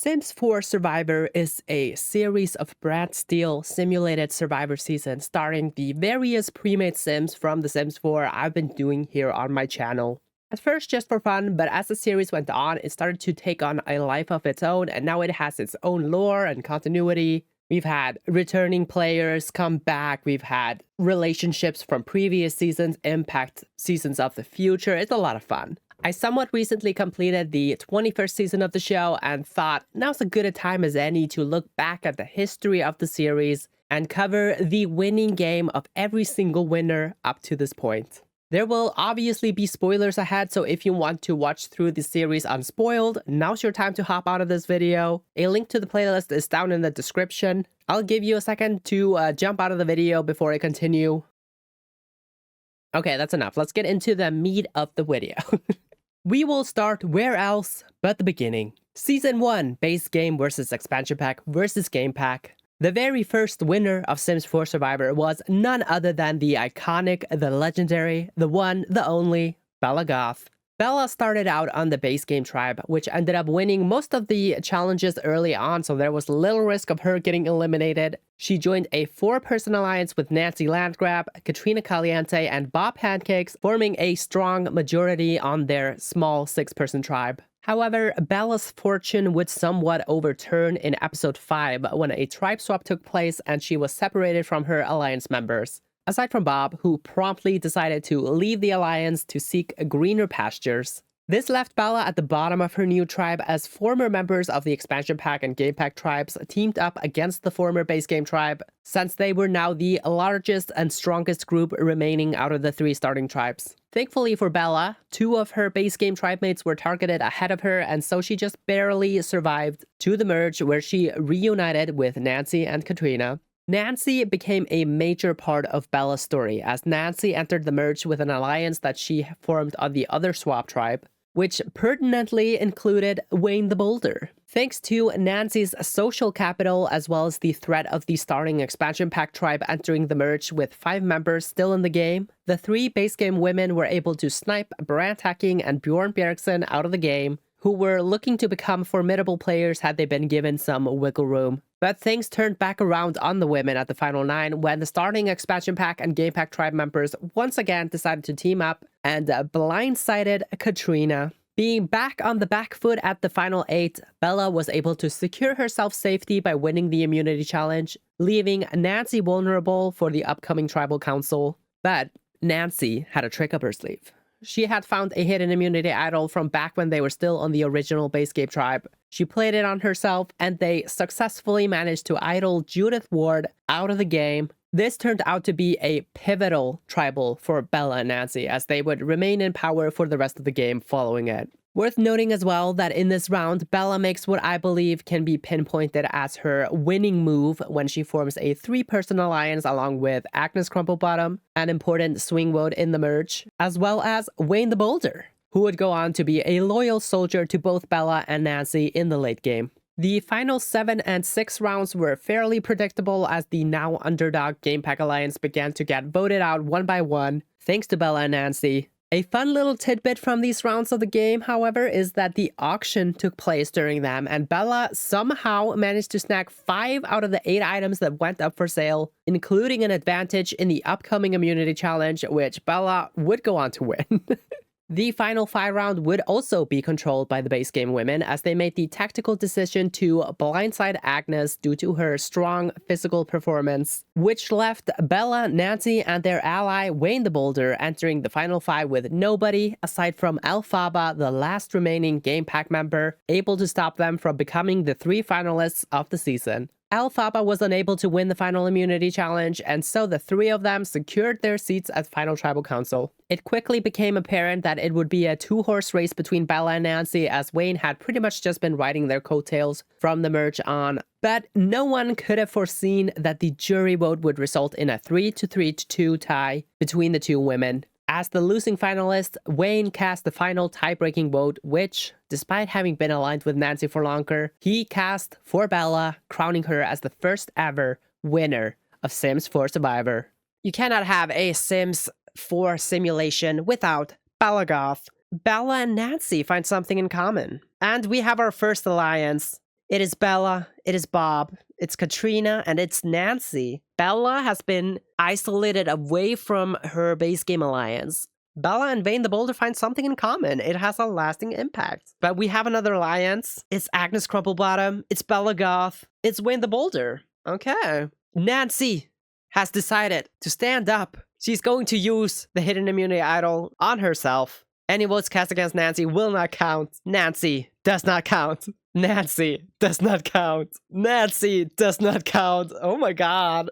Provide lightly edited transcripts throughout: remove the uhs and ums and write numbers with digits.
Sims 4 Survivor is a series of brand steel simulated survivor seasons starring the various pre-made Sims from The Sims 4 I've been doing here on my channel. At first just for fun, but as the series went on, it started to take on a life of its own, and now it has its own lore and continuity. We've had returning players come back, we've had relationships from previous seasons impact seasons of the future. It's a lot of fun. I somewhat recently completed the 21st season of the show and thought now's as good a time as any to look back at the history of the series and cover the winning game of every single winner up to this point. There will obviously be spoilers ahead, so if you want to watch through the series unspoiled, now's your time to hop out of this video. A link to the playlist is down in the description. I'll give you a second to jump out of the video before I continue. Okay, that's enough. Let's get into the meat of the video. We will start where else but the beginning. Season 1, base game versus expansion pack versus game pack. The very first winner of Sims 4 Survivor was none other than the iconic, the legendary, the one, the only, Bella Goth. Bella started out on the base game tribe, which ended up winning most of the challenges early on, so there was little risk of her getting eliminated. She joined a 4-person alliance with Nancy Landgrab, Katrina Caliente, and Bob Pancakes, forming a strong majority on their small 6-person tribe. However, Bella's fortune would somewhat overturn in episode 5 when a tribe swap took place and she was separated from her alliance members. Aside from Bob, who promptly decided to leave the alliance to seek greener pastures. This left Bella at the bottom of her new tribe as former members of the expansion pack and game pack tribes teamed up against the former base game tribe, since they were now the largest and strongest group remaining out of the 3 starting tribes. Thankfully for Bella, 2 of her base game tribe mates were targeted ahead of her, and so she just barely survived to the merge where she reunited with Nancy and Katrina. Nancy became a major part of Bella's story, as Nancy entered the merge with an alliance that she formed on the other swap tribe, which pertinently included Wayne the Boulder. Thanks to Nancy's social capital, as well as the threat of the starting expansion pack tribe entering the merge with 5 members still in the game, the 3 base game women were able to snipe Brand Hacking and Bjorn Bjergsen out of the game, who were looking to become formidable players had they been given some wiggle room. But things turned back around on the women at the final 9 when the starting expansion pack and game pack tribe members once again decided to team up and blindsided Katrina. Being back on the back foot at the final 8, Bella was able to secure herself safety by winning the immunity challenge, leaving Nancy vulnerable for the upcoming tribal council. But Nancy had a trick up her sleeve. She had found a hidden immunity idol from back when they were still on the original base game tribe. She played it on herself, and they successfully managed to idol Judith Ward out of the game. This turned out to be a pivotal tribal for Bella and Nancy, as they would remain in power for the rest of the game following it. Worth noting as well that in this round, Bella makes what I believe can be pinpointed as her winning move when she forms a 3-person alliance along with Agnes Crumplebottom, an important swing vote in the merge, as well as Wayne the Boulder, who would go on to be a loyal soldier to both Bella and Nancy in the late game. The final 7 and 6 rounds were fairly predictable as the now underdog Game Pack Alliance began to get voted out one by one, thanks to Bella and Nancy. A fun little tidbit from these rounds of the game, however, is that the auction took place during them, and Bella somehow managed to snag 5 out of the 8 items that went up for sale, including an advantage in the upcoming immunity challenge, which Bella would go on to win. The final 5 round would also be controlled by the base game women, as they made the tactical decision to blindside Agnes due to her strong physical performance, which left Bella, Nancy, and their ally Wayne the Boulder entering the final 5 with nobody, aside from Alphaba, the last remaining game pack member, able to stop them from becoming the 3 finalists of the season. Alphaba was unable to win the final immunity challenge, and so the 3 of them secured their seats at final tribal council. It quickly became apparent that it would be a 2-horse race between Bella and Nancy, as Wayne had pretty much just been riding their coattails from the merge on. But no one could have foreseen that the jury vote would result in a 3-2 tie between the 2 women. As the losing finalist, Wayne cast the final tie-breaking vote, which, despite having been aligned with Nancy for longer, he cast for Bella, crowning her as the first ever winner of Sims 4 Survivor. You cannot have a Sims 4 simulation without Bella Goth. Bella and Nancy find something in common. And we have our first alliance. It is Bella, it is Bob, it's Katrina, and it's Nancy. Bella has been isolated away from her base game alliance. Bella and Vayne the Boulder find something in common. It has a lasting impact. But we have another alliance. It's Agnes Crumplebottom, it's Bella Goth, it's Vayne the Boulder. Okay. Nancy has decided to stand up. She's going to use the hidden immunity idol on herself. Any votes cast against Nancy will not count. Nancy does not count. Nancy does not count. Nancy does not count. Oh my god.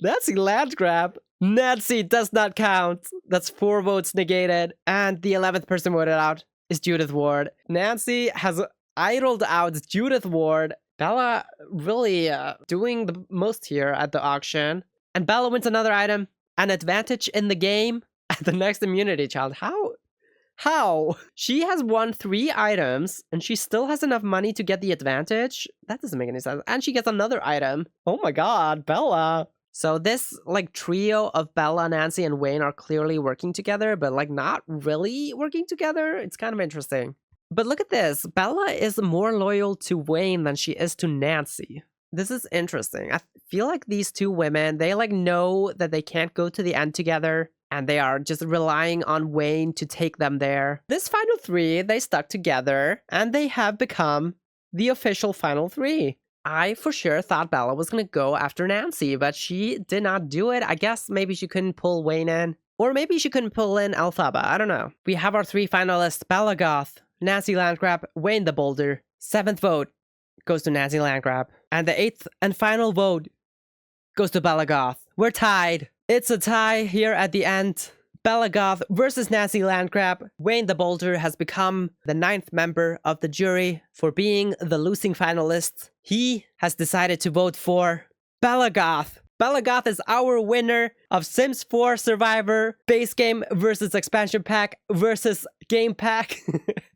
Nancy land grab. Nancy does not count. That's 4 votes negated. And the 11th person voted out is Judith Ward. Nancy has idled out Judith Ward. Bella really doing the most here at the auction. And Bella wins another item. An advantage in the game at the next immunity challenge. How? She has won 3 items and she still has enough money to get the advantage? That doesn't make any sense. And she gets another item. Oh my god, Bella. So this like trio of Bella, Nancy, and Vayne are clearly working together, but like not really working together. It's kind of interesting. But look at this. Bella is more loyal to Vayne than she is to Nancy. This is interesting. I feel like these two women, they like know that they can't go to the end together. And they are just relying on Vayne to take them there. This final 3, they stuck together. And they have become the official final 3. I for sure thought Bella was going to go after Nancy. But she did not do it. I guess maybe she couldn't pull Vayne in. Or maybe she couldn't pull in Elphaba. I don't know. We have our 3 finalists. Bella Goth, Nancy Landgrab, Vayne the Boulder. 7th vote goes to Nancy Landgrab. And the 8th and final vote goes to Bella Goth. We're tied. It's a tie here at the end. Bella Goth versus Nancy Landgrab. Vayne the Boulder has become the 9th member of the jury for being the losing finalist. He has decided to vote for Bella Goth. Bella Goth is our winner of Sims 4 Survivor base game versus expansion pack versus game pack.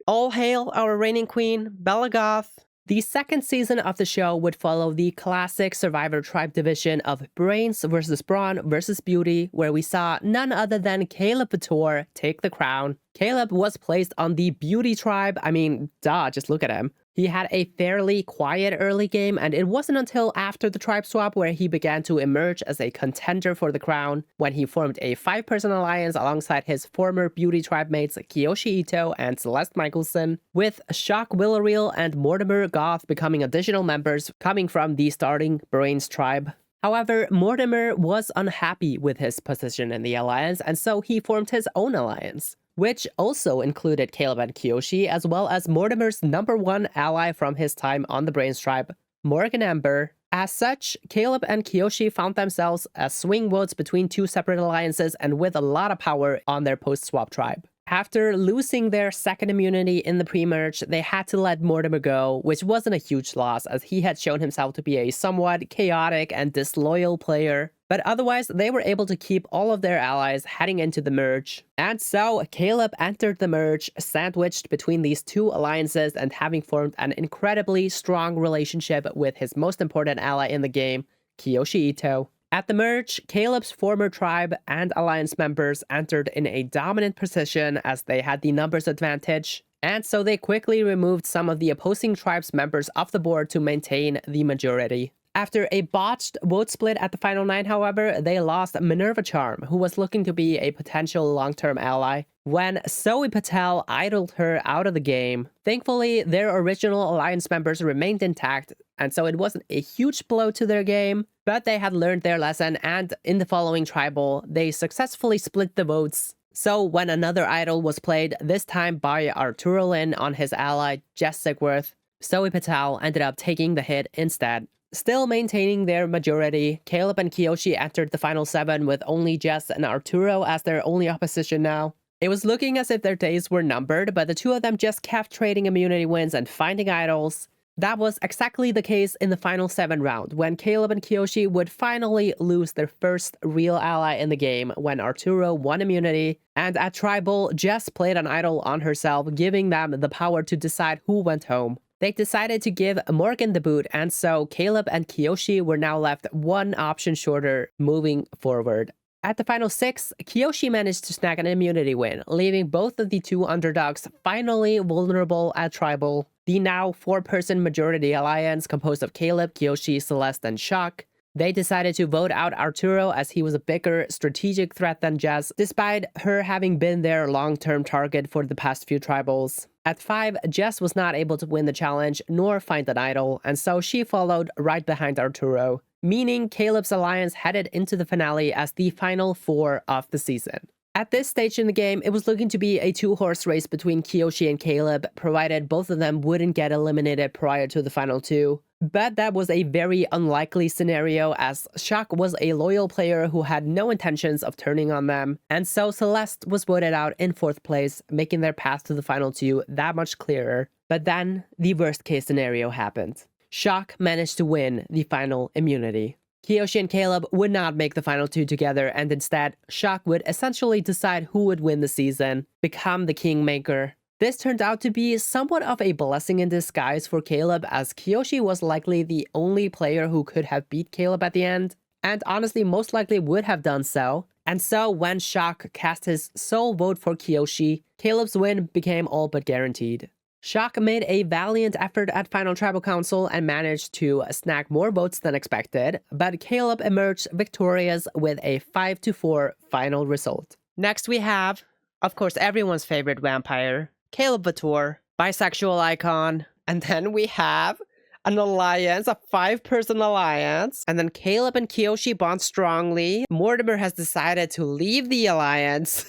All hail our reigning queen, Bella Goth. The second season of the show would follow the classic Survivor Tribe division of Brains versus Brawn versus Beauty, where we saw none other than Caleb Vitor take the crown. Caleb was placed on the Beauty Tribe. I mean, duh, just look at him. He had a fairly quiet early game, and it wasn't until after the tribe swap where he began to emerge as a contender for the crown, when he formed a 5-person alliance alongside his former Beauty Tribe mates Kiyoshi Ito and Celeste Michelson, with Shock Villarreal and Mortimer Goth becoming additional members coming from the starting Brains tribe. However, Mortimer was unhappy with his position in the alliance, and so he formed his own alliance, which also included Caleb and Kiyoshi, as well as Mortimer's #1 ally from his time on the Brains tribe, Morgan Amber. As such, Caleb and Kiyoshi found themselves as swing votes between 2 separate alliances and with a lot of power on their post-swap tribe. After losing their second immunity in the pre-merge, they had to let Mortimer go, which wasn't a huge loss as he had shown himself to be a somewhat chaotic and disloyal player. But otherwise, they were able to keep all of their allies heading into the merge. And so, Caleb entered the merge, sandwiched between these 2 alliances and having formed an incredibly strong relationship with his most important ally in the game, Kiyoshi Ito. At the merge, Caleb's former tribe and alliance members entered in a dominant position as they had the numbers advantage, and so they quickly removed some of the opposing tribe's members off the board to maintain the majority. After a botched vote split at the final 9, however, they lost Minerva Charm, who was looking to be a potential long-term ally, when Zoe Patel idled her out of the game. Thankfully, their original alliance members remained intact, and so it wasn't a huge blow to their game, but they had learned their lesson, and in the following tribal, they successfully split the votes. So when another idol was played, this time by Arturo Lin on his ally Jess Sigworth, Zoe Patel ended up taking the hit instead. Still maintaining their majority, Caleb and Kiyoshi entered the final 7 with only Jess and Arturo as their only opposition now. It was looking as if their days were numbered, but the 2 of them just kept trading immunity wins and finding idols. That was exactly the case in the final 7 round, when Caleb and Kiyoshi would finally lose their first real ally in the game when Arturo won immunity, and at Tribal, Jess played an idol on herself, giving them the power to decide who went home. They decided to give Morgan the boot, and so Caleb and Kiyoshi were now left 1 option shorter moving forward. At the final 6, Kiyoshi managed to snag an immunity win, leaving both of the 2 underdogs finally vulnerable at Tribal. the now 4-person majority alliance composed of Caleb, Kyoshi, Celeste, and Shock. They decided to vote out Arturo as he was a bigger strategic threat than Jess, despite her having been their long-term target for the past few tribals. At 5, Jess was not able to win the challenge nor find an idol, and so she followed right behind Arturo, meaning Caleb's alliance headed into the finale as the final 4 of the season. At this stage in the game, it was looking to be a 2-horse race between Kyoshi and Caleb, provided both of them wouldn't get eliminated prior to the final 2. But that was a very unlikely scenario, as Shock was a loyal player who had no intentions of turning on them, and so Celeste was voted out in 4th place, making their path to the final 2 that much clearer. But then, the worst case scenario happened. Shock managed to win the final immunity. Kyoshi and Caleb would not make the final 2 together, and instead, Shock would essentially decide who would win the season, become the kingmaker. This turned out to be somewhat of a blessing in disguise for Caleb, as Kyoshi was likely the only player who could have beat Caleb at the end, and honestly most likely would have done so. And so when Shock cast his sole vote for Kyoshi, Caleb's win became all but guaranteed. Shock made a valiant effort at Final Tribal Council and managed to snag more votes than expected, but Caleb emerged victorious with a 5-4 final result. Next we have, of course, everyone's favorite vampire, Caleb Vautour, bisexual icon. And then we have an alliance, a 5-person alliance. And then Caleb and Kyoshi bond strongly. Mortimer has decided to leave the alliance.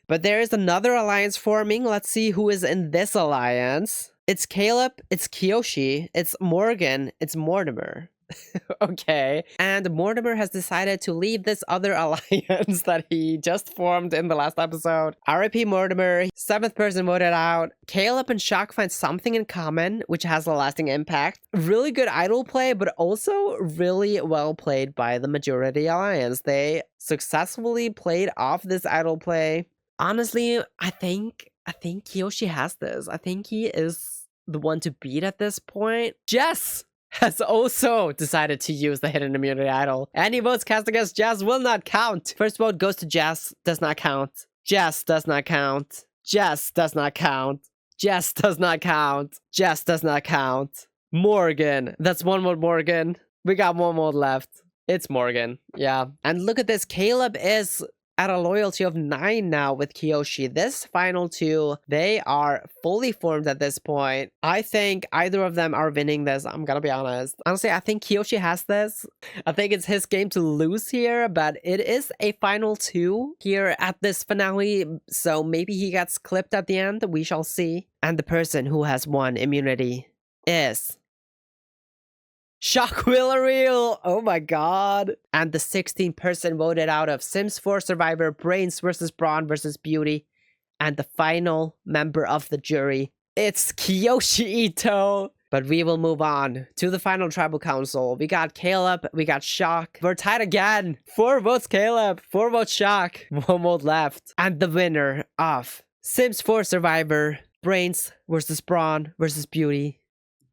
But there is another alliance forming. Let's see who is in this alliance. It's Caleb, it's Kyoshi, it's Morgan, it's Mortimer. Okay. And Mortimer has decided to leave this other alliance that he just formed in the last episode. RIP Mortimer, 7th person voted out. Caleb and Shock find something in common, which has a lasting impact. Really good idol play, but also really well played by the majority alliance. They successfully played off this idol play. Honestly, I think Kyoshi has this. I think he is the one to beat at this point. Jess has also decided to use the hidden immunity idol. Any votes cast against Jess will not count. First vote goes to Jess, does not count. Jess does not count. Jess does not count. Jess does not count. Jess does not count. Morgan. That's one vote, Morgan. We got one vote left. It's Morgan. Yeah. And look at this. Caleb is at a loyalty of 9 now with Kyoshi. This final 2, they are fully formed at this point. I think either of them are winning this, I'm gonna be honest. Honestly, I think Kyoshi has this. I think it's his game to lose here, but it is a final 2 here at this finale, so maybe he gets clipped at the end, we shall see. And the person who has won immunity is Shock Villarreal! Oh my god. And the 16th person voted out of Sims 4 Survivor, Brains versus Brawn versus Beauty. And the final member of the jury, it's Kyoshi Ito. But we will move on to the final tribal council. We got Caleb, we got Shock. We're tied again. 4 votes Caleb, 4 votes Shock. 1 vote left. And the winner of Sims 4 Survivor, Brains versus Brawn versus Beauty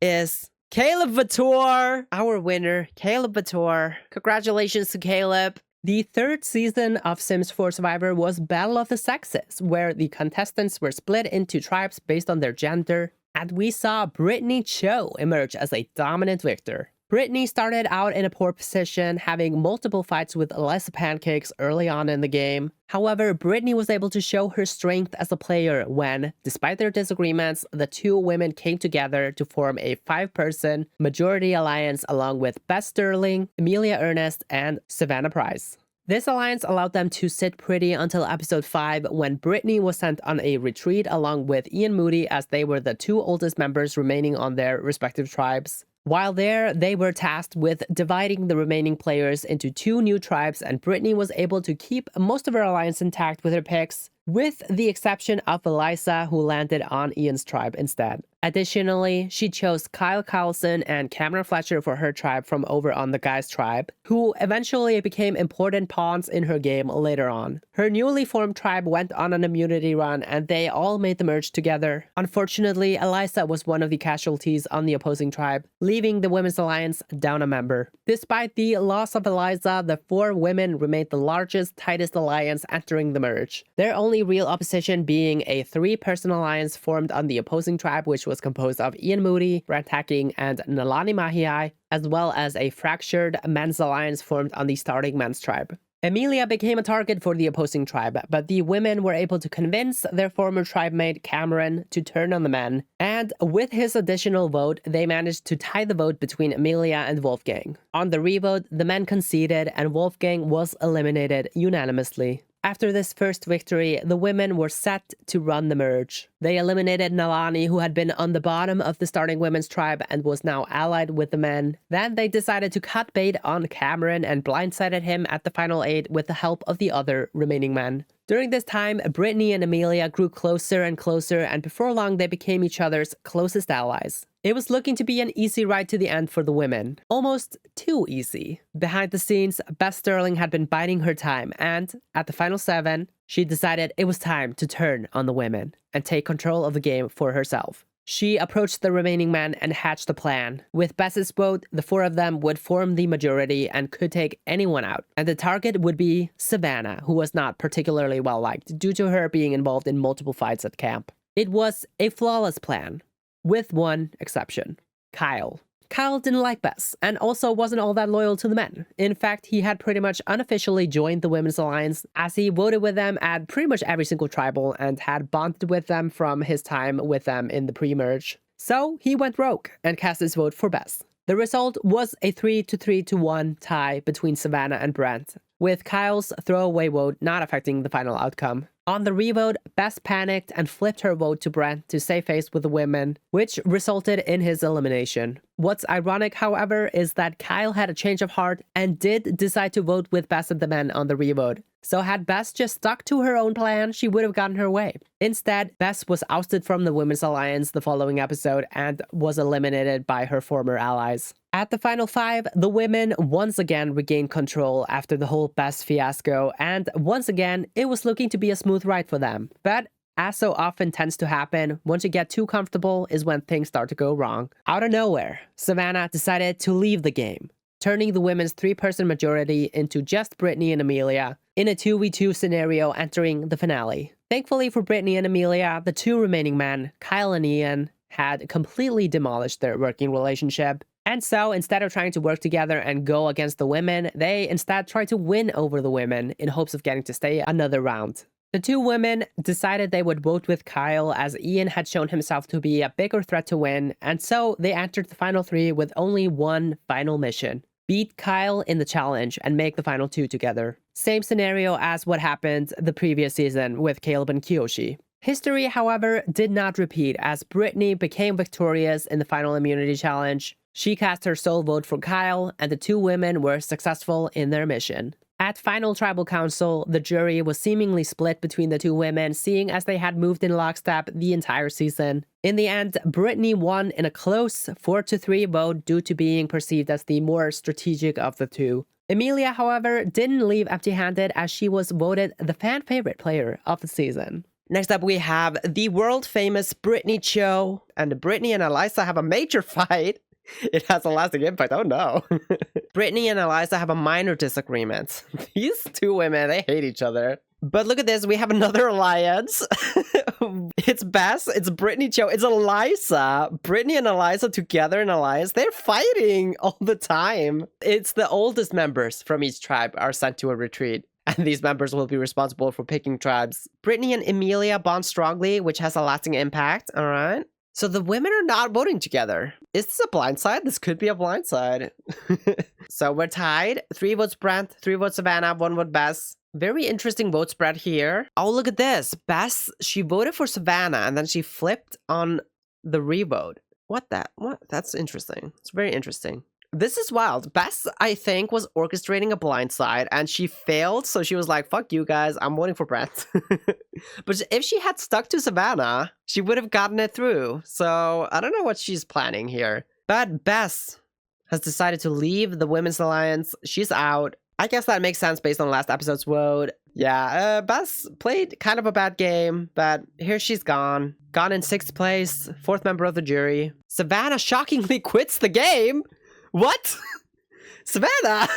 is Caleb Vautour, our winner, Caleb Vautour. Congratulations to Caleb. The 3rd season of Sims 4 Survivor was Battle of the Sexes, where the contestants were split into tribes based on their gender, and we saw Brittany Cho emerge as a dominant victor. Brittany started out in a poor position, having multiple fights with Eliza Pancakes early on in the game. However, Brittany was able to show her strength as a player when, despite their disagreements, the 2 women came together to form a 5-person majority alliance along with Beth Sterling, Amelia Ernest, and Savannah Price. This alliance allowed them to sit pretty until episode 5, when Brittany was sent on a retreat along with Ian Moody, as they were the 2 oldest members remaining on their respective tribes. While there, they were tasked with dividing the remaining players into 2 new tribes, and Brittany was able to keep most of her alliance intact with her picks, with the exception of Eliza, who landed on Ian's tribe instead. Additionally, she chose Kyle Carlson and Cameron Fletcher for her tribe from over on the guy's tribe, who eventually became important pawns in her game later on. Her newly formed tribe went on an immunity run, and they all made the merge together. Unfortunately, Eliza was one of the casualties on the opposing tribe, leaving the Women's Alliance down a member. Despite the loss of Eliza, the 4 women remained the largest, tightest alliance entering the merge. Their only real opposition being a 3-person alliance formed on the opposing tribe, which was was composed of Ian Moody, Brent Hacking, and Nalani Mahiai, as well as a fractured men's alliance formed on the starting men's tribe. Emilia became a target for the opposing tribe, but the women were able to convince their former tribe mate Cameron to turn on the men, and with his additional vote, they managed to tie the vote between Emilia and Wolfgang. On the revote, the men conceded and Wolfgang was eliminated unanimously. After this first victory, the women were set to run the merge. They eliminated Nalani, who had been on the bottom of the starting women's tribe and was now allied with the men. Then they decided to cut bait on Cameron and blindsided him at the final 8 with the help of the other remaining men. During this time, Brittany and Emilia grew closer and closer, and before long they became each other's closest allies. It was looking to be an easy ride to the end for the women. Almost too easy. Behind the scenes, Beth Sterling had been biding her time, and at the final 7, she decided it was time to turn on the women and take control of the game for herself. She approached the remaining men and hatched a plan. With Bess's vote, the 4 of them would form the majority and could take anyone out. And the target would be Savannah, who was not particularly well liked due to her being involved in multiple fights at camp. It was a flawless plan, with one exception: Kyle. Kyle didn't like Bess, and also wasn't all that loyal to the men. In fact, he had pretty much unofficially joined the Women's Alliance, as he voted with them at pretty much every single tribal and had bonded with them from his time with them in the pre-merge. So he went rogue and cast his vote for Bess. The result was a 3-3-1 tie between Savannah and Brent, with Kyle's throwaway vote not affecting the final outcome. On the revote, Bess panicked and flipped her vote to Brent to save face with the women, which resulted in his elimination. What's ironic, however, is that Kyle had a change of heart and did decide to vote with Bess and the men on the revote. So had Bess just stuck to her own plan, she would have gotten her way. Instead, Bess was ousted from the Women's Alliance the following episode and was eliminated by her former allies. At the final 5, the women once again regained control after the whole Bess fiasco, and once again, it was looking to be a smooth ride for them. But as so often tends to happen, once you get too comfortable is when things start to go wrong. Out of nowhere, Savannah decided to leave the game, turning the women's 3-person majority into just Brittany and Emilia in a 2v2 scenario entering the finale. Thankfully for Brittany and Emilia, the 2 remaining men, Kyle and Ian, had completely demolished their working relationship. And so, instead of trying to work together and go against the women, they instead tried to win over the women in hopes of getting to stay another round. The 2 women decided they would vote with Kyle, as Ian had shown himself to be a bigger threat to win, and so they entered the final 3 with only one final mission: beat Kyle in the challenge and make the final 2 together. Same scenario as what happened the previous season with Caleb and Kiyoshi. History, however, did not repeat, as Brittany became victorious in the final immunity challenge. She cast her sole vote for Kyle, and the 2 women were successful in their mission. At Final Tribal Council, the jury was seemingly split between the 2 women, seeing as they had moved in lockstep the entire season. In the end, Brittany won in a close 4-3 vote due to being perceived as the more strategic of the 2. Emilia, however, didn't leave empty-handed, as she was voted the fan favorite player of the season. Next up, we have the world-famous Brittany Cho, and Brittany and Eliza have a major fight. It has a lasting impact. Oh no. Brittany and Eliza have a minor disagreement. These 2 women, they hate each other. But look at this. We have another alliance. It's Bess. It's Brittany Cho. It's Eliza. Brittany and Eliza together in alliance. They're fighting all the time. It's the oldest members from each tribe are sent to a retreat, and these members will be responsible for picking tribes. Brittany and Emilia bond strongly, which has a lasting impact. All right. So the women are not voting together. Is this a blindside? This could be a blindside. So we're tied. 3 votes Brent, 3 votes Savannah, 1 vote Bess. Very interesting vote spread here. Oh, look at this. Bess, she voted for Savannah and then she flipped on the revote. What? That's interesting. It's very interesting. This is wild. Bess, I think, was orchestrating a blindside and she failed. So she was like, fuck you guys, I'm voting for Brent. But if she had stuck to Savannah, she would have gotten it through. So I don't know what she's planning here. But Bess has decided to leave the Women's Alliance. She's out. I guess that makes sense based on last episode's vote. Yeah, Bess played kind of a bad game, but here she's gone. Gone in 6th place, 4th member of the jury. Savannah shockingly quits the game. What? Savannah?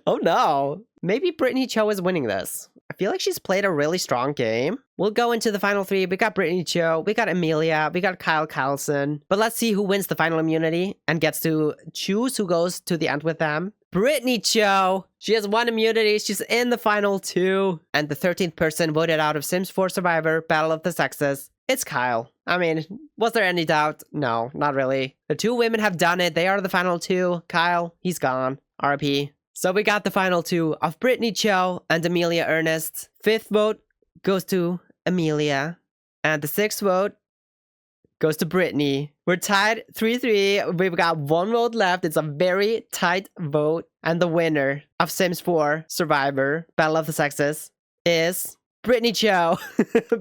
Oh no. Maybe Brittany Cho is winning this. I feel like she's played a really strong game. We'll go into the final 3. We got Brittany Cho, we got Amelia, we got Kyle Carlson. But let's see who wins the final immunity and gets to choose who goes to the end with them. Brittany Cho! She has 1 immunity, she's in the final 2. And the 13th person voted out of Sims 4 Survivor Battle of the Sexes. It's Kyle. I mean, was there any doubt? No, not really. The 2 women have done it. They are the final 2. Kyle, he's gone. RIP. So we got the final 2 of Brittany Cho and Amelia Ernest. 5th vote goes to Amelia. And the 6th vote goes to Brittany. We're tied 3-3. We've got 1 vote left. It's a very tight vote. And the winner of Sims 4 Survivor Battle of the Sexes is Brittany Cho.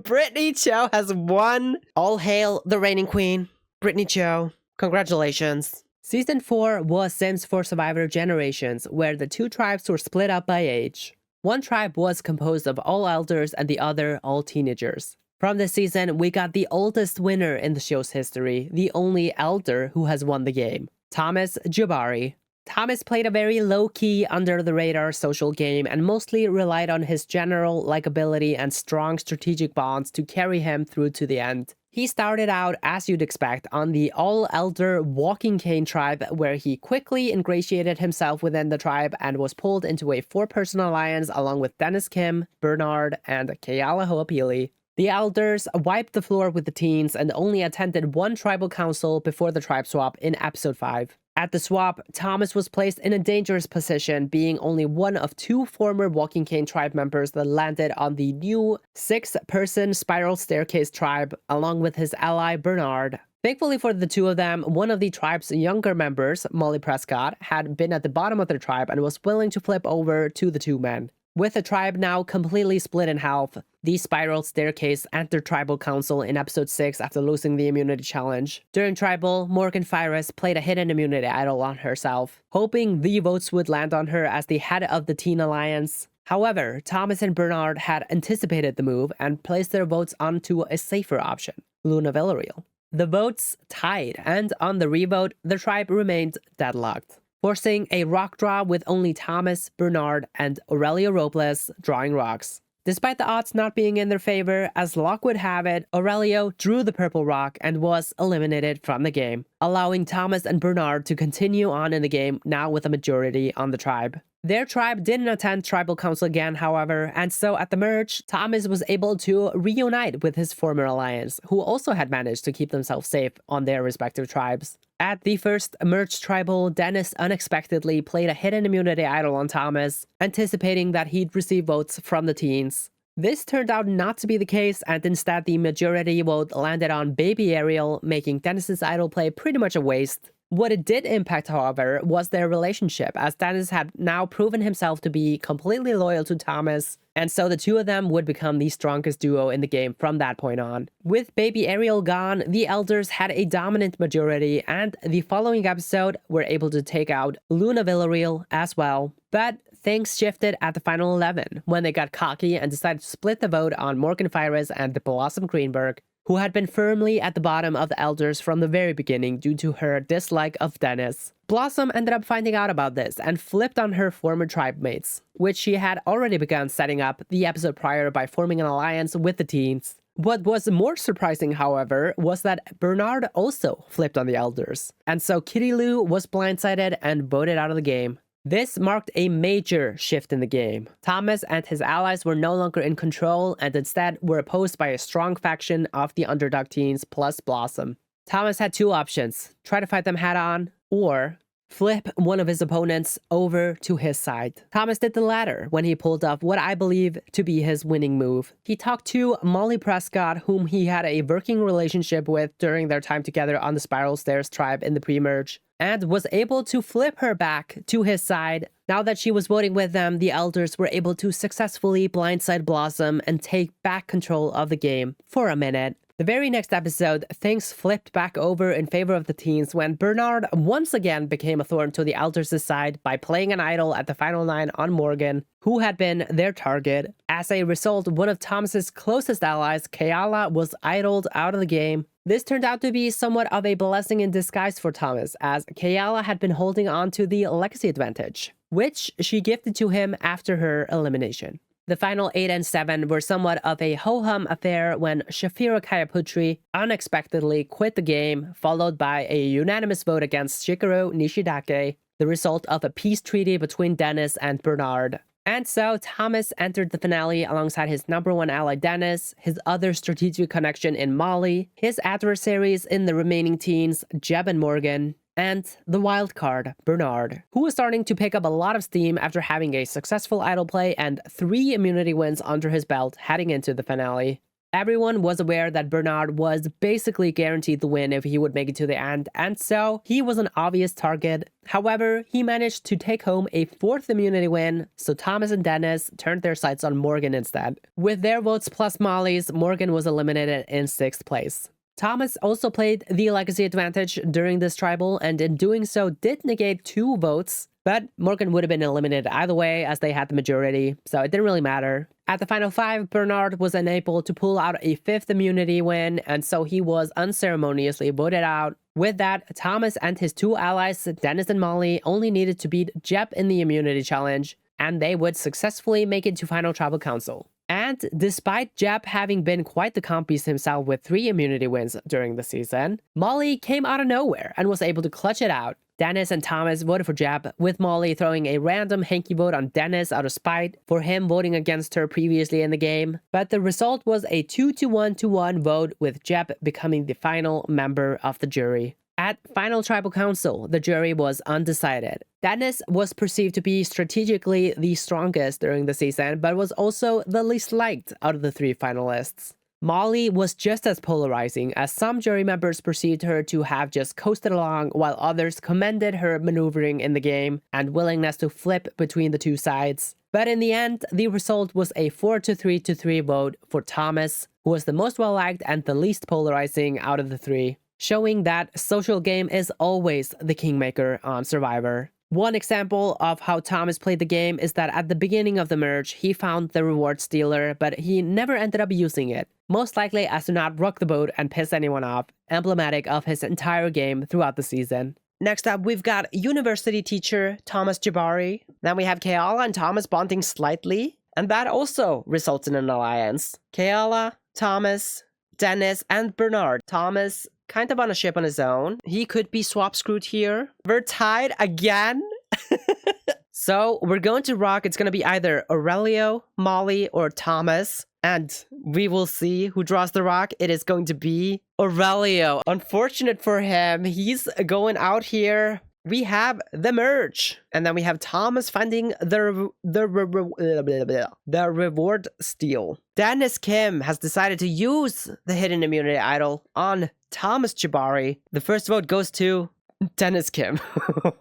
Brittany Cho has won. All hail the reigning queen, Brittany Cho. Congratulations. Season 4 was Sims 4 Survivor Generations, where the 2 tribes were split up by age. One tribe was composed of all elders and the other all teenagers. From this season, we got the oldest winner in the show's history, the only elder who has won the game, Thomas Jabari. Thomas played a very low-key, under-the-radar social game and mostly relied on his general likability and strong strategic bonds to carry him through to the end. He started out, as you'd expect, on the all-elder Walking Cane tribe, where he quickly ingratiated himself within the tribe and was pulled into a 4-person alliance along with Dennis Kim, Bernard, and Kayala Hoapili. The elders wiped the floor with the teens and only attended 1 tribal council before the tribe swap in episode 5. At the swap, Thomas was placed in a dangerous position, being only one of 2 former Walking Cane tribe members that landed on the new 6-person spiral staircase tribe, along with his ally Bernard. Thankfully for the 2 of them, one of the tribe's younger members, Molly Prescott, had been at the bottom of the tribe and was willing to flip over to the 2 men. With the tribe now completely split in half, the spiral staircase entered tribal council in episode 6 after losing the immunity challenge. During tribal, Morgan Fires played a hidden immunity idol on herself, hoping the votes would land on her as the head of the Teen Alliance. However, Thomas and Bernard had anticipated the move and placed their votes onto a safer option, Luna Villarreal. The votes tied, and on the revote, the tribe remained deadlocked, forcing a rock draw with only Thomas, Bernard, and Aurelio Robles drawing rocks. Despite the odds not being in their favor, as luck would have it, Aurelio drew the purple rock and was eliminated from the game, allowing Thomas and Bernard to continue on in the game, now with a majority on the tribe. Their tribe didn't attend tribal council again, however, and so at the merge, Thomas was able to reunite with his former alliance, who also had managed to keep themselves safe on their respective tribes. At the first merged tribal, Dennis unexpectedly played a hidden immunity idol on Thomas, anticipating that he'd receive votes from the teens. This turned out not to be the case, and instead the majority vote landed on Baby Ariel, making Dennis's idol play pretty much a waste. What it did impact, however, was their relationship, as Dennis had now proven himself to be completely loyal to Thomas, and so the 2 of them would become the strongest duo in the game from that point on. With Baby Ariel gone, the elders had a dominant majority, and the following episode were able to take out Luna Villarreal as well. But things shifted at the final 11, when they got cocky and decided to split the vote on Morgan Fires and Blossom Greenberg, who had been firmly at the bottom of the elders from the very beginning due to her dislike of Dennis. Blossom ended up finding out about this and flipped on her former tribe mates, which she had already begun setting up the episode prior by forming an alliance with the teens. What was more surprising, however, was that Bernard also flipped on the elders, and so Kitty Lou was blindsided and voted out of the game. This marked a major shift in the game. Thomas and his allies were no longer in control and instead were opposed by a strong faction of the underdog teens plus Blossom. Thomas had 2 options: try to fight them head-on, or flip one of his opponents over to his side. Thomas did the latter when he pulled off what I believe to be his winning move. He talked to Molly Prescott, whom he had a working relationship with during their time together on the Spiral Stairs tribe in the pre-merge, and was able to flip her back to his side. Now that she was voting with them, the elders were able to successfully blindside Blossom and take back control of the game for a minute. The very next episode, things flipped back over in favor of the teens when Bernard once again became a thorn to the elders' side by playing an idol at the final 9 on Morgan, who had been their target. As a result, one of Thomas's closest allies, Kayala, was idled out of the game. This turned out to be somewhat of a blessing in disguise for Thomas, as Kayala had been holding on to the legacy advantage, which she gifted to him after her elimination. The final 8 and 7 were somewhat of a ho-hum affair when Shafira Kayaputri unexpectedly quit the game, followed by a unanimous vote against Shigeru Nishidake, the result of a peace treaty between Dennis and Bernard. And so Thomas entered the finale alongside his #1 ally Dennis, his other strategic connection in Molly, his adversaries in the remaining teams Jeb and Morgan, and the wild card, Bernard, who was starting to pick up a lot of steam after having a successful idol play and 3 immunity wins under his belt heading into the finale. Everyone was aware that Bernard was basically guaranteed the win if he would make it to the end, and so he was an obvious target. However, he managed to take home a 4th immunity win, so Thomas and Dennis turned their sights on Morgan instead. With their votes plus Molly's, Morgan was eliminated in 6th place. Thomas also played the legacy advantage during this tribal, and in doing so did negate 2 votes, but Morgan would have been eliminated either way as they had the majority, so it didn't really matter. At the final 5, Bernard was unable to pull out a 5th immunity win, and so he was unceremoniously voted out. With that, Thomas and his 2 allies, Dennis and Molly, only needed to beat Jeb in the immunity challenge, and they would successfully make it to final tribal council. And despite Jeb having been quite the comp beast himself with 3 immunity wins during the season, Molly came out of nowhere and was able to clutch it out. Dennis and Thomas voted for Jeb, with Molly throwing a random hanky vote on Dennis out of spite for him voting against her previously in the game. But the result was a 2-1-1 vote, with Jeb becoming the final member of the jury. At final tribal council, the jury was undecided. Dennis was perceived to be strategically the strongest during the season, but was also the least liked out of the 3 finalists. Molly was just as polarizing, as some jury members perceived her to have just coasted along, while others commended her maneuvering in the game and willingness to flip between the 2 sides. But in the end, the result was a 4-3 vote for Thomas, who was the most well-liked and the least polarizing out of the 3, showing that social game is always the kingmaker on Survivor. One example of how Thomas played the game is that at the beginning of the merge, he found the reward stealer, but he never ended up using it, most likely as to not rock the boat and piss anyone off, emblematic of his entire game throughout the season. Next up, we've got university teacher Thomas Jabari. Then we have Keala and Thomas bonding slightly, and that also results in an alliance. Keala, Thomas, Dennis, and Bernard. Thomas kind of on a ship on his own. He could be swap screwed here. We're tied again. So we're going to rock. It's going to be either Aurelio, Molly, or Thomas. And we will see who draws the rock. It is going to be Aurelio. Unfortunate for him. He's going out here. We have the merge. And then we have Thomas finding the reward steal. Dennis Kim has decided to use the hidden immunity idol on Thomas Jabari. The first vote goes to Dennis Kim.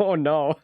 Oh no.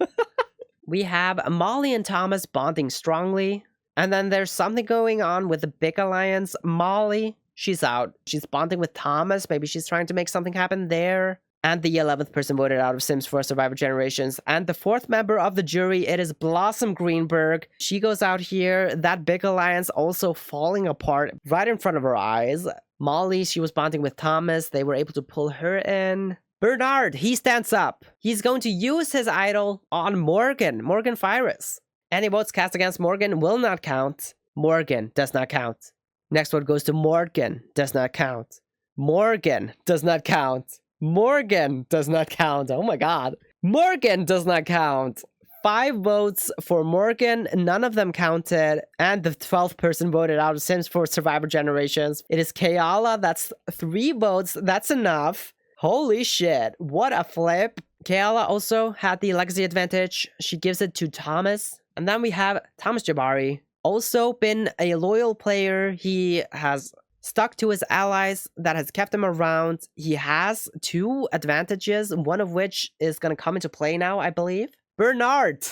We have Molly and Thomas bonding strongly. And then there's something going on with the big alliance. Molly, she's out. She's bonding with Thomas. Maybe she's trying to make something happen there. And the 11th person voted out of Sims 4 Survivor Generations. And the 4th member of the jury, it is Blossom Greenberg. She goes out here. That big alliance also falling apart right in front of her eyes. Molly, she was bonding with Thomas. They were able to pull her in. Bernard, he stands up. He's going to use his idol on Morgan Fyrus. Any votes cast against Morgan will not count. Morgan does not count. Next vote goes to Morgan. Does not count. Morgan does not count. Morgan does not count. Oh my god. Morgan does not count. 5 votes for Morgan. None of them counted. And the 12th person voted out of Sims 4 Survivor Generations. It is Keala. That's 3 votes. That's enough. Holy shit. What a flip. Keala also had the legacy advantage. She gives it to Thomas. And then we have Thomas Jabari. Also been a loyal player. He has stuck to his allies. That has kept him around. He has 2 advantages, one of which is going to come into play now, I believe. Bernard,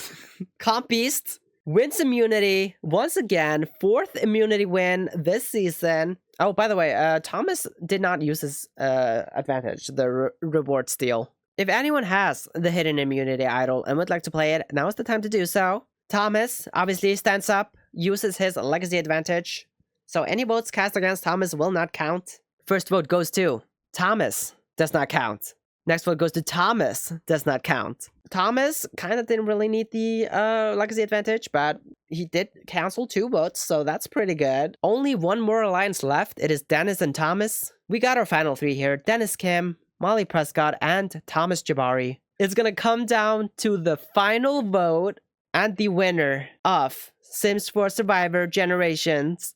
Comp Beast, wins immunity once again. 4th immunity win this season. Oh, by the way, Thomas did not use his advantage, the reward steal. If anyone has the hidden immunity idol and would like to play it, now is the time to do so. Thomas obviously stands up, uses his legacy advantage. So any votes cast against Thomas will not count. First vote goes to Thomas. Does not count. Next vote goes to Thomas. Does not count. Thomas kind of didn't really need the legacy advantage, but he did cancel 2 votes, so that's pretty good. Only one more alliance left. It is Dennis and Thomas. We got our final 3 here. Dennis Kim, Molly Prescott, and Thomas Jabari. It's gonna come down to the final vote, and the winner of Sims 4 Survivor Generations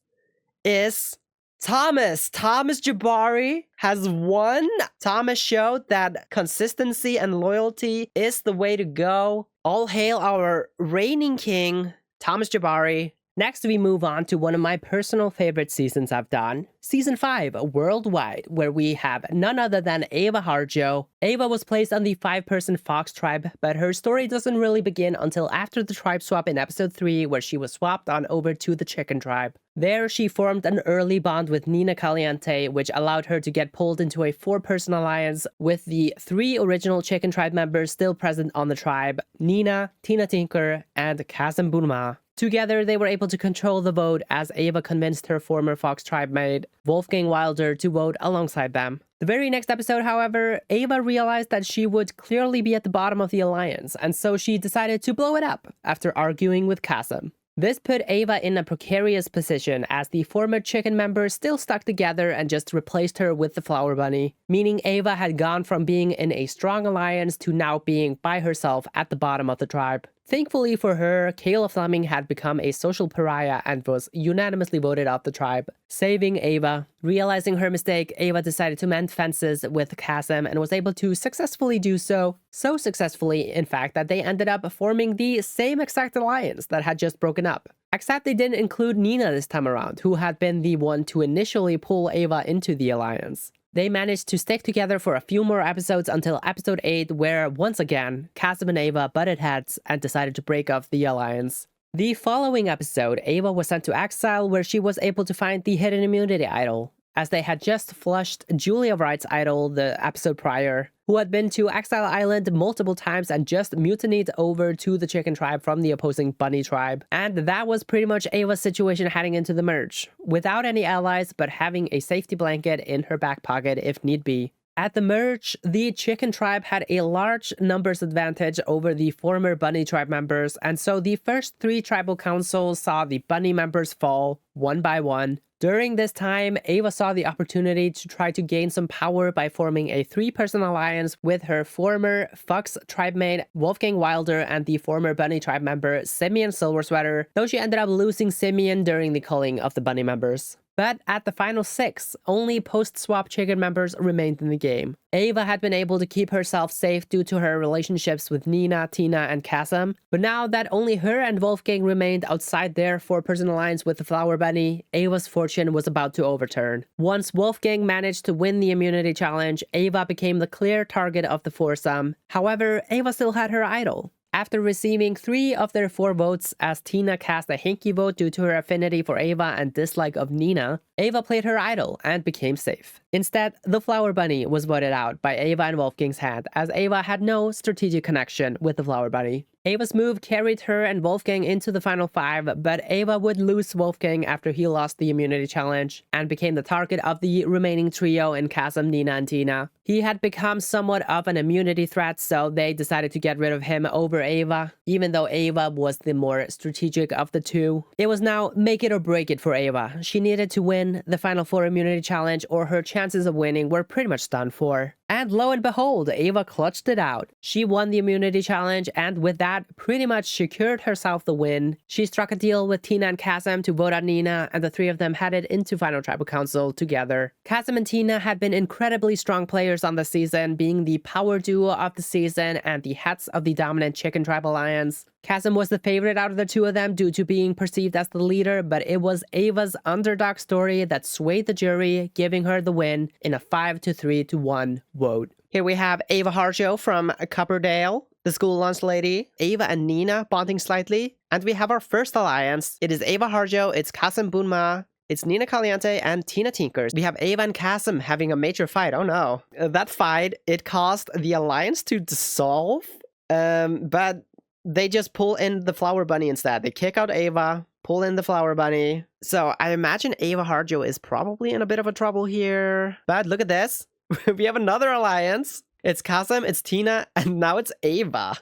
is Thomas. Thomas Jabari has won. Thomas showed that consistency and loyalty is the way to go. All hail our reigning king, Thomas Jabari. Next, we move on to one of my personal favorite seasons I've done. Season 5, Worldwide, where we have none other than Ava Harjo. Ava was placed on the 5-person Fox tribe, but her story doesn't really begin until after the tribe swap in episode 3, where she was swapped on over to the Chicken tribe. There, she formed an early bond with Nina Caliente, which allowed her to get pulled into a 4-person alliance with the 3 original Chicken tribe members still present on the tribe, Nina, Tina Tinker, and Kazem Bunma. Together, they were able to control the vote as Ava convinced her former Fox tribe mate, Wolfgang Wilder, to vote alongside them. The very next episode, however, Ava realized that she would clearly be at the bottom of the alliance, and so she decided to blow it up after arguing with Kazem. This put Ava in a precarious position as the former Chicken members still stuck together and just replaced her with the Flower Bunny, meaning Ava had gone from being in a strong alliance to now being by herself at the bottom of the tribe. Thankfully for her, Kayla Fleming had become a social pariah and was unanimously voted off the tribe, saving Ava. Realizing her mistake, Ava decided to mend fences with Kazem and was able to successfully do so. So successfully, in fact, that they ended up forming the same exact alliance that had just broken up. Except they didn't include Nina this time around, who had been the one to initially pull Ava into the alliance. They managed to stick together for a few more episodes until episode 8, where, once again, Kazem and Ava butted heads and decided to break off the alliance. The following episode, Ava was sent to exile, where she was able to find the hidden immunity idol, as they had just flushed Julia Wright's idol the episode prior, who had been to Exile Island multiple times and just mutinied over to the Chicken tribe from the opposing Bunny tribe. And that was pretty much Ava's situation heading into the merge, without any allies but having a safety blanket in her back pocket if need be. At the merge, the Chicken tribe had a large numbers advantage over the former Bunny tribe members, and so the first 3 tribal councils saw the Bunny members fall one by one. During this time, Ava saw the opportunity to try to gain some power by forming a 3-person alliance with her former Fox tribe mate Wolfgang Wilder and the former Bunny tribe member Simeon Silversweater, though she ended up losing Simeon during the culling of the Bunny members. But at the final 6, only post-swap Chicken members remained in the game. Ava had been able to keep herself safe due to her relationships with Nina, Tina, and Kazem, but now that only her and Wolfgang remained outside their 4-person alliance with the Flower Bunny, Ava's fortune was about to overturn. Once Wolfgang managed to win the immunity challenge, Ava became the clear target of the foursome. However, Ava still had her idol. After receiving 3 of their 4 votes, as Tina cast a Hinky vote due to her affinity for Ava and dislike of Nina, Ava played her idol and became safe. Instead, the Flower Bunny was voted out by Ava and Wolfgang's hand, as Ava had no strategic connection with the Flower Bunny. Ava's move carried her and Wolfgang into the final 5, but Ava would lose Wolfgang after he lost the immunity challenge and became the target of the remaining trio in Kazem, Nina, and Tina. He had become somewhat of an immunity threat, so they decided to get rid of him over Ava, even though Ava was the more strategic of the 2. It was now make it or break it for Ava. She needed to win the final 4 immunity challenge or her chances of winning were pretty much done for. And lo and behold, Ava clutched it out. She won the immunity challenge and with that pretty much secured herself the win. She struck a deal with Tina and Kazem to vote out Nina, and the 3 of them headed into Final Tribal Council together. Kazem and Tina had been incredibly strong players on the season, being the power duo of the season and the heads of the dominant Chicken Tribe Alliance. Kazem was the favorite out of the 2 of them due to being perceived as the leader, but it was Ava's underdog story that swayed the jury, giving her the win in a 5-3-1 vote. Here we have Ava Harjo from Copperdale, the school lunch lady, Ava and Nina bonding slightly, and we have our first alliance. It is Ava Harjo, it's Kazem Bunma, it's Nina Caliente, and Tina Tinkers. We have Ava and Kazem having a major fight. Oh no. That fight, it caused the alliance to dissolve, but they just pull in the Flower Bunny instead. They kick out Ava, pull in the Flower Bunny. So I imagine Ava Harjo is probably in a bit of a trouble here. But look at this. We have another alliance. It's Kazem, it's Tina, and now it's Ava.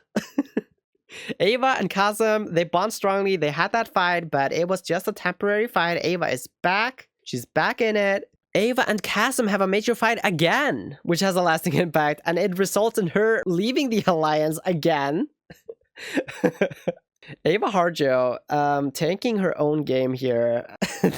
Ava and Kazem, they bond strongly. They had that fight, but it was just a temporary fight. Ava is back. She's back in it. Ava and Kazem have a major fight again, which has a lasting impact, and it results in her leaving the alliance again. Ava Harjo, tanking her own game here.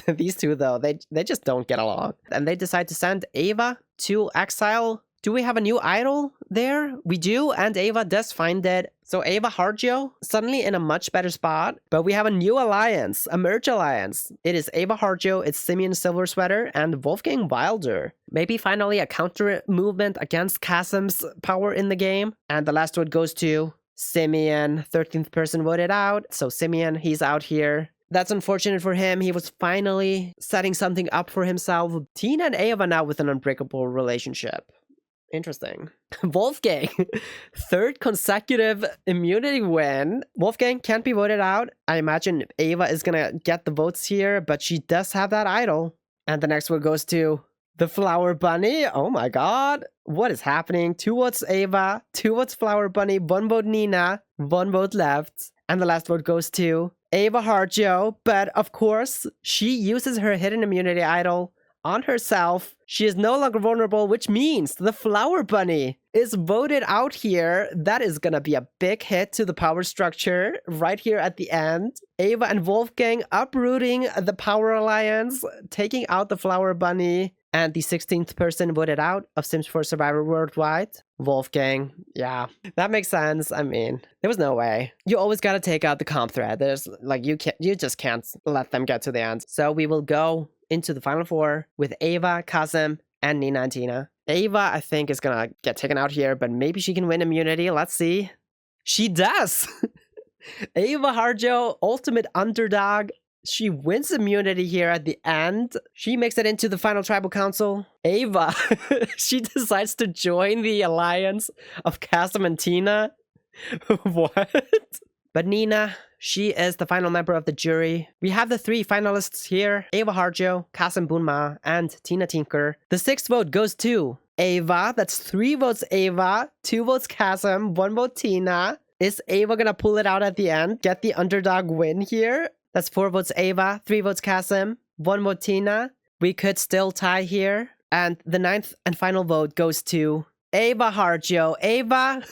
These two, though, they just don't get along. And they decide to send Ava to exile. Do we have a new idol there? We do, and Ava does find it. So Ava Harjo, suddenly in a much better spot. But we have a new alliance, a merge alliance. It is Ava Harjo, it's Simeon Silversweater, and Wolfgang Wilder. Maybe finally a counter movement against Kazem's power in the game. And the last vote goes to Simeon, 13th person voted out. So Simeon, he's out here. That's unfortunate for him. He was finally setting something up for himself. Tina and Ava now with an unbreakable relationship. Interesting. Wolfgang, third consecutive immunity win. Wolfgang can't be voted out. I imagine Ava is gonna get the votes here, but she does have that idol. And the next one goes to the Flower Bunny. Oh my god. What is happening? 2 votes Ava, 2 votes Flower Bunny, 1 vote Nina, 1 vote left. And the last vote goes to Ava Harjo. But of course, she uses her hidden immunity idol on herself. She is no longer vulnerable, which means the Flower Bunny is voted out here. That is gonna be a big hit to the power structure right here at the end. Ava and Wolfgang uprooting the Power Alliance, taking out the Flower Bunny, and the 16th person voted out of Sims 4 Survivor Worldwide. Wolfgang, yeah, that makes sense. I mean, there was no way. You always gotta take out the comp thread. There's like, you just can't let them get to the end. So we will go into the final 4 with Ava, Kazem, and Nina and Tina. Ava, I think, is gonna get taken out here, but maybe she can win immunity. Let's see. She does! Ava Harjo, ultimate underdog. She wins immunity here at the end. She makes it into the final tribal council. Ava, she decides to join the alliance of Kazem and Tina. What? But Nina, she is the final member of the jury. We have the 3 finalists here: Ava Harjo, Kazem Bunma, and Tina Tinker. The 6th vote goes to Ava. That's 3 votes Ava, 2 votes Kazem, 1 vote Tina. Is Ava gonna pull it out at the end? Get the underdog win here? That's 4 votes Ava, 3 votes Kazem, 1 vote Tina. We could still tie here. And the 9th and final vote goes to Ava Harjo. Ava,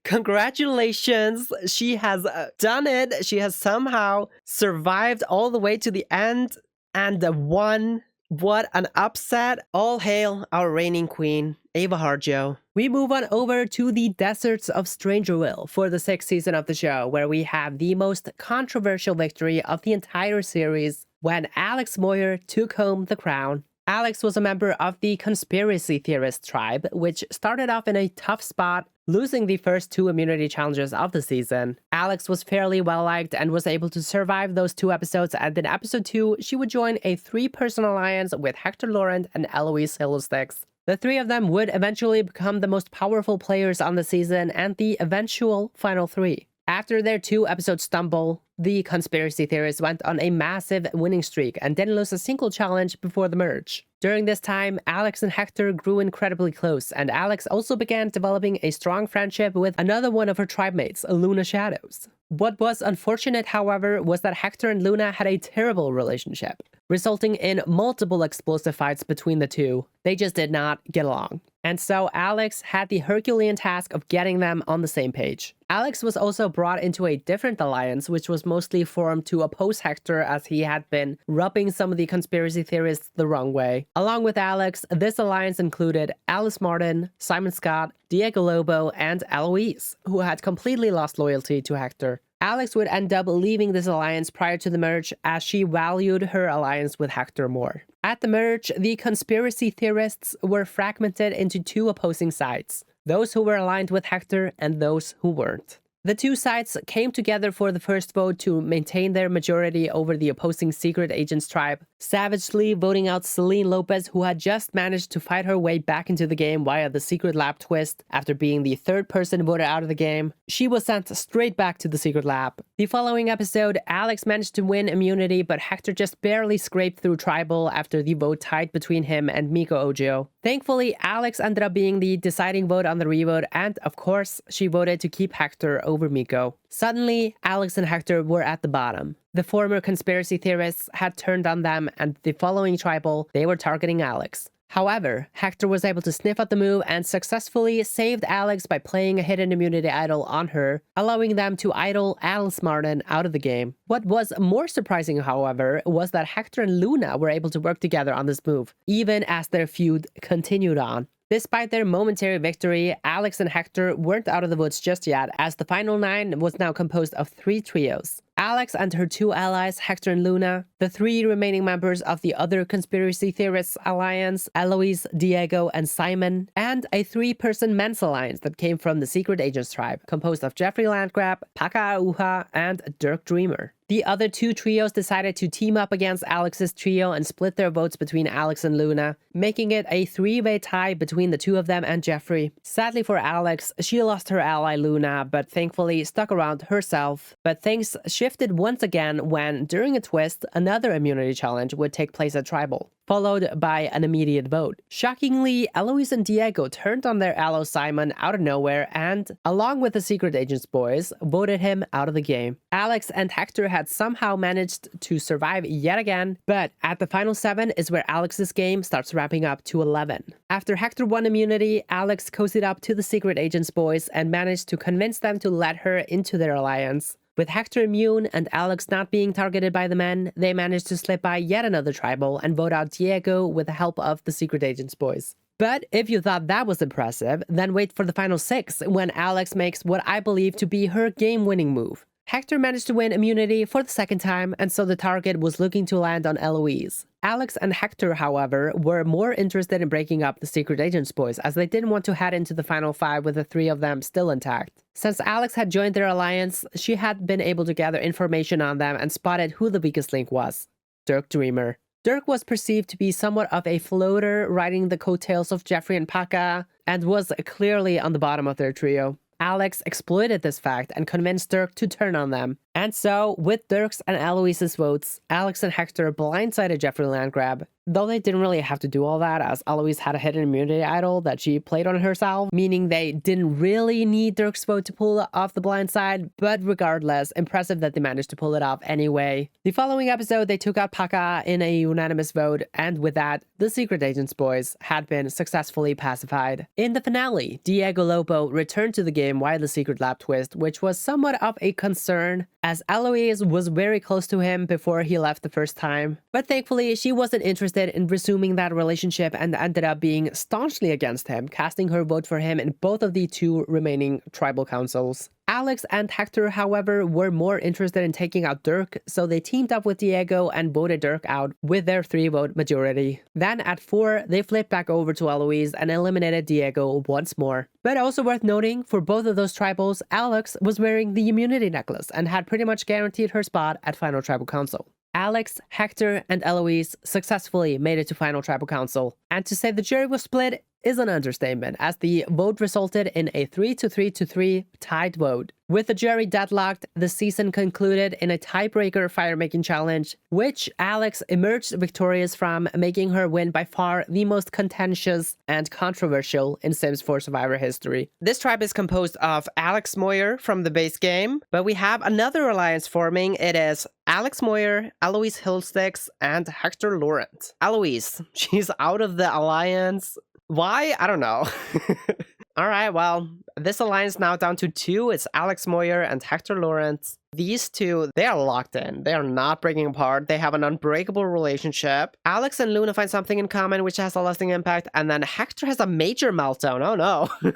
congratulations. She has done it. She has somehow survived all the way to the end and won. What an upset. All hail our reigning queen, Ava Harjo. We move on over to the deserts of StrangerVille for the 6th season of the show, where we have the most controversial victory of the entire series when Alex Moyer took home the crown. Alex was a member of the conspiracy theorist tribe, which started off in a tough spot, losing the first 2 immunity challenges of the season. Alex was fairly well liked and was able to survive those 2 episodes, and in episode 2, she would join a 3-person alliance with Hector Laurent and Eloise Hillosticks. The 3 of them would eventually become the most powerful players on the season and the eventual final 3. After their 2-episode stumble, the conspiracy theorists went on a massive winning streak and didn't lose a single challenge before the merge. During this time, Alex and Hector grew incredibly close, and Alex also began developing a strong friendship with another one of her tribe mates, Luna Shadows. What was unfortunate, however, was that Hector and Luna had a terrible relationship, resulting in multiple explosive fights between the 2. They just did not get along. And so Alex had the Herculean task of getting them on the same page. Alex was also brought into a different alliance, which was mostly formed to oppose Hector, as he had been rubbing some of the conspiracy theorists the wrong way. Along with Alex, this alliance included Alice Martin, Simon Scott, Diego Lobo, and Eloise, who had completely lost loyalty to Hector. Alex would end up leaving this alliance prior to the merge, as she valued her alliance with Hector more. At the merge, the conspiracy theorists were fragmented into 2 opposing sides: those who were aligned with Hector and those who weren't. The 2 sides came together for the first vote to maintain their majority over the opposing secret agents tribe, savagely voting out Celine Lopez, who had just managed to fight her way back into the game via the secret lab twist after being the 3rd person voted out of the game. She was sent straight back to the secret lab. The following episode, Alex managed to win immunity, but Hector just barely scraped through tribal after the vote tied between him and Miko Ojo. Thankfully, Alex ended up being the deciding vote on the revote, and of course, she voted to keep Hector over Miko. Suddenly, Alex and Hector were at the bottom. The former conspiracy theorists had turned on them, and the following tribal, they were targeting Alex. However, Hector was able to sniff out the move and successfully saved Alex by playing a hidden immunity idol on her, allowing them to idle Alice Martin out of the game. What was more surprising, however, was that Hector and Luna were able to work together on this move, even as their feud continued on. Despite their momentary victory, Alex and Hector weren't out of the woods just yet, as the final 9 was now composed of 3 trios. Alex and her 2 allies, Hector and Luna, the 3 remaining members of the other conspiracy theorists alliance, Eloise, Diego, and Simon, and a 3-person men's alliance that came from the Secret Agents tribe, composed of Jeffrey Landgrab, Paka Auha, and Dirk Dreamer. The other 2 trios decided to team up against Alex's trio and split their votes between Alex and Luna, making it a 3-way tie between the 2 of them and Jeffrey. Sadly for Alex, she lost her ally Luna, but thankfully stuck around herself. But things shifted once again when, during a twist, another immunity challenge would take place at Tribal, followed by an immediate vote. Shockingly, Eloise and Diego turned on their ally Simon out of nowhere and, along with the Secret Agents boys, voted him out of the game. Alex and Hector had somehow managed to survive yet again, but at the final 7 is where Alex's game starts wrapping up to 11. After Hector won immunity, Alex cozied up to the Secret Agents boys and managed to convince them to let her into their alliance. With Hector immune and Alex not being targeted by the men, they managed to slip by yet another tribal and vote out Diego with the help of the Secret Agents boys. But if you thought that was impressive, then wait for the final 6 when Alex makes what I believe to be her game-winning move. Hector managed to win immunity for the 2nd time, and so the target was looking to land on Eloise. Alex and Hector, however, were more interested in breaking up the Secret Agents boys, as they didn't want to head into the final 5 with the 3 of them still intact. Since Alex had joined their alliance, she had been able to gather information on them and spotted who the weakest link was: Dirk Dreamer. Dirk was perceived to be somewhat of a floater, riding the coattails of Jeffrey and Paka, and was clearly on the bottom of their trio. Alex exploited this fact and convinced Dirk to turn on them. And so, with Dirk's and Eloise's votes, Alex and Hector blindsided Jeffrey Landgrab, though they didn't really have to do all that, as Eloise had a hidden immunity idol that she played on herself, meaning they didn't really need Dirk's vote to pull off the blindside, but regardless, impressive that they managed to pull it off anyway. The following episode, they took out Paka in a unanimous vote, and with that, the Secret Agents boys had been successfully pacified. In the finale, Diego Lobo returned to the game via the Secret Lab twist, which was somewhat of a concern, as Eloise was very close to him before he left the first time. But thankfully, she wasn't interested in resuming that relationship and ended up being staunchly against him, casting her vote for him in both of the 2 remaining tribal councils. Alex and Hector, however, were more interested in taking out Dirk, so they teamed up with Diego and voted Dirk out with their 3-vote majority. Then at 4, they flipped back over to Eloise and eliminated Diego once more. But also worth noting, for both of those tribals, Alex was wearing the immunity necklace and had pretty much guaranteed her spot at Final Tribal Council. Alex, Hector, and Eloise successfully made it to Final Tribal Council. And to say the jury was split is an understatement, as the vote resulted in a 3-3-3 tied vote. With the jury deadlocked, the season concluded in a tiebreaker fire-making challenge, which Alex emerged victorious from, making her win by far the most contentious and controversial in Sims 4 Survivor history. This tribe is composed of Alex Moyer from the base game, but we have another alliance forming. It is Alex Moyer, Eloise Hillsticks, and Hector Laurent. Eloise, she's out of the alliance. Why? I don't know. Alright, well, this alliance now down to 2. It's Alex Moyer and Hector Laurent. These 2, they are locked in. They are not breaking apart. They have an unbreakable relationship. Alex and Luna find something in common, which has a lasting impact. And then Hector has a major meltdown. Oh no.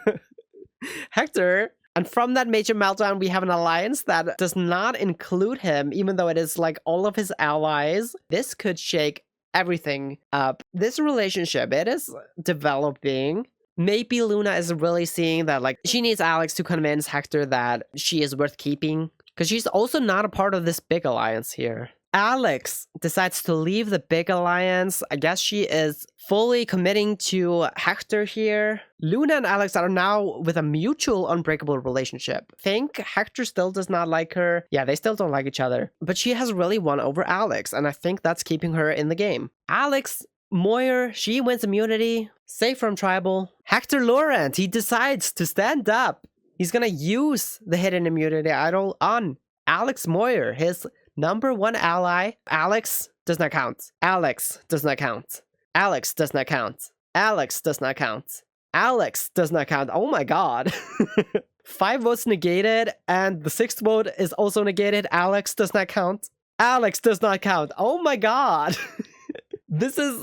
Hector. And from that major meltdown, we have an alliance that does not include him, even though it is like all of his allies. This could shake everything up. This relationship, it is developing. Maybe Luna is really seeing that, like, she needs Alex to convince Hector that she is worth keeping, because she's also not a part of this big alliance here. Alex decides to leave the big alliance. I guess she is fully committing to Hector here. Luna and Alex are now with a mutual unbreakable relationship. Think Hector still does not like her. Yeah, they still don't like each other. But she has really won over Alex, and I think that's keeping her in the game. Alex Moyer, she wins immunity, safe from tribal. Hector Laurent, he decides to stand up. He's gonna use the hidden immunity idol on Alex Moyer, his #1 ally. Alex does not count. Alex does not count. Alex does not count. Alex does not count. Alex does not count. Oh my god. 5 votes negated, and the 6th vote is also negated. Alex does not count. Alex does not count. Oh my god. This is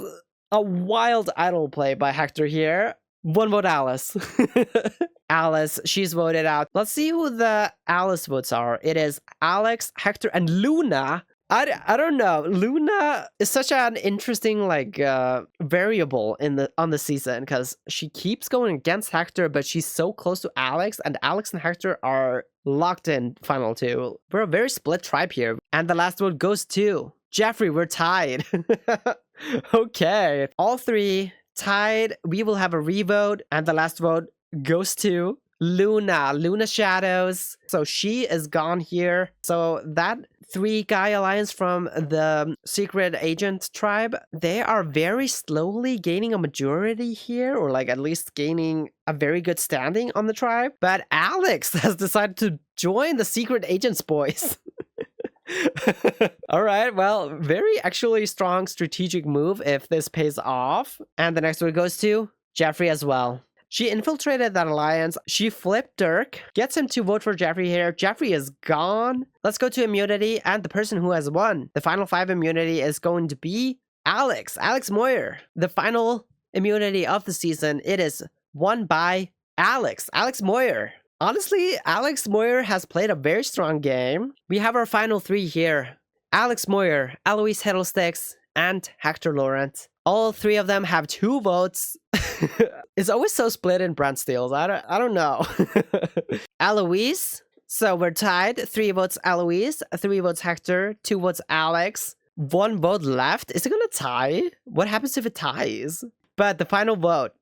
a wild idol play by Hector here. 1 vote Alice. Alice, she's voted out. Let's see who the Alice votes are. It is Alex, Hector, and Luna. I don't know. Luna is such an interesting variable on the season because she keeps going against Hector, but she's so close to Alex, and Alex and Hector are locked in final 2. We're a very split tribe here, and the last vote goes to Jeffrey. We're tied. Okay, all 3 tied. We will have a revote, and the last vote goes to Luna. Luna Shadows. So she is gone here. So that 3-guy alliance from the secret agent tribe, they are very slowly gaining a majority here, or at least gaining a very good standing on the tribe. But Alex has decided to join the secret agents boys. All right, well, very actually strong strategic move if this pays off. And the next one goes to Jeffrey as well. She infiltrated that alliance. She flipped Dirk, gets him to vote for Jeffrey here. Jeffrey is gone. Let's go to immunity, and the person who has won the final 5 immunity is going to be Alex Moyer. The final immunity of the season, it is won by Alex Moyer. Honestly, Alex Moyer has played a very strong game. We have our final 3 here. Alex Moyer, Eloise Hiddlesticks, and Hector Laurent. All 3 of them have 2 votes. It's always so split in brand steals. I don't know. Eloise. So we're tied. 3 votes Eloise, 3 votes Hector, 2 votes Alex. 1 vote left. Is it gonna tie? What happens if it ties? But the final vote,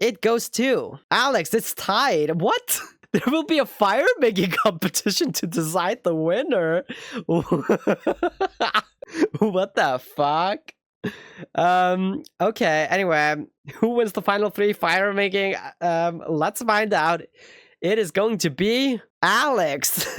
it goes to Alex. It's tied. What? There will be a fire making competition to decide the winner. What the fuck? Okay, anyway, who wins the final 3 fire making? Let's find out. It is going to be Alex.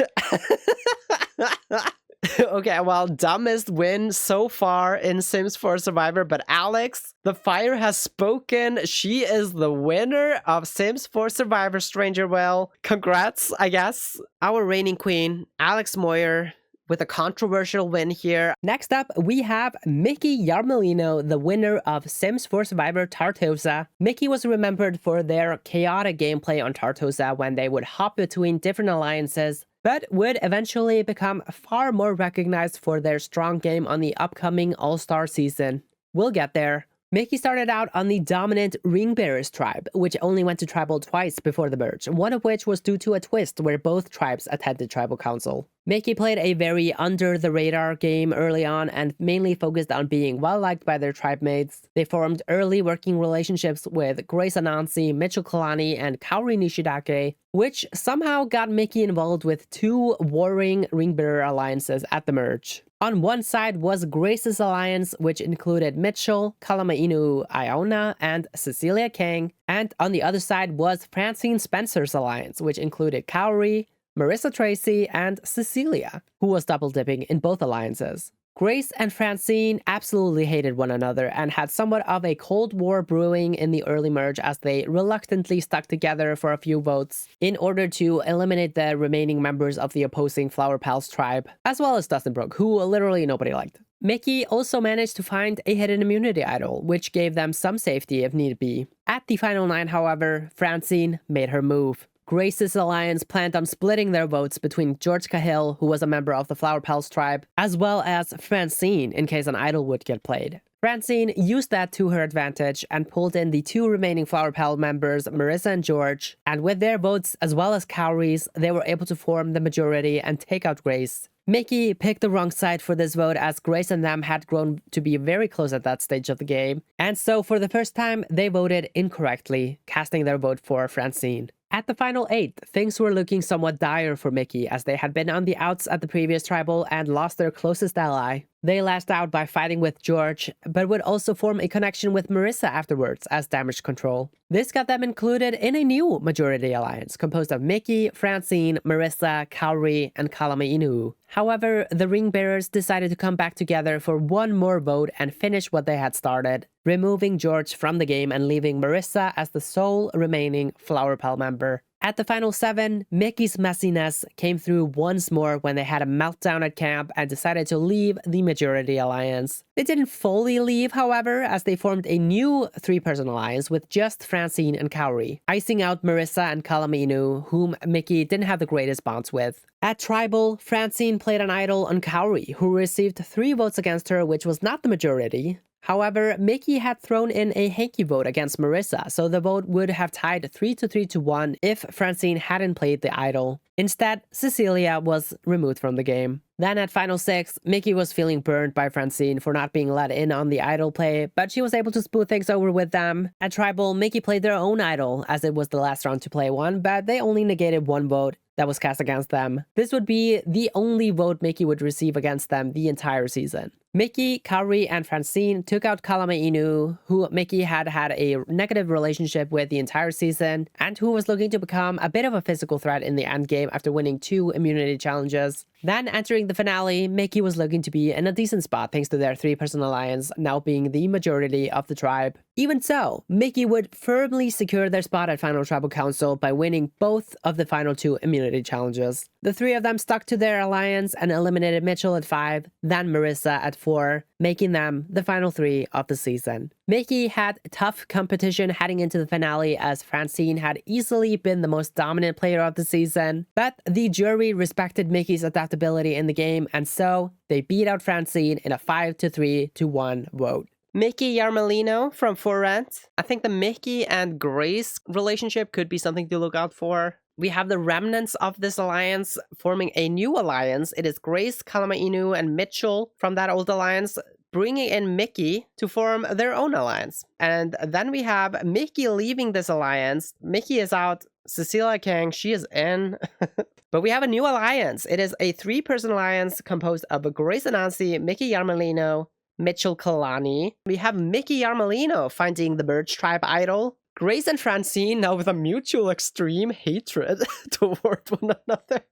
Okay, well, dumbest win so far in Sims 4 Survivor, but Alex, the fire has spoken. She is the winner of Sims 4 Survivor StrangerVille. Congrats, I guess. Our reigning queen, Alex Moyer, with a controversial win here. Next up, we have Mickey Yarmolino, the winner of Sims 4 Survivor Tartosa. Mickey was remembered for their chaotic gameplay on Tartosa when they would hop between different alliances, but would eventually become far more recognized for their strong game on the upcoming All-Star season. We'll get there. Mickey started out on the dominant Ringbearers tribe, which only went to tribal twice before the merge, one of which was due to a twist where both tribes attended tribal council. Mickey played a very under-the-radar game early on and mainly focused on being well-liked by their tribe mates. They formed early working relationships with Grace Anansi, Mitchell Kalani, and Kaori Nishidake, which somehow got Mickey involved with 2 warring Ringbearer alliances at the merge. On one side was Grace's alliance, which included Mitchell, Kalamainu Iona, and Cecilia King, and on the other side was Francine Spencer's alliance, which included Kaori, Marissa Tracy, and Cecilia, who was double-dipping in both alliances. Grace and Francine absolutely hated one another and had somewhat of a cold war brewing in the early merge as they reluctantly stuck together for a few votes in order to eliminate the remaining members of the opposing Flower Pals tribe, as well as Dustinbrook, who literally nobody liked. Mickey also managed to find a hidden immunity idol, which gave them some safety if need be. At the final 9, however, Francine made her move. Grace's alliance planned on splitting their votes between George Cahill, who was a member of the Flower Pals tribe, as well as Francine in case an idol would get played. Francine used that to her advantage and pulled in the 2 remaining Flower Pal members, Marissa and George, and with their votes as well as Kaori's, they were able to form the majority and take out Grace. Mickey picked the wrong side for this vote as Grace and them had grown to be very close at that stage of the game, and so for the first time they voted incorrectly, casting their vote for Francine. At the final 8, things were looking somewhat dire for Mickey as they had been on the outs at the previous tribal and lost their closest ally. They lashed out by fighting with George, but would also form a connection with Marissa afterwards as damage control. This got them included in a new majority alliance composed of Mickey, Francine, Marissa, Kaori, and Kalama Inu. However, the Ring Bearers decided to come back together for one more vote and finish what they had started, removing George from the game and leaving Marissa as the sole remaining Flower Pal member. At the final 7, Mickey's messiness came through once more when they had a meltdown at camp and decided to leave the Majority Alliance. They didn't fully leave, however, as they formed a new 3-person alliance with just Francine and Kaori, icing out Marissa and Kalama Inu, whom Mickey didn't have the greatest bonds with. At Tribal, Francine played an idol on Kaori, who received 3 votes against her, which was not the majority. However, Mickey had thrown in a hanky vote against Marissa, so the vote would have tied 3-3 to 1 if Francine hadn't played the idol. Instead, Cecilia was removed from the game. Then at Final 6, Mickey was feeling burned by Francine for not being let in on the idol play, but she was able to smooth things over with them. At Tribal, Mickey played their own idol, as it was the last round to play one, but they only negated 1 vote that was cast against them. This would be the only vote Mickey would receive against them the entire season. Mickey, Kaori, and Francine took out Kalama Inu, who Mickey had had a negative relationship with the entire season, and who was looking to become a bit of a physical threat in the endgame after winning 2 immunity challenges. Then entering the finale, Mickey was looking to be in a decent spot thanks to their 3-person alliance now being the majority of the tribe. Even so, Mickey would firmly secure their spot at Final Tribal Council by winning both of the final 2 immunity challenges. The 3 of them stuck to their alliance and eliminated Mitchell at 5, then Marissa at 4, making them the final 3 of the season. Mickey had tough competition heading into the finale as Francine had easily been the most dominant player of the season, but the jury respected Mickey's adaptability in the game, and so they beat out Francine in a 5-3 to 1 vote. Mickey Yarmolino from For Rent. I think the Mickey and Grace relationship could be something to look out for. We have the remnants of this alliance forming a new alliance. It is Grace, Kalama Inu, and Mitchell from that old alliance bringing in Mickey to form their own alliance. And then we have Mickey leaving this alliance. Mickey is out. Cecilia King, she is in. But we have a new alliance. It is a 3-person alliance composed of Grace Anansi, Mickey Yarmolino, Mitchell Kalani. We have Mickey Yarmolino finding the Birch Tribe idol. Grace and Francine now with a mutual extreme hatred toward one another.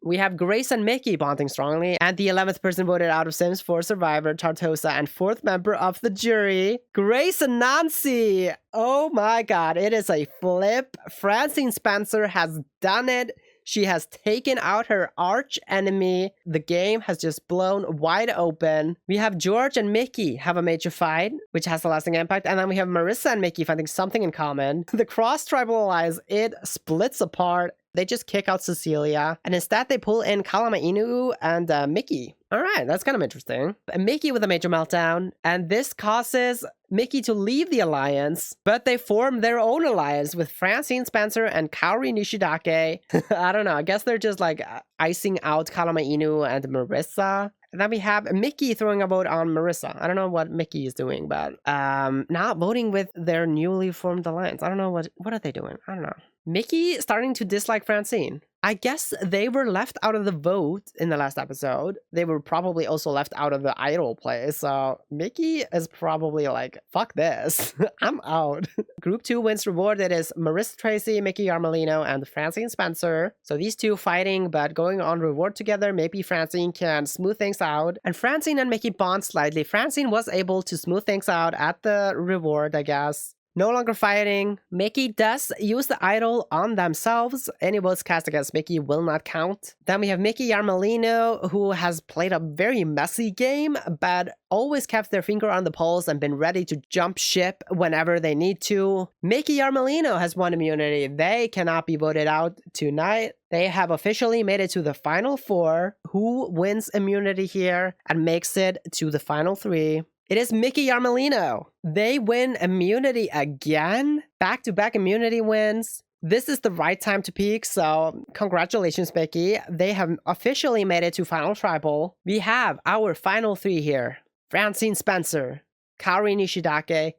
We have Grace and Mickey bonding strongly, and the 11th person voted out of Sims 4 survivor, Tartosa, and 4th member of the jury, Grace and Nancy. Oh my god, it is a flip. Francine Spencer has done it. She has taken out her arch enemy. The game has just blown wide open. We have George and Mickey have a major fight, which has a lasting impact. And then we have Marissa and Mickey finding something in common. The cross-tribal alliance, it splits apart. They just kick out Cecilia, and instead they pull in Kalama Inu and Mickey. All right, that's kind of interesting. Mickey with a major meltdown, and this causes Mickey to leave the alliance, but they form their own alliance with Francine Spencer and Kaori Nishidake. I don't know, I guess they're just like icing out Kalama Inu and Marissa. And then we have Mickey throwing a vote on Marissa. I don't know what Mickey is doing, but not voting with their newly formed alliance. I don't know, what are they doing? I don't know. Mickey starting to dislike Francine. I guess they were left out of the vote in the last episode. They were probably also left out of the idol play. So Mickey is probably like, fuck this. I'm out. Group 2 wins reward. It is Marissa Tracy, Mickey Yarmolino, and Francine Spencer. So these 2 fighting, but going on reward together. Maybe Francine can smooth things out. And Francine and Mickey bond slightly. Francine was able to smooth things out at the reward, I guess. No longer fighting. Mickey does use the idol on themselves. Any votes cast against Mickey will not count. Then we have Mickey Yarmolino, who has played a very messy game, but always kept their finger on the pulse and been ready to jump ship whenever they need to. Mickey Yarmolino has won immunity. They cannot be voted out tonight. They have officially made it to the final 4. Who wins immunity here and makes it to the final 3? It is Mickey Yarmolino. They win immunity again. Back-to-back immunity wins. This is the right time to peak, so congratulations, Mickey. They have officially made it to Final Tribal. We have our final 3 here. Francine Spencer, Kaori Nishidake,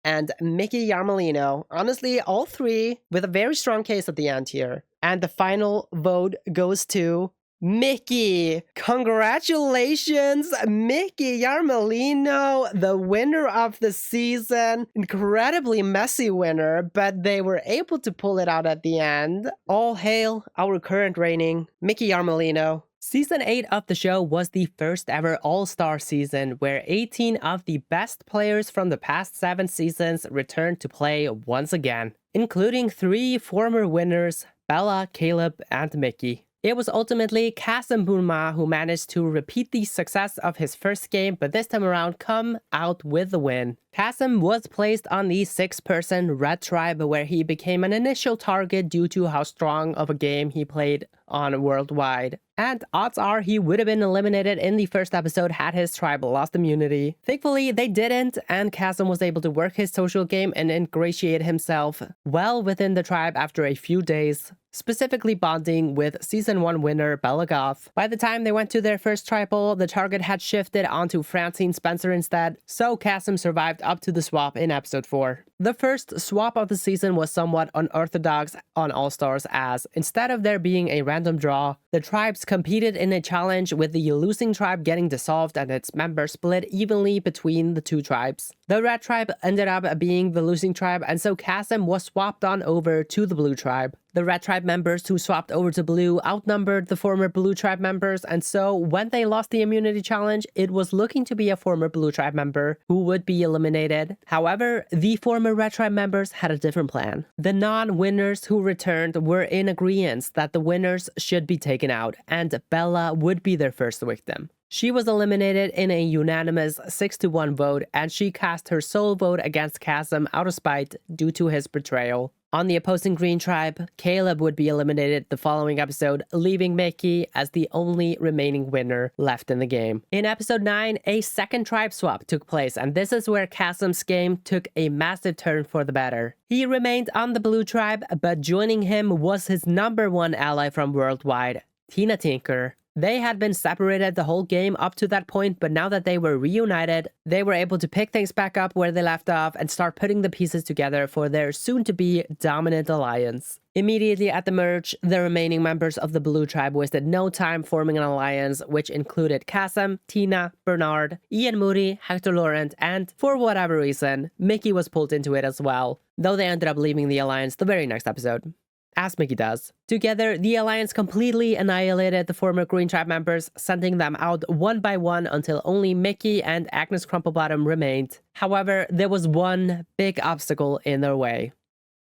and Mickey Yarmolino. Honestly, all 3 with a very strong case at the end here. And the final vote goes to Mickey! Congratulations, Mickey Yarmelino, the winner of the season. Incredibly messy winner, but they were able to pull it out at the end. All hail our current reigning Mickey Yarmelino. Season 8 of the show was the first ever All-Star season where 18 of the best players from the past 7 seasons returned to play once again, including 3 former winners, Bella, Caleb, and Mickey. It was ultimately Kasim Burma who managed to repeat the success of his first game, but this time around come out with the win. Kasim was placed on the 6-person Red Tribe where he became an initial target due to how strong of a game he played on Worldwide. And odds are he would have been eliminated in the first episode had his tribe lost immunity. Thankfully, they didn't, and Kasim was able to work his social game and ingratiate himself well within the tribe after a few days, specifically bonding with Season 1 winner Bella Goth. By the time they went to their first tribal, the target had shifted onto Francine Spencer instead, so Kasim survived up to the swap in episode 4. The first swap of the season was somewhat unorthodox on All-Stars as, instead of there being a random draw, the tribes competed in a challenge with the losing tribe getting dissolved and its members split evenly between the 2 tribes. The Red Tribe ended up being the losing tribe, and so Kasim was swapped on over to the Blue Tribe. The Red Tribe members who swapped over to Blue outnumbered the former Blue Tribe members, and so when they lost the immunity challenge, it was looking to be a former Blue Tribe member who would be eliminated. However, the former Red Tribe members had a different plan. The non-winners who returned were in agreement that the winners should be taken out, and Bella would be their first victim. She was eliminated in a unanimous 6-1 vote, and she cast her sole vote against Kasim out of spite due to his betrayal. On the opposing Green Tribe, Caleb would be eliminated the following episode, leaving Mickey as the only remaining winner left in the game. In episode 9, a second tribe swap took place, and this is where Kasim's game took a massive turn for the better. He remained on the Blue Tribe, but joining him was his #1 ally from Worldwide, Tina Tinker. They had been separated the whole game up to that point, but now that they were reunited, they were able to pick things back up where they left off and start putting the pieces together for their soon-to-be dominant alliance. Immediately at the merge, the remaining members of the Blue Tribe wasted no time forming an alliance, which included Kasim, Tina, Bernard, Ian Moody, Hector Laurent, and, for whatever reason, Mickey was pulled into it as well, though they ended up leaving the alliance the very next episode. As Mickey does. Together, the Alliance completely annihilated the former Green Tribe members, sending them out one by one until only Mickey and Agnes Crumplebottom remained. However, there was one big obstacle in their way.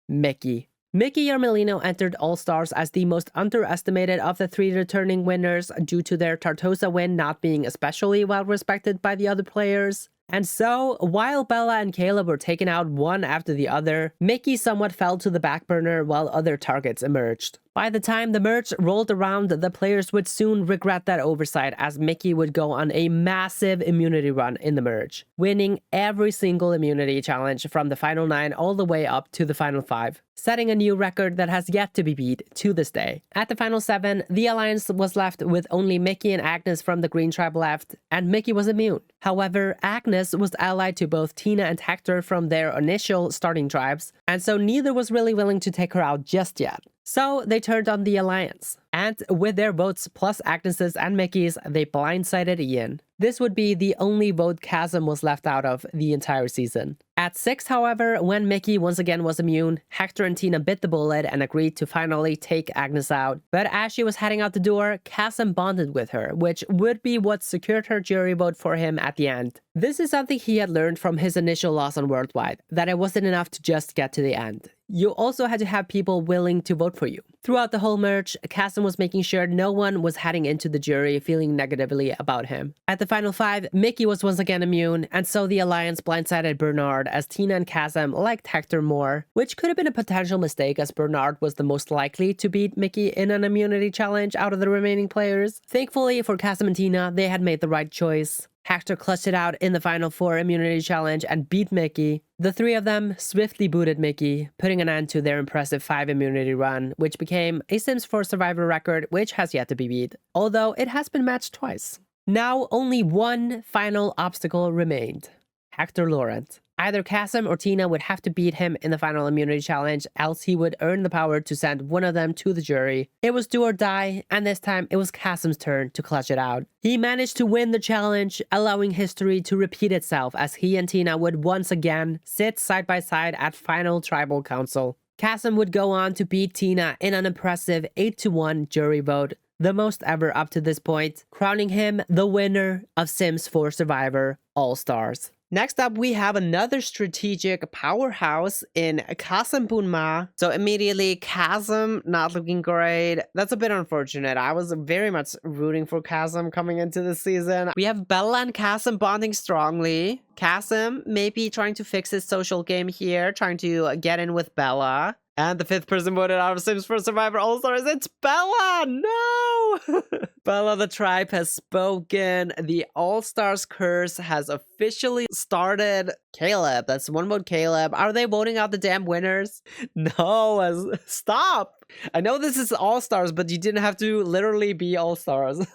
Mickey. Mickey Yarmelino entered All-Stars as the most underestimated of the 3 returning winners due to their Tartosa win not being especially well respected by the other players. And so, while Bella and Caleb were taken out one after the other, Mickey somewhat fell to the back burner while other targets emerged. By the time the merge rolled around, the players would soon regret that oversight as Mickey would go on a massive immunity run in the merge, winning every single immunity challenge from the final 9 all the way up to the final 5, setting a new record that has yet to be beat to this day. At the final 7, the Alliance was left with only Mickey and Agnes from the Green Tribe left, and Mickey was immune. However, Agnes was allied to both Tina and Hector from their initial starting tribes, and so neither was really willing to take her out just yet. So they turned on the Alliance, and with their votes plus Agnes's and Mickey's, they blindsided Ian. This would be the only vote Kasim was left out of the entire season. At 6, however, when Mickey once again was immune, Hector and Tina bit the bullet and agreed to finally take Agnes out. But as she was heading out the door, Kasim bonded with her, which would be what secured her jury vote for him at the end. This is something he had learned from his initial loss on Worldwide, that it wasn't enough to just get to the end. You also had to have people willing to vote for you. Throughout the whole merge, Kasim was making sure no one was heading into the jury feeling negatively about him. At the final 5, Mickey was once again immune, and so the Alliance blindsided Bernard as Tina and Kasim liked Hector more, which could have been a potential mistake as Bernard was the most likely to beat Mickey in an immunity challenge out of the remaining players. Thankfully for Kasim and Tina, they had made the right choice. Hector clutched it out in the final 4 immunity challenge and beat Mickey. The 3 of them swiftly booted Mickey, putting an end to their impressive 5 immunity run, which became a Sims 4 Survivor record, which has yet to be beat, although it has been matched twice. Now only one final obstacle remained. Hector Laurent. Either Kasim or Tina would have to beat him in the final immunity challenge, else he would earn the power to send one of them to the jury. It was do or die, and this time it was Kasim's turn to clutch it out. He managed to win the challenge, allowing history to repeat itself as he and Tina would once again sit side by side at final tribal council. Kasim would go on to beat Tina in an impressive 8-1 jury vote, the most ever up to this point, crowning him the winner of Sims 4 Survivor All-Stars. Next up, we have another strategic powerhouse in Kasim Bunma. So immediately, Kasim not looking great. That's a bit unfortunate. I was very much rooting for Kasim coming into the season. We have Bella and Kasim bonding strongly. Kasim maybe trying to fix his social game here, trying to get in with Bella. And the 5th person voted out of Sims 4 Survivor All-Stars, it's Bella! No! Bella the tribe has spoken. The All-Stars curse has officially started. Caleb, that's one vote Caleb. Are they voting out the damn winners? No, stop! I know this is All-Stars, but you didn't have to literally be All-Stars.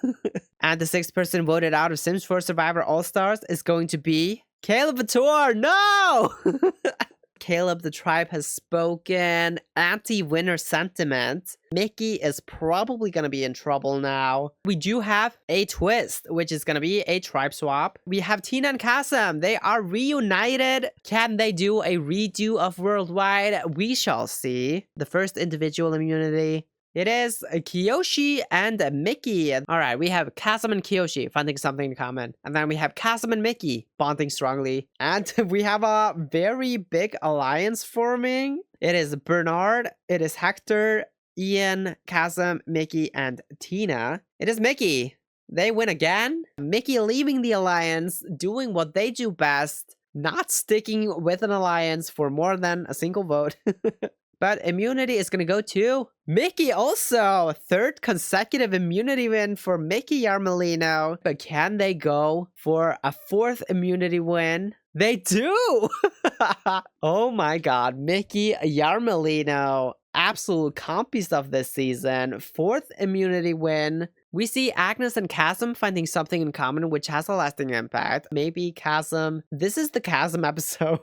And the 6th person voted out of Sims 4 Survivor All-Stars is going to be Caleb Vitor! No! Caleb the tribe has spoken. Anti-winner sentiment. Mickey is probably going to be in trouble now. We do have a twist, which is going to be a tribe swap. We have Tina and Kasim. They are reunited. Can they do a redo of Worldwide? We shall see. The first individual immunity. It is Kiyoshi and Mickey. All right, we have Kasim and Kiyoshi finding something in common. And then we have Kasim and Mickey bonding strongly. And we have a very big alliance forming. It is Bernard, it is Hector, Ian, Kasim, Mickey, and Tina. It is Mickey. They win again. Mickey leaving the alliance, doing what they do best, not sticking with an alliance for more than a single vote. But immunity is going to go to Mickey also. 3rd consecutive immunity win for Mickey Yarmolino. But can they go for a 4th immunity win? They do! Oh my god. Mickey Yarmolino. Absolute compies of this season. 4th immunity win. We see Agnes and Kasim finding something in common, which has a lasting impact. Maybe Kasim. This is the Kasim episode.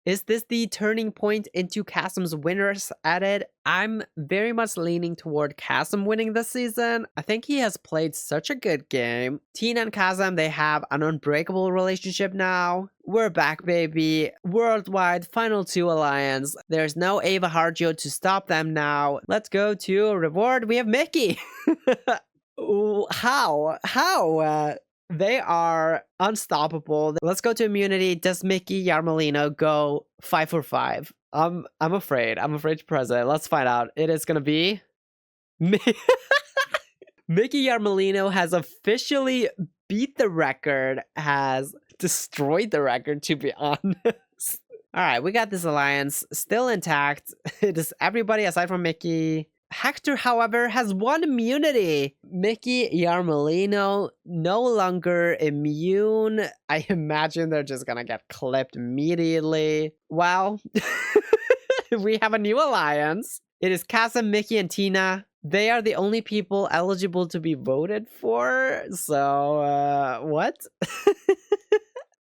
Is this the turning point into Kasim's winners edit? I'm very much leaning toward Kasim winning this season. I think he has played such a good game. Tina and Kasim, they have an unbreakable relationship now. We're back, baby. Worldwide Final 2 Alliance. There's no Ava Harjo to stop them now. Let's go to reward. We have Mickey. How? They are unstoppable. Let's go to immunity. Does Mickey Yarmolino go 5 for 5? I'm afraid. I'm afraid to press it. Let's find out. It is gonna be Mickey Yarmolino has officially beat the record, has destroyed the record, to be honest. All right, we got this alliance still intact. It is everybody aside from Mickey. Hector, however, has 1 immunity. Mickey Yarmolino no longer immune. I imagine they're just gonna get clipped immediately. Well, we have a new alliance. It is Kasim, Mickey, and Tina. They are the only people eligible to be voted for. So, what?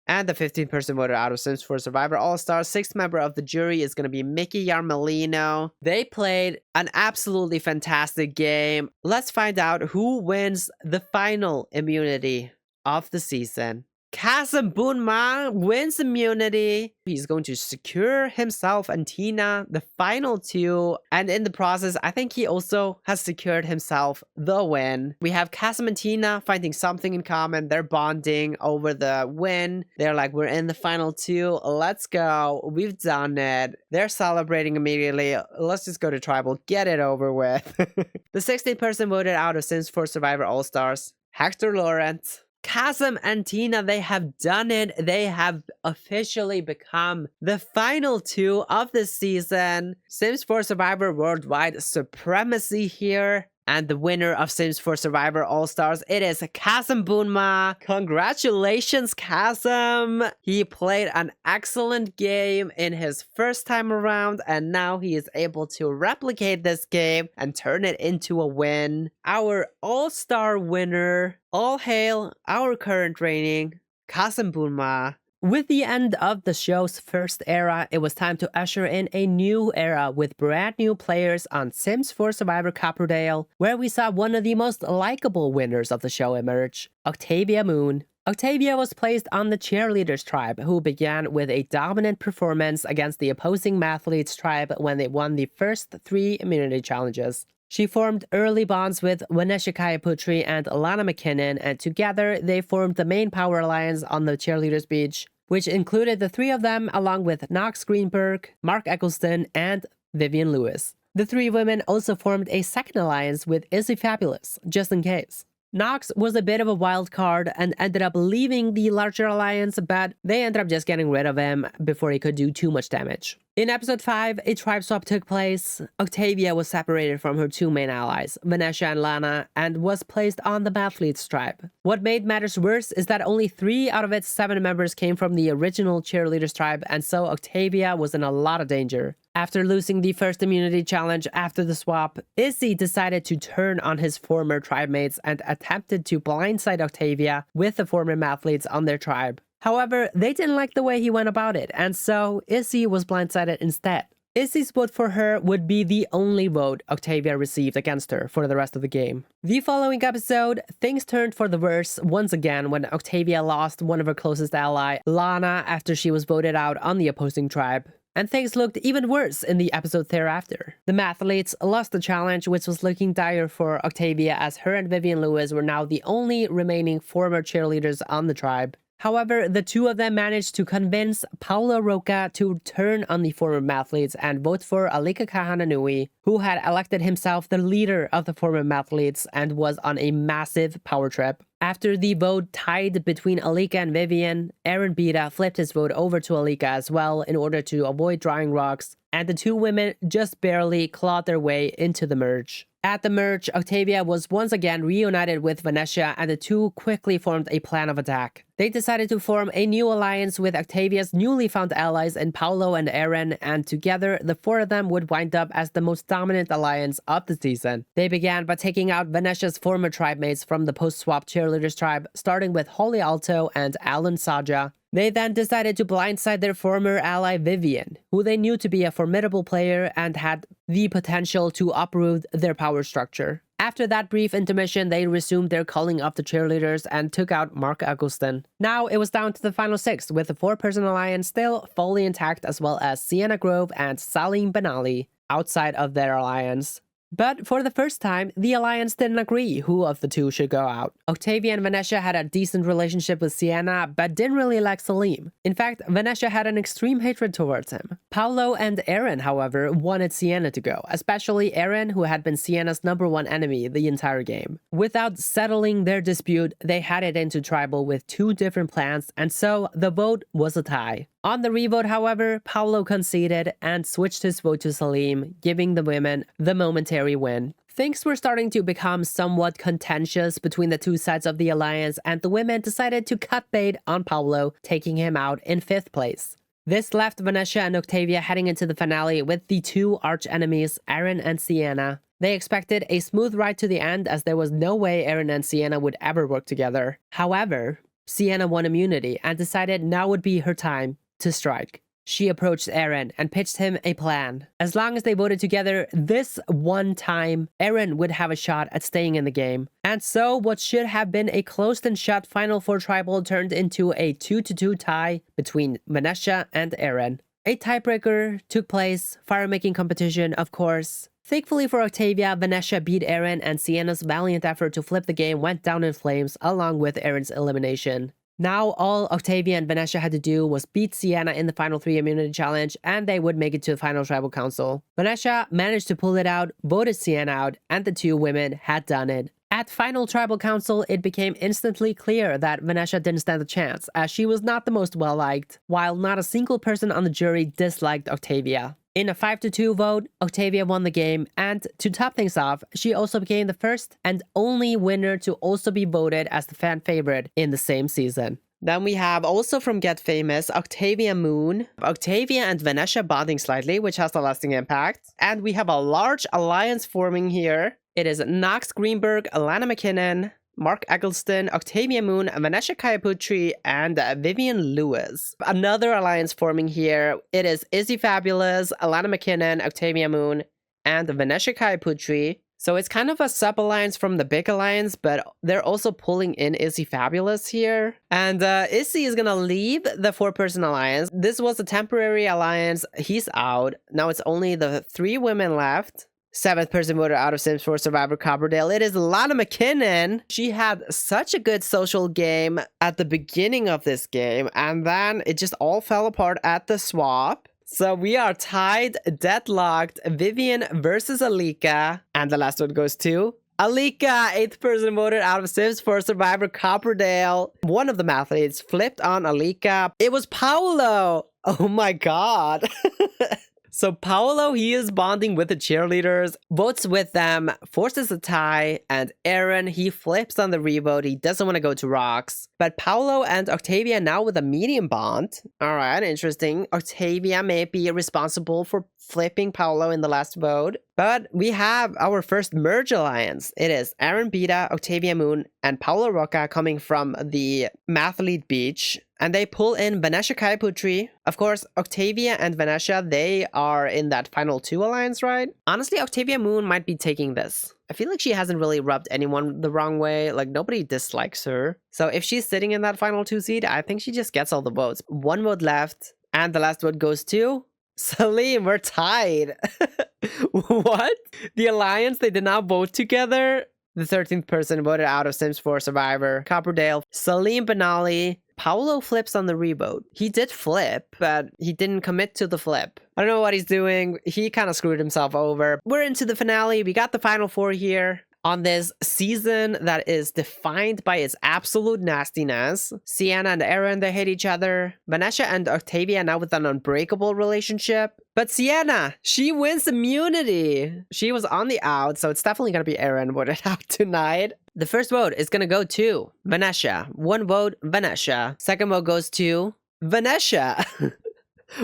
And the 15th person voted out of Sims 4 Survivor All-Stars. 6th member of the jury is going to be Mickey Yarmolino. They played an absolutely fantastic game. Let's find out who wins the final immunity of the season. Kasim Bunma wins immunity. He's going to secure himself and Tina the final 2. And in the process, I think he also has secured himself the win. We have Kasim and Tina finding something in common. They're bonding over the win. They're like, we're in the final 2. Let's go. We've done it. They're celebrating immediately. Let's just go to tribal. Get it over with. The 16th person voted out of Sims 4 Survivor All-Stars. Hector Lawrence. Kasim and Tina, they have done it. They have officially become the final 2 of the season. Sims 4 Survivor Worldwide Supremacy here. And the winner of Sims 4 Survivor All-Stars, it is Kasim Bunma. Congratulations, Kasim. He played an excellent game in his first time around, and now he is able to replicate this game and turn it into a win. Our All-Star winner. All hail our current reigning Kasim Bunma. With the end of the show's first era, it was time to usher in a new era with brand new players on Sims 4 Survivor Copperdale, where we saw one of the most likable winners of the show emerge, Octavia Moon. Octavia was placed on the Cheerleaders tribe, who began with a dominant performance against the opposing Mathletes tribe when they won the first 3 immunity challenges. She formed early bonds with Vanessa Kayaputri and Alana McKinnon, and together they formed the main power alliance on the Cheerleaders Beach, which included the 3 of them along with Knox Greenberg, Mark Eccleston, and Vivian Lewis. The 3 women also formed a second alliance with Izzy Fabulous, just in case. Knox was a bit of a wild card and ended up leaving the larger alliance, but they ended up just getting rid of him before he could do too much damage. In episode 5, a tribe swap took place. Octavia was separated from her 2 main allies, Vanessa and Lana, and was placed on the Mathletes tribe. What made matters worse is that only 3 out of its 7 members came from the original Cheerleaders tribe, and so Octavia was in a lot of danger. After losing the first immunity challenge after the swap, Izzy decided to turn on his former tribe mates and attempted to blindside Octavia with the former Mathletes on their tribe. However, they didn't like the way he went about it, and so Izzy was blindsided instead. Izzy's vote for her would be the only vote Octavia received against her for the rest of the game. The following episode, things turned for the worse once again when Octavia lost one of her closest ally, Lana, after she was voted out on the opposing tribe. And things looked even worse in the episode thereafter. The Mathletes lost the challenge, which was looking dire for Octavia, as her and Vivian Lewis were now the only remaining former cheerleaders on the tribe. However, the 2 of them managed to convince Paolo Roca to turn on the former Mathletes and vote for Alika Kahananui, who had elected himself the leader of the former Mathletes and was on a massive power trip. After the vote tied between Alika and Vivian, Aaron Bida flipped his vote over to Alika as well in order to avoid drawing rocks, and the 2 women just barely clawed their way into the merge. At the merge, Octavia was once again reunited with Vanessa, and the 2 quickly formed a plan of attack. They decided to form a new alliance with Octavia's newly found allies in Paolo and Aaron, and together the 4 of them would wind up as the most dominant alliance of the season. They began by taking out Vanessa's former tribe mates from the post-swap Cheerleaders tribe, starting with Holly Alto and Alan Saja. They then decided to blindside their former ally Vivian, who they knew to be a formidable player and had the potential to uproot their power structure. After that brief intermission, they resumed their culling of the cheerleaders and took out Mark Eccleston. Now it was down to the final 6, with the 4-person alliance still fully intact, as well as Sienna Grove and Salim Benali outside of their alliance. But for the first time, the alliance didn't agree who of the 2 should go out. Octavia and Vanessa had a decent relationship with Sienna, but didn't really like Salim. In fact, Vanessa had an extreme hatred towards him. Paolo and Aaron, however, wanted Sienna to go, especially Aaron, who had been Sienna's #1 enemy the entire game. Without settling their dispute, they headed into tribal with 2 different plans, and so the vote was a tie. On the revote, however, Paolo conceded and switched his vote to Salim, giving the women the momentary win. Things were starting to become somewhat contentious between the 2 sides of the alliance, and the women decided to cut bait on Paolo, taking him out in 5th place. This left Vanessa and Octavia heading into the finale with the 2 arch-enemies, Aaron and Sienna. They expected a smooth ride to the end, as there was no way Aaron and Sienna would ever work together. However, Sienna won immunity and decided now would be her time to strike. She approached Aaron and pitched him a plan. As long as they voted together this one time, Aaron would have a shot at staying in the game. And so what should have been a closed and shut Final 4 tribal turned into a 2-2 tie between Vanessa and Aaron. A tiebreaker took place, fire-making competition of course. Thankfully for Octavia, Vanessa beat Aaron, and Sienna's valiant effort to flip the game went down in flames along with Aaron's elimination. Now all Octavia and Vanessa had to do was beat Sienna in the final 3 immunity challenge, and they would make it to the final tribal council. Vanessa managed to pull it out, voted Sienna out, and the 2 women had done it. At final tribal council, it became instantly clear that Vanessa didn't stand a chance, as she was not the most well-liked, while not a single person on the jury disliked Octavia. In a 5-2 vote, Octavia won the game, and to top things off, she also became the first and only winner to also be voted as the fan favorite in the same season. Then we have also from Get Famous, Octavia Moon. Octavia and Vanessa bonding slightly, which has a lasting impact. And we have a large alliance forming here. It is Knox Greenberg, Alana McKinnon, Mark Eggleston, Octavia Moon, Vanessa Kayaputri, and Vivian Lewis. Another alliance forming here. It is Izzy Fabulous, Alana McKinnon, Octavia Moon, and Vanessa Kayaputri. So it's kind of a sub-alliance from the big alliance, but they're also pulling in Izzy Fabulous here. And Izzy is gonna leave the 4-person alliance. This was a temporary alliance. He's out. Now it's only the 3 women left. 7th person voted out of Sims 4 Survivor Copperdale. It is Alana McKinnon. She had such a good social game at the beginning of this game, and then it just all fell apart at the swap. So we are tied, deadlocked, Vivian versus Alika, and the last one goes to Alika. 8th person voted out of Sims 4 Survivor Copperdale. One of the athletes flipped on Alika. It was Paolo. Oh my god. So Paolo, he is bonding with the cheerleaders, votes with them, forces a tie, and Aaron, he flips on the revote. He doesn't want to go to rocks. But Paolo and Octavia now with a medium bond. Alright, interesting. Octavia may be responsible for flipping Paolo in the last vote. But we have our first merge alliance. It is Aaron Bida, Octavia Moon, and Paolo Rocca coming from the Mathlete Beach. And they pull in Vanessa Kayaputri. Of course, Octavia and Vanessa, they are in that final 2 alliance, right? Honestly, Octavia Moon might be taking this. I feel like she hasn't really rubbed anyone the wrong way. Like, nobody dislikes her. So if she's sitting in that final 2 seat, I think she just gets all the votes. 1 vote left. And the last vote goes to Salim. We're tied. What? The alliance, they did not vote together? The 13th person voted out of Sims 4 Survivor Copperdale. Salim Benali. Paolo flips on the revote. He did flip, but he didn't commit to the flip. I don't know what he's doing. He kind of screwed himself over. We're into the finale. We got the final 4 here on this season that is defined by its absolute nastiness. Sienna and Aaron, they hate each other. Vanessa and Octavia now with an unbreakable relationship. But Sienna, she wins immunity. She was on the out, so it's definitely going to be Aaron voted out tonight. The first vote is going to go to Vanessa. 1 vote, Vanessa. Second vote goes to Vanessa.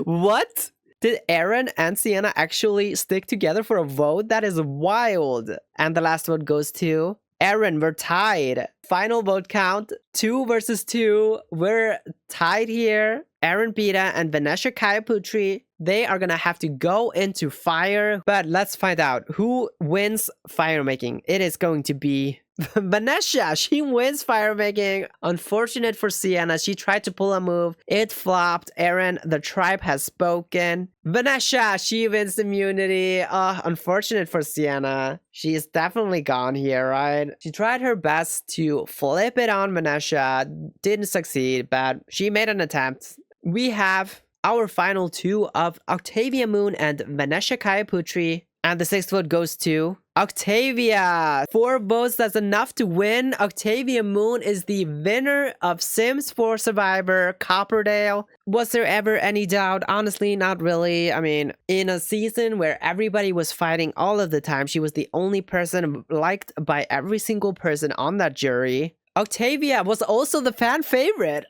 What? Did Aaron and Sienna actually stick together for a vote? That is wild. And the last vote goes to Aaron. We're tied. Final vote count, 2 versus 2. We're tied here. Aaron Bida and Vanessa Kayaputri, they are gonna have to go into fire. But let's find out who wins fire making. It is going to be Vanessa. She wins fire making. Unfortunate for Sienna. She tried to pull a move. It flopped. Aaron, the tribe has spoken. Vanessa, she wins immunity. Unfortunate for Sienna. She is definitely gone here, right? She tried her best to flip it on Vanessa. Didn't succeed, but she made an attempt. We have our final 2 of Octavia Moon and Vanessa Kayaputri. And the 6th vote goes to Octavia. 4 votes, that's enough to win. Octavia Moon is the winner of Sims 4 Survivor Copperdale. Was there ever any doubt? Honestly, not really. I mean, in a season where everybody was fighting all of the time, she was the only person liked by every single person on that jury. Octavia was also the fan favorite.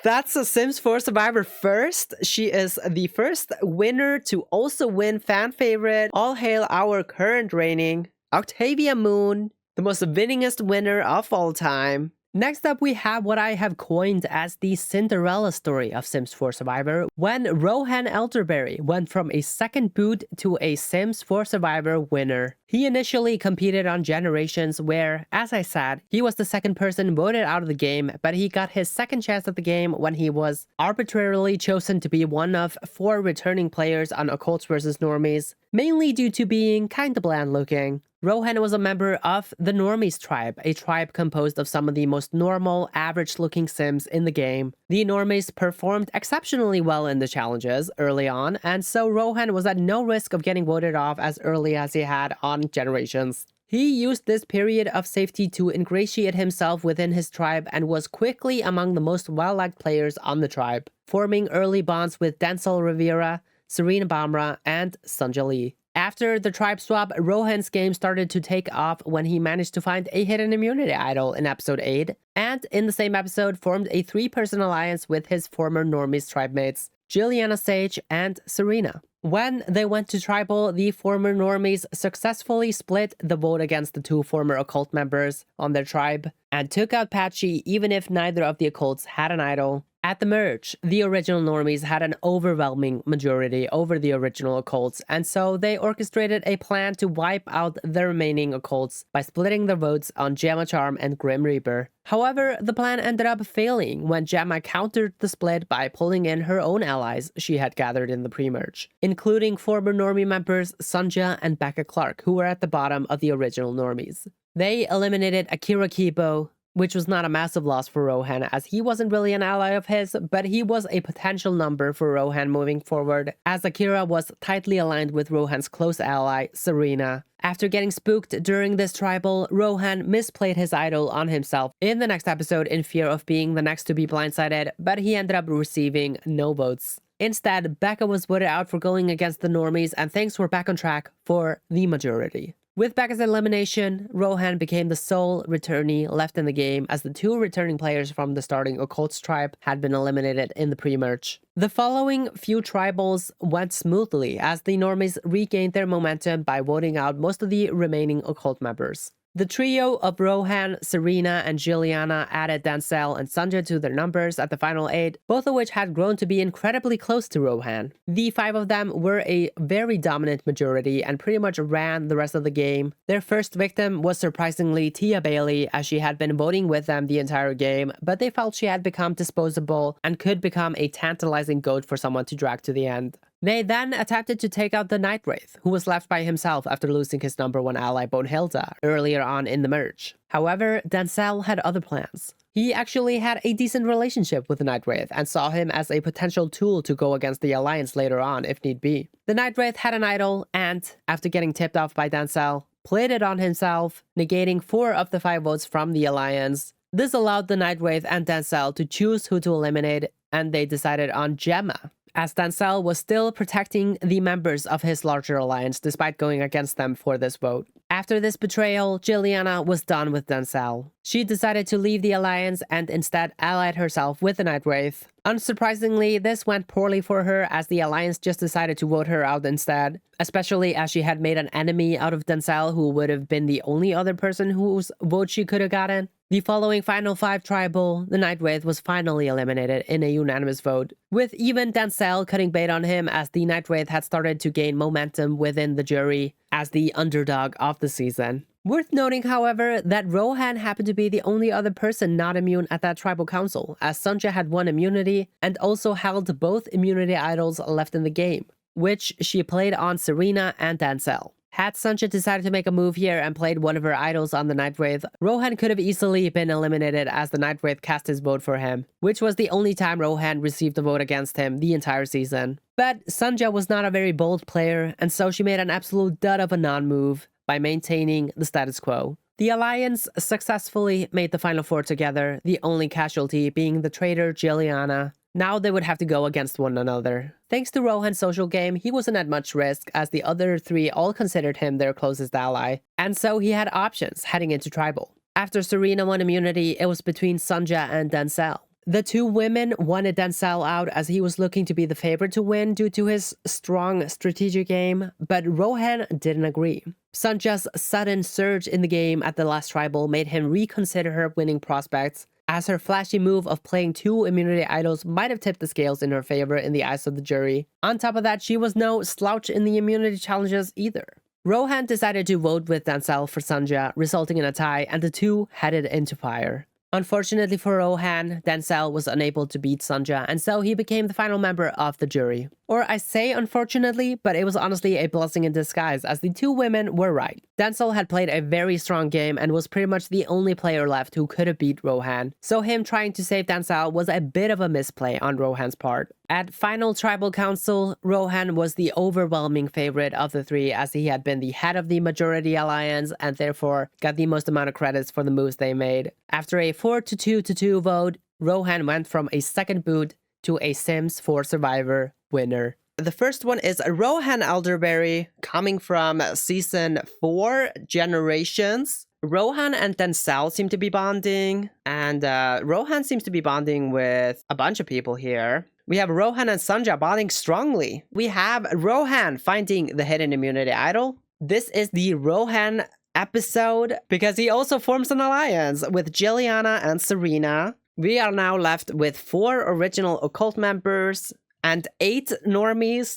That's a Sims 4 Survivor first. She is the first winner to also win fan favorite. All hail our current reigning Octavia Moon, the most winningest winner of all time. Next up, we have what I have coined as the Cinderella story of Sims 4 Survivor, when Rohan Elderberry went from a second boot to a Sims 4 Survivor winner. He initially competed on Generations where, as I said, he was the second person voted out of the game, but he got his second chance at the game when he was arbitrarily chosen to be one of 4 returning players on Occults vs Normies, mainly due to being kinda bland looking. Rohan was a member of the Normies tribe, a tribe composed of some of the most normal, average-looking Sims in the game. The Normies performed exceptionally well in the challenges early on, and so Rohan was at no risk of getting voted off as early as he had on Generations. He used this period of safety to ingratiate himself within his tribe and was quickly among the most well-liked players on the tribe, forming early bonds with Denzel Rivera, Serena Bamra, and Sanjali. After the tribe swap, Rohan's game started to take off when he managed to find a hidden immunity idol in episode 8, and in the same episode formed a 3-person alliance with his former Normies tribe mates, Juliana Sage and Serena. When they went to tribal, the former Normies successfully split the vote against the two former occult members on their tribe and took out Patchy even if neither of the occults had an idol. At the merge, the original Normies had an overwhelming majority over the original occults, and so they orchestrated a plan to wipe out the remaining occults by splitting their votes on Gemma Charm and Grim Reaper. However, the plan ended up failing when Gemma countered the split by pulling in her own allies she had gathered in the pre-merge, including former Normie members Sunja and Becca Clark, who were at the bottom of the original Normies. They eliminated Akira Kibo, which was not a massive loss for Rohan as he wasn't really an ally of his, but he was a potential number for Rohan moving forward, as Akira was tightly aligned with Rohan's close ally, Serena. After getting spooked during this tribal, Rohan misplayed his idol on himself in the next episode in fear of being the next to be blindsided, but he ended up receiving no votes. Instead, Becca was voted out for going against the Normies, and things were back on track for the majority. With Becca's elimination, Rohan became the sole returnee left in the game as the two returning players from the starting Occults tribe had been eliminated in the pre-merge. The following few tribals went smoothly as the Normies regained their momentum by voting out most of the remaining Occult members. The trio of Rohan, Serena, and Juliana added Denzel and Sanjay to their numbers at the final 8, both of which had grown to be incredibly close to Rohan. The 5 of them were a very dominant majority and pretty much ran the rest of the game. Their first victim was surprisingly Tia Bailey, as she had been voting with them the entire game, but they felt she had become disposable and could become a tantalizing goat for someone to drag to the end. They then attempted to take out the Night Wraith, who was left by himself after losing his #1 ally Bonehilda earlier on in the merge. However, Denzel had other plans. He actually had a decent relationship with the Night Wraith and saw him as a potential tool to go against the Alliance later on if need be. The Night Wraith had an idol and, after getting tipped off by Denzel, played it on himself, negating 4 of the 5 votes from the Alliance. This allowed the Night Wraith and Denzel to choose who to eliminate, and they decided on Gemma, as Denzel was still protecting the members of his larger alliance despite going against them for this vote. After this betrayal, Juliana was done with Denzel. She decided to leave the alliance and instead allied herself with the Night Wraith. Unsurprisingly, this went poorly for her as the alliance just decided to vote her out instead, especially as she had made an enemy out of Denzel who would have been the only other person whose vote she could have gotten. The following final 5 tribal, the Night Wraith was finally eliminated in a unanimous vote, with even Denzel cutting bait on him as the Night Wraith had started to gain momentum within the jury as the underdog of the season. Worth noting, however, that Rohan happened to be the only other person not immune at that tribal council, as Sanjay had 1 immunity and also held both immunity idols left in the game, which she played on Serena and Denzel. Had Sanjay decided to make a move here and played one of her idols on the Night Wraith, Rohan could have easily been eliminated as the Night Wraith cast his vote for him, which was the only time Rohan received a vote against him the entire season. But Sanjay was not a very bold player, and so she made an absolute dud of a non-move by maintaining the status quo. The Alliance successfully made the final 4 together, the only casualty being the traitor Juliana. Now they would have to go against one another. Thanks to Rohan's social game, he wasn't at much risk as the other 3 all considered him their closest ally, and so he had options heading into tribal. After Serena won immunity, it was between Sanjay and Denzel. The 2 women wanted Denzel out as he was looking to be the favorite to win due to his strong strategic game, but Rohan didn't agree. Sanjay's sudden surge in the game at the last tribal made him reconsider her winning prospects, as her flashy move of playing 2 immunity idols might have tipped the scales in her favor in the eyes of the jury. On top of that, she was no slouch in the immunity challenges either. Rohan decided to vote with Denzel for Sanjay, resulting in a tie, and the 2 headed into fire. Unfortunately for Rohan, Denzel was unable to beat Sanjay, and so he became the final member of the jury. Or I say unfortunately, but it was honestly a blessing in disguise as the 2 women were right. Denzel had played a very strong game and was pretty much the only player left who could have beat Rohan, so him trying to save Denzel was a bit of a misplay on Rohan's part. At final tribal council, Rohan was the overwhelming favorite of the 3 as he had been the head of the majority alliance and therefore got the most amount of credits for the moves they made. After a 4-2 vote, Rohan went from a second boot to a Sims 4 Survivor winner. The first one is Rohan Elderberry, coming from Season 4, Generations. Rohan and Denzel seem to be bonding, and Rohan seems to be bonding with a bunch of people here. We have Rohan and Sanja bonding strongly. We have Rohan finding the hidden immunity idol. This is the Rohan episode because he also forms an alliance with Jilliana and Serena. We are now left with 4 original occult members and 8 normies.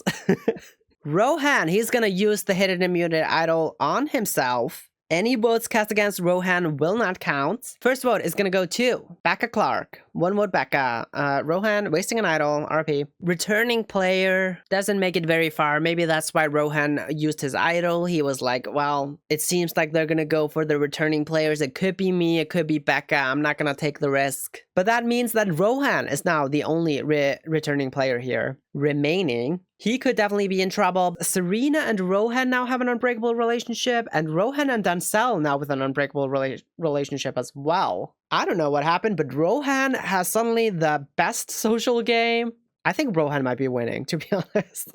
Rohan, he's gonna use the hidden immunity idol on himself. Any votes cast against Rohan will not count. First vote is gonna go to Becca Clark. 1 vote Becca. Rohan wasting an idol, RP. Returning player doesn't make it very far. Maybe that's why Rohan used his idol. He was like, well, it seems like they're gonna go for the returning players. It could be me, it could be Becca. I'm not gonna take the risk. But that means that Rohan is now the only returning player here remaining. He could definitely be in trouble. Serena and Rohan now have an unbreakable relationship, and Rohan and Dancel now with an unbreakable relationship as well. I don't know what happened, but Rohan has suddenly the best social game. I think Rohan might be winning, to be honest.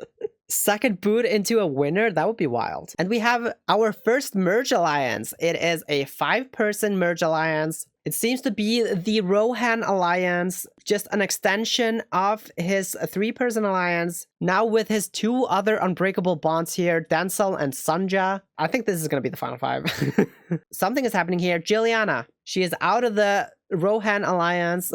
Second boot into a winner? That would be wild. And we have our first merge alliance. It is a 5-person merge alliance. It seems to be the Rohan alliance, just an extension of his 3-person alliance. Now with his 2 other unbreakable bonds here, Dancel and Sanja. I think this is going to be the final 5. Something is happening here. Jilliana, she is out of the Rohan alliance.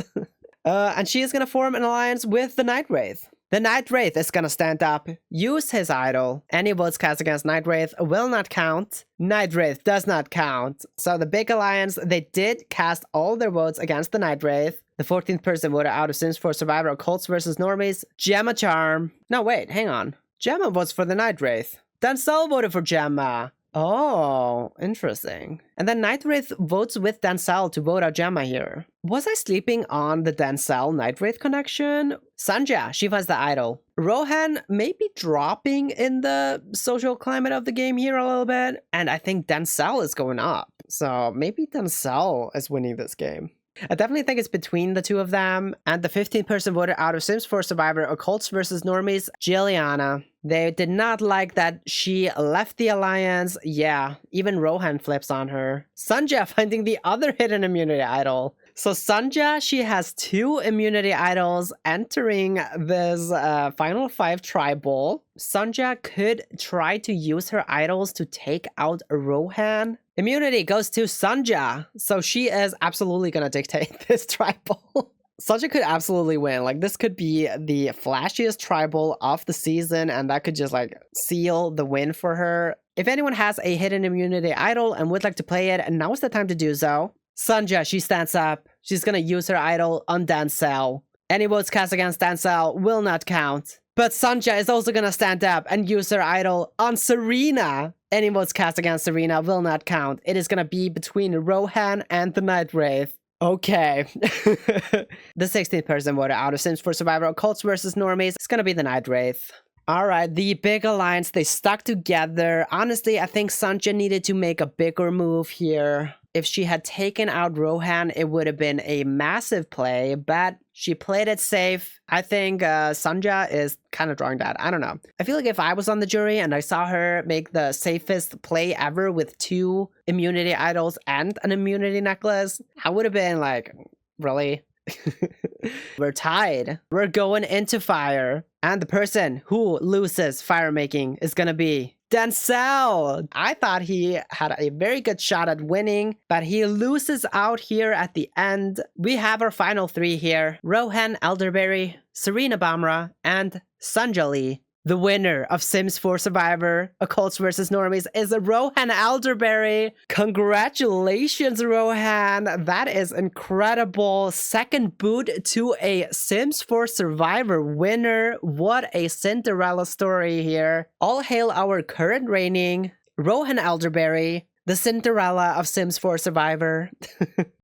And she is going to form an alliance with the Night Wraith. The Night Wraith is gonna stand up, use his idol. Any votes cast against Night Wraith will not count. Night Wraith does not count. So the big alliance, they did cast all their votes against the Night Wraith. The 14th person voted out of Sims 4 Survivor Occults versus Normies. Gemma Charm. No, wait, hang on. Gemma votes for the Night Wraith. Dancel voted for Gemma. Oh, interesting. And then Night Wraith votes with Dancel to vote out Gemma here. Was I sleeping on the Dancel Night Wraith connection? Sanja, she finds the idol. Rohan may be dropping in the social climate of the game here a little bit. And I think Dancel is going up. So maybe Dancel is winning this game. I definitely think it's between the 2 of them. And the 15th person voted out of Sims 4 Survivor Occults versus Normies, Jilliana. They did not like that she left the alliance. Yeah, even Rohan flips on her. Sanja finding the other hidden immunity idol. So Sanja, she has 2 immunity idols entering this final 5 tribal. Sanja could try to use her idols to take out Rohan. Immunity goes to Sanja. So she is absolutely gonna dictate this tribal. Sanja could absolutely win. Like, this could be the flashiest tribal of the season, and that could just, like, seal the win for her. If anyone has a hidden immunity idol and would like to play it, now's the time to do so. Sanja, she stands up. She's gonna use her idol on Dancel. Any votes cast against Dancel will not count. But Sanja is also gonna stand up and use her idol on Serena. Any votes cast against Serena will not count. It is gonna be between Rohan and the Night Wraith. Okay. The 16th person voted out of Sims 4 Survivor Occults versus Normies. It's gonna be the Night Wraith. Alright, the big alliance, they stuck together. Honestly, I think Sanja needed to make a bigger move here. If she had taken out Rohan, it would have been a massive play, but she played it safe. I think Sanja is kind of drawing that. I don't know. I feel like if I was on the jury and I saw her make the safest play ever with 2 immunity idols and an immunity necklace, I would have been like, really? We're tied. We're going into fire. And the person who loses fire making is gonna be Dancel. I thought he had a very good shot at winning, but he loses out here at the end. We have our final 3 here. Rohan Elderberry, Serena Bamra, and Sanjali. The winner of Sims 4 Survivor Occults vs. Normies is Rohan Elderberry. Congratulations, Rohan. That is incredible. Second boot to a Sims 4 Survivor winner. What a Cinderella story here. All hail our current reigning Rohan Elderberry, the Cinderella of Sims 4 Survivor.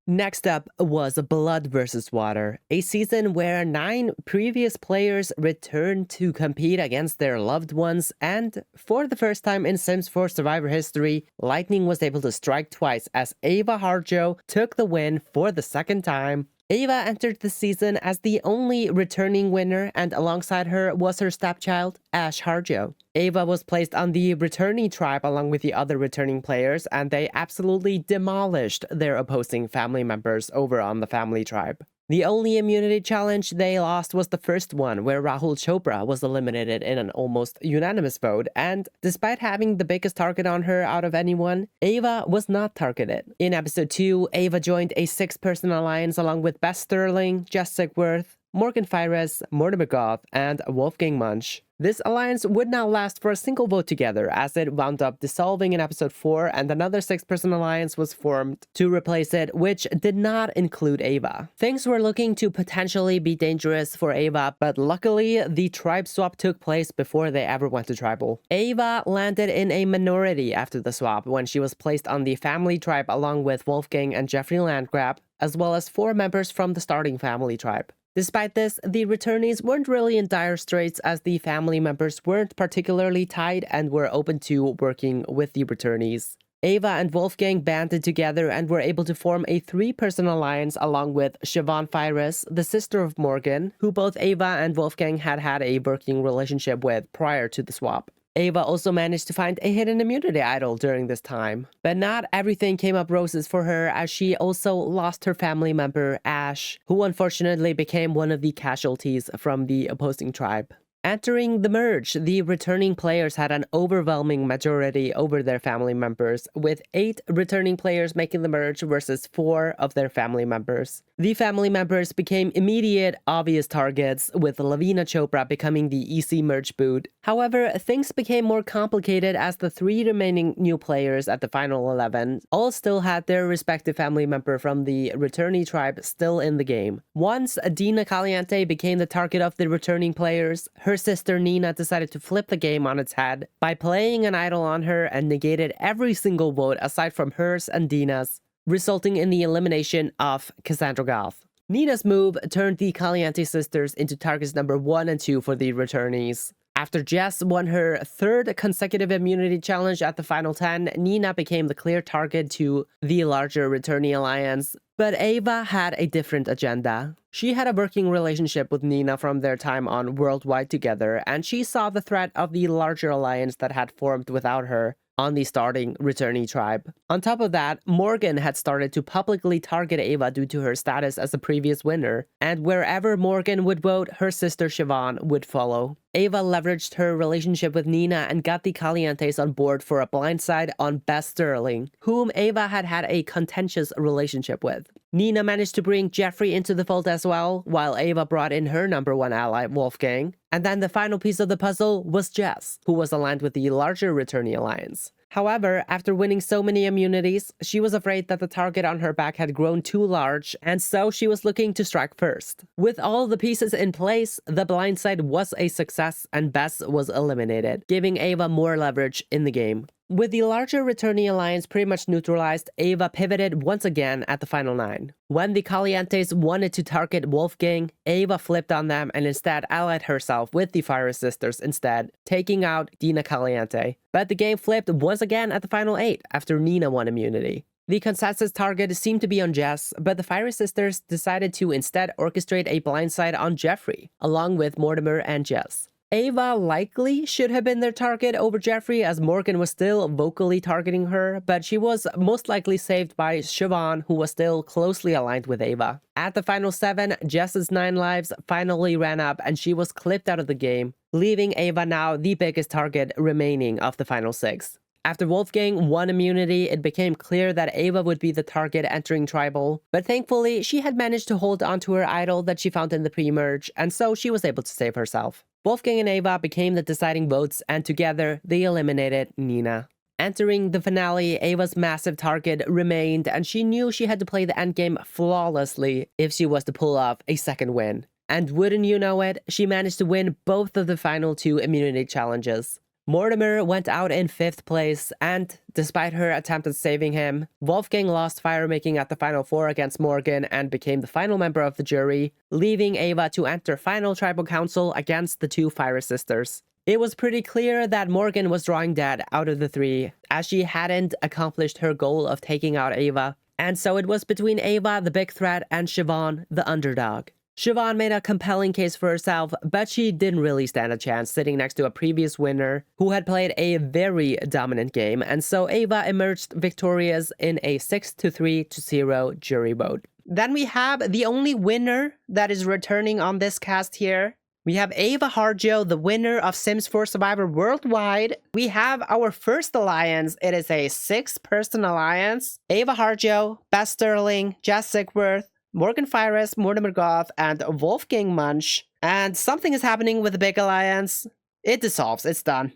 Next up was Blood vs. Water, a season where 9 previous players returned to compete against their loved ones, and for the first time in Sims 4 Survivor history, Lightning was able to strike twice as Ava Harjo took the win for the second time. Ava entered the season as the only returning winner, and alongside her was her stepchild, Ash Harjo. Ava was placed on the returning tribe along with the other returning players, and they absolutely demolished their opposing family members over on the family tribe. The only immunity challenge they lost was the first one, where Rahul Chopra was eliminated in an almost unanimous vote, and despite having the biggest target on her out of anyone, Ava was not targeted. In episode 2, Ava joined a 6-person alliance along with Beth Sterling, Jess Sigworth, Morgan Fires, Mortimer Goth, and Wolfgang Munch. This alliance would not last for a single vote together, as it wound up dissolving in episode 4, and another 6-person alliance was formed to replace it, which did not include Ava. Things were looking to potentially be dangerous for Ava, but luckily, the tribe swap took place before they ever went to tribal. Ava landed in a minority after the swap when she was placed on the family tribe along with Wolfgang and Jeffrey Landgrab, as well as 4 members from the starting family tribe. Despite this, the returnees weren't really in dire straits, as the family members weren't particularly tied and were open to working with the returnees. Ava and Wolfgang banded together and were able to form a 3-person alliance along with Siobhan Fires, the sister of Morgan, who both Ava and Wolfgang had had a working relationship with prior to the swap. Ava also managed to find a hidden immunity idol during this time. But not everything came up roses for her, as she also lost her family member, Ash, who unfortunately became one of the casualties from the opposing tribe. Entering the merge, the returning players had an overwhelming majority over their family members, with 8 returning players making the merge versus 4 of their family members. The family members became immediate, obvious targets, with Lavina Chopra becoming the easy merge boot. However, things became more complicated as the 3 remaining new players at the final 11 all still had their respective family member from the returnee tribe still in the game. Once Dina Caliente became the target of the returning players, her sister Nina decided to flip the game on its head by playing an idol on her and negated every single vote aside from hers and Dina's, resulting in the elimination of Cassandra Goth. Nina's move turned the Caliente sisters into targets number 1 and 2 for the returnees. After Jess won her 3rd consecutive immunity challenge at the final 10, Nina became the clear target to the larger returnee alliance. But Ava had a different agenda. She had a working relationship with Nina from their time on Worldwide together, and she saw the threat of the larger alliance that had formed without her on the starting returnee tribe. On top of that, Morgan had started to publicly target Ava due to her status as a previous winner, and wherever Morgan would vote, her sister Siobhan would follow. Ava leveraged her relationship with Nina and got the Calientes on board for a blindside on Beth Sterling, whom Ava had had a contentious relationship with. Nina managed to bring Jeffrey into the fold as well, while Ava brought in her number 1 ally, Wolfgang. And then the final piece of the puzzle was Jess, who was aligned with the larger returnee alliance. However, after winning so many immunities, she was afraid that the target on her back had grown too large, and so she was looking to strike first. With all the pieces in place, the blindside was a success and Bess was eliminated, giving Ava more leverage in the game. With the larger returnee alliance pretty much neutralized, Ava pivoted once again at the final 9. When the Calientes wanted to target Wolfgang, Ava flipped on them and instead allied herself with the Fire Sisters instead, taking out Dina Caliente. But the game flipped once again at the final 8 after Nina won immunity. The consensus target seemed to be on Jess, but the Fire Sisters decided to instead orchestrate a blindside on Jeffrey, along with Mortimer and Jess. Ava likely should have been their target over Jeffrey, as Morgan was still vocally targeting her, but she was most likely saved by Siobhan, who was still closely aligned with Ava. At the final 7, Jess's 9 lives finally ran up and she was clipped out of the game, leaving Ava now the biggest target remaining of the final 6. After Wolfgang won immunity, it became clear that Ava would be the target entering tribal, but thankfully she had managed to hold onto her idol that she found in the pre-merge, and so she was able to save herself. Wolfgang and Ava became the deciding votes, and together they eliminated Nina. Entering the finale, Ava's massive target remained, and she knew she had to play the endgame flawlessly if she was to pull off a second win. And wouldn't you know it, she managed to win both of the final 2 immunity challenges. Mortimer went out in 5th place, and despite her attempt at saving him, Wolfgang lost firemaking at the final 4 against Morgan and became the final member of the jury, leaving Ava to enter final tribal council against the 2 Fire Sisters. It was pretty clear that Morgan was drawing dead out of the 3, as she hadn't accomplished her goal of taking out Ava, and so it was between Ava, the big threat, and Siobhan, the underdog. Siobhan made a compelling case for herself, but she didn't really stand a chance sitting next to a previous winner who had played a very dominant game, and so Ava emerged victorious in a 6-3-0 jury vote. Then we have the only winner that is returning on this cast here. We have Ava Harjo, the winner of Sims 4 Survivor Worldwide. We have our first alliance. It is a 6-person alliance. Ava Harjo, Beth Sterling, Jess Sigworth, Morgan Fires, Mortimer Goth, and Wolfgang Munch. And something is happening with the big alliance. It dissolves. It's done.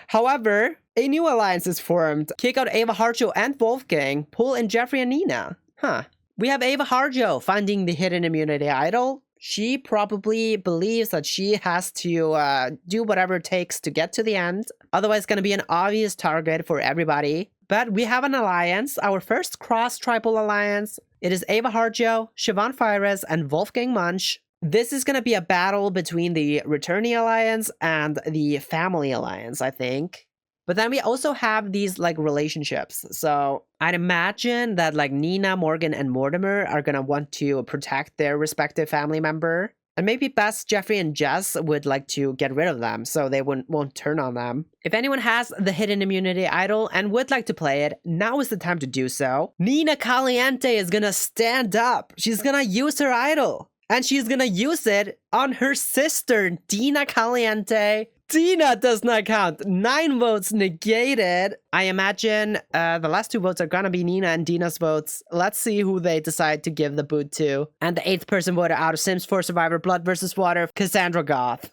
However, a new alliance is formed. Kick out Ava Harjo and Wolfgang. Pull in Jeffrey and Nina. We have Ava Harjo finding the hidden immunity idol. She probably believes that she has to do whatever it takes to get to the end. Otherwise, it's going to be an obvious target for everybody. But we have an alliance, our first cross-tribal alliance. It is Ava Harjo, Siobhan Fires, and Wolfgang Munch. This is going to be a battle between the Returnee Alliance and the Family Alliance, I think. But then we also have these, like, relationships. So I'd imagine that, like, Nina, Morgan, and Mortimer are gonna want to protect their respective family member. And maybe Bess, Jeffrey, and Jess would like to get rid of them so they won't turn on them. If anyone has the hidden immunity idol and would like to play it, now is the time to do so. Nina Caliente is gonna stand up. She's gonna use her idol. And she's gonna use it on her sister, Dina Caliente. Dina does not count. 9 votes negated. I imagine the last 2 votes are gonna be Nina and Dina's votes. Let's see who they decide to give the boot to. And the 8th person voted out of Sims 4 Survivor Blood vs. Water, Cassandra Goth.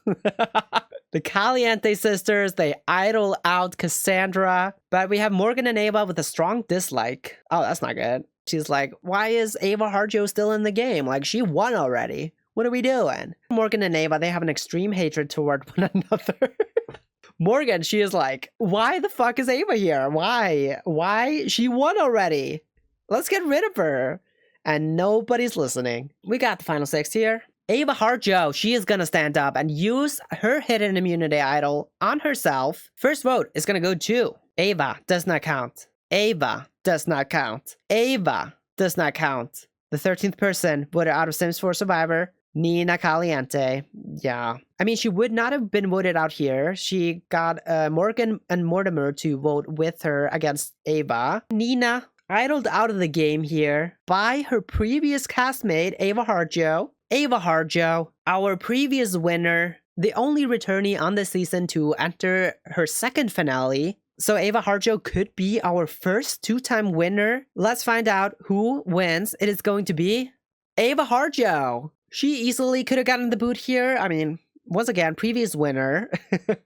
The Caliente sisters, they idle out Cassandra. But we have Morgan and Ava with a strong dislike. Oh, that's not good. She's like, why is Ava Harjo still in the game? Like, she won already. What are we doing? Morgan and Ava, they have an extreme hatred toward one another. Morgan, she is like, why the fuck is Ava here? Why? She won already. Let's get rid of her. And nobody's listening. We got the final 6 here. Ava Harjo, she is gonna stand up and use her hidden immunity idol on herself. First vote is gonna go to Ava. Does not count. Ava does not count. Ava does not count. The 13th person voted out of Sims 4 Survivor, Nina Caliente. Yeah. I mean, she would not have been voted out here. She got Morgan and Mortimer to vote with her against Ava. Nina idled out of the game here by her previous castmate, Ava Harjo. Ava Harjo, our previous winner, the only returnee on this season to enter her second finale. So Ava Harjo could be our first 2-time winner. Let's find out who wins. It is going to be Ava Harjo. She easily could have gotten the boot here. I mean, once again, previous winner.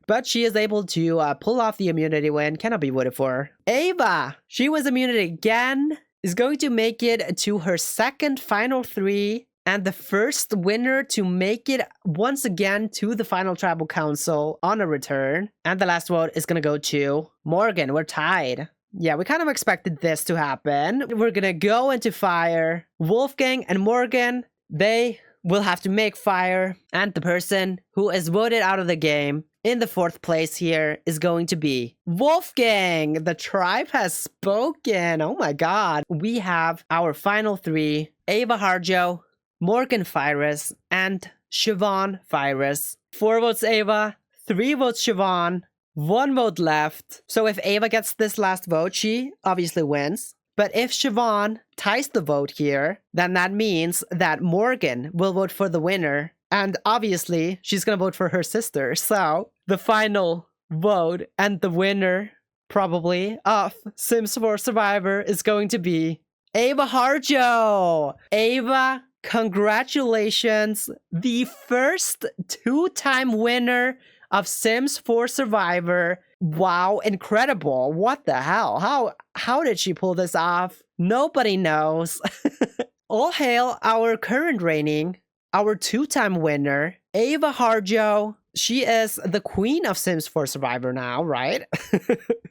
But she is able to pull off the immunity win. Cannot be voted for. Ava, she was immunity again. Is going to make it to her second final 3. And the first winner to make it once again to the final tribal council on a return. And the last vote is going to go to Morgan. We're tied. Yeah, we kind of expected this to happen. We're going to go into fire. Wolfgang and Morgan, they will have to make fire. And the person who is voted out of the game in the 4th place here is going to be Wolfgang. The tribe has spoken. Oh my god. We have our final 3. Ava Harjo, Morgan Fires, and Siobhan Fires. 4 votes Ava, 3 votes Siobhan, 1 vote left. So if Ava gets this last vote, she obviously wins. But if Siobhan ties the vote here, then that means that Morgan will vote for the winner. And obviously, she's gonna vote for her sister. So the final vote and the winner, probably, of Sims 4 Survivor is going to be Ava Harjo. Ava, congratulations, the first 2-time winner of Sims 4 Survivor. Wow, incredible. What the hell? How did she pull this off? Nobody knows. All hail our current reigning, our 2-time winner, Ava Harjo. She is the queen of Sims 4 Survivor now, right?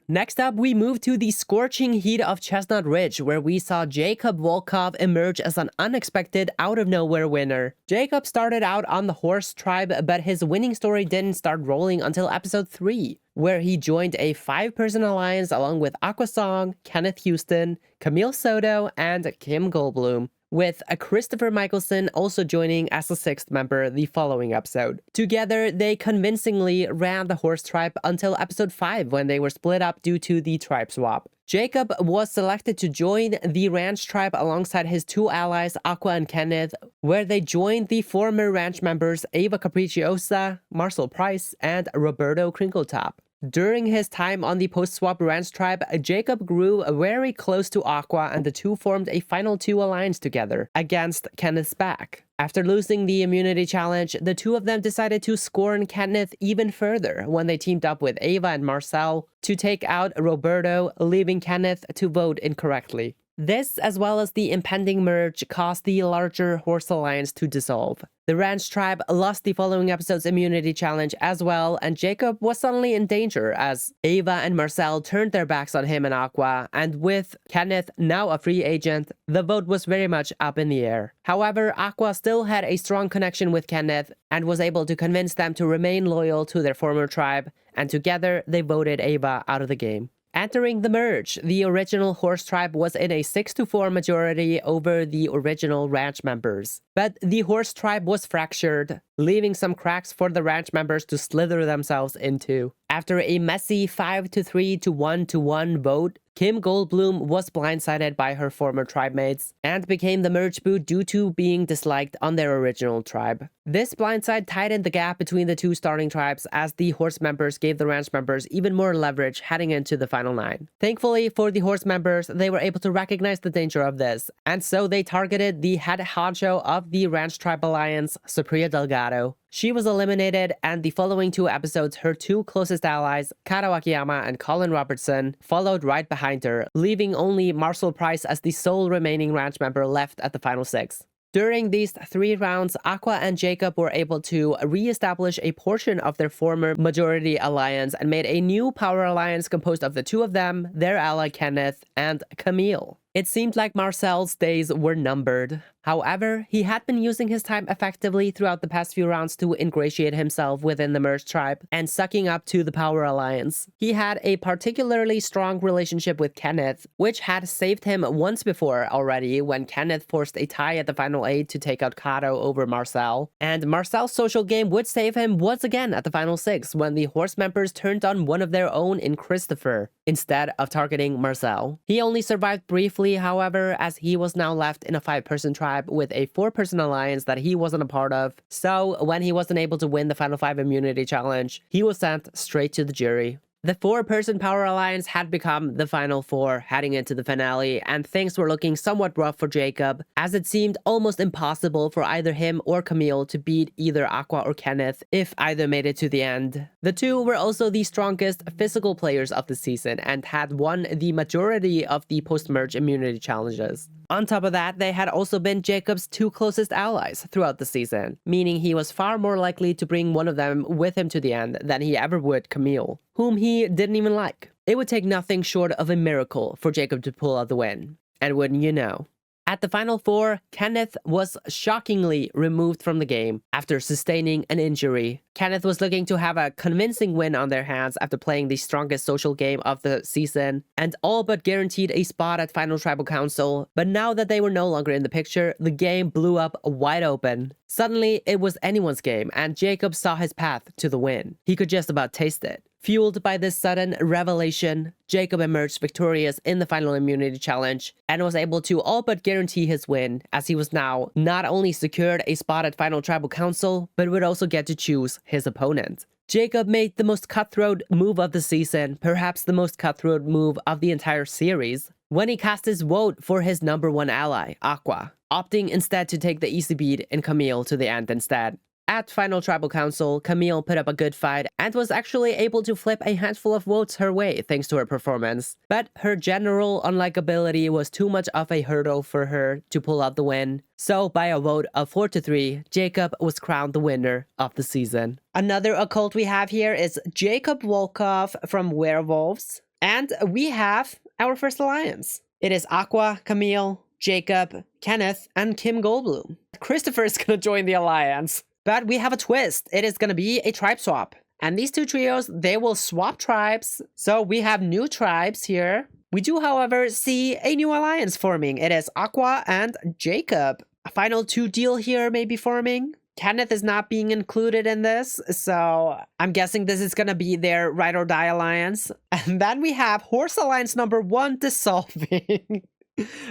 Next up, we move to the scorching heat of Chestnut Ridge, where we saw Jacob Volkov emerge as an unexpected out-of-nowhere winner. Jacob started out on the horse tribe, but his winning story didn't start rolling until episode 3, where he joined a 5-person alliance along with Aquasong, Kenneth Houston, Camille Soto, and Kim Goldblum, with Christopher Michelson also joining as a 6th member the following episode. Together, they convincingly ran the horse tribe until episode 5 when they were split up due to the tribe swap. Jacob was selected to join the Ranch tribe alongside his two allies, Aqua and Kenneth, where they joined the former Ranch members Ava Capricciosa, Marcel Price, and Roberto Crinkletop. During his time on the post-swap Ranch tribe, Jacob grew very close to Aqua and the two formed a final two alliance together against Kenneth's back. After losing the immunity challenge, the two of them decided to scorn Kenneth even further when they teamed up with Ava and Marcel to take out Roberto, leaving Kenneth to vote incorrectly. This, as well as the impending merge, caused the larger Horse Alliance to dissolve. The Ranch tribe lost the following episode's immunity challenge as well, and Jacob was suddenly in danger as Ava and Marcel turned their backs on him and Aqua, and with Kenneth now a free agent, the vote was very much up in the air. However, Aqua still had a strong connection with Kenneth and was able to convince them to remain loyal to their former tribe, and together they voted Ava out of the game. Entering the merge, the original Horse tribe was in a 6-4 majority over the original Ranch members. But the Horse tribe was fractured, leaving some cracks for the Ranch members to slither themselves into. After a messy 5-3 to 1-1 vote, Kim Goldblum was blindsided by her former tribe mates and became the merge boot due to being disliked on their original tribe. This blindside tightened the gap between the two starting tribes as the Horse members gave the Ranch members even more leverage heading into the final 9. Thankfully for the Horse members, they were able to recognize the danger of this, and so they targeted the head honcho of the Ranch tribe alliance, Supriya Delgado. She was eliminated, and the following 2 episodes, her 2 closest allies, Kato Akiyama and Colin Robertson, followed right behind her, leaving only Marcel Price as the sole remaining Ranch member left at the final 6. During these 3 rounds, Aqua and Jacob were able to re-establish a portion of their former majority alliance and made a new power alliance composed of the 2 of them, their ally Kenneth, and Camille. It seemed like Marcel's days were numbered. However, he had been using his time effectively throughout the past few rounds to ingratiate himself within the merged tribe and sucking up to the Power Alliance. He had a particularly strong relationship with Kenneth, which had saved him once before already when Kenneth forced a tie at the final 8 to take out Kato over Marcel. And Marcel's social game would save him once again at the final 6 when the Horse members turned on one of their own in Christopher, instead of targeting Marcel. He only survived briefly, however, as he was now left in a 5-person tribe with a 4-person alliance that he wasn't a part of. So when he wasn't able to win the final 5 immunity challenge, he was sent straight to the jury. The 4-person Power Alliance had become the final 4 heading into the finale, and things were looking somewhat rough for Jacob, as it seemed almost impossible for either him or Camille to beat either Aqua or Kenneth if either made it to the end. The two were also the strongest physical players of the season and had won the majority of the post-merge immunity challenges. On top of that, they had also been Jacob's 2 closest allies throughout the season, meaning he was far more likely to bring one of them with him to the end than he ever would Camille, whom he didn't even like. It would take nothing short of a miracle for Jacob to pull out the win. And wouldn't you know? At the final 4, Kenneth was shockingly removed from the game after sustaining an injury. Kenneth was looking to have a convincing win on their hands after playing the strongest social game of the season, and all but guaranteed a spot at Final Tribal Council, but now that they were no longer in the picture, the game blew up wide open. Suddenly, it was anyone's game, and Jacob saw his path to the win. He could just about taste it. Fueled by this sudden revelation, Jacob emerged victorious in the final immunity challenge and was able to all but guarantee his win, as he was now not only secured a spot at Final Tribal Council, but would also get to choose his opponent. Jacob made the most cutthroat move of the season, perhaps the most cutthroat move of the entire series, when he cast his vote for his number 1 ally, Aqua, opting instead to take the easy beat and Camille to the end instead. At Final Tribal Council, Camille put up a good fight and was actually able to flip a handful of votes her way thanks to her performance. But her general unlikability was too much of a hurdle for her to pull out the win. So by a vote of 4-3, Jacob was crowned the winner of the season. Another occult we have here is Jacob Volkov from Werewolves. And we have our first alliance. It is Aqua, Camille, Jacob, Kenneth, and Kim Goldblum. Christopher is gonna join the alliance. But we have a twist. It is going to be a tribe swap. And these 2 trios, they will swap tribes. So we have new tribes here. We do, however, see a new alliance forming. It is Aqua and Jacob. A final 2 deal here may be forming. Kenneth is not being included in this, so I'm guessing this is gonna be their ride or die alliance. And then we have Horse Alliance number 1 dissolving.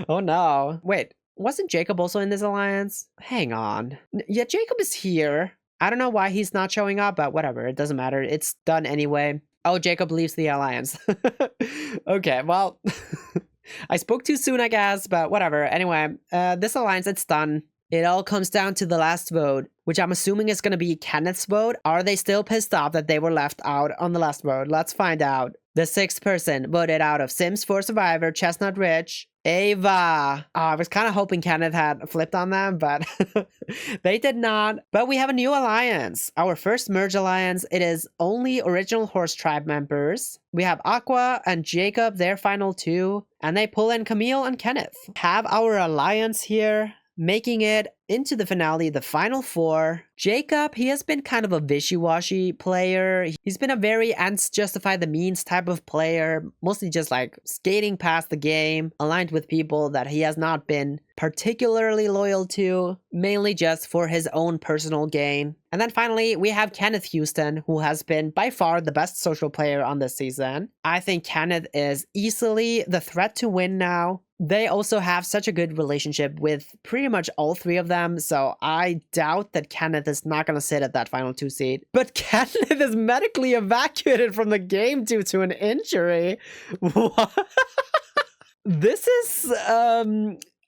Oh no. Wait, wasn't Jacob also in this alliance? Hang on. Yeah, Jacob is here. I don't know why he's not showing up, but whatever. It doesn't matter. It's done anyway. Oh, Jacob leaves the alliance. Okay, well, I spoke too soon, I guess, but whatever. Anyway, this alliance, it's done. It all comes down to the last vote, which I'm assuming is going to be Kenneth's vote. Are they still pissed off that they were left out on the last vote? Let's find out. The 6th person voted out of Sims 4 Survivor, Chestnut Ridge, Ava. Oh, I was kind of hoping Kenneth had flipped on them, but they did not. But we have a new alliance. Our first merge alliance. It is only original Horse Tribe members. We have Aqua and Jacob, their final 2. And they pull in Camille and Kenneth. Have our alliance here, making it into the finale, the final 4. Jacob, he has been kind of a wishy-washy player. He's been a very ends justify the means type of player, mostly just like skating past the game, aligned with people that he has not been particularly loyal to, mainly just for his own personal gain. And then finally, we have Kenneth Houston, who has been by far the best social player on this season. I think Kenneth is easily the threat to win now. They also have such a good relationship with pretty much all 3 of them, so I doubt that Kenneth is not going to sit at that final 2 seat. But Kenneth is medically evacuated from the game due to an injury. What? This is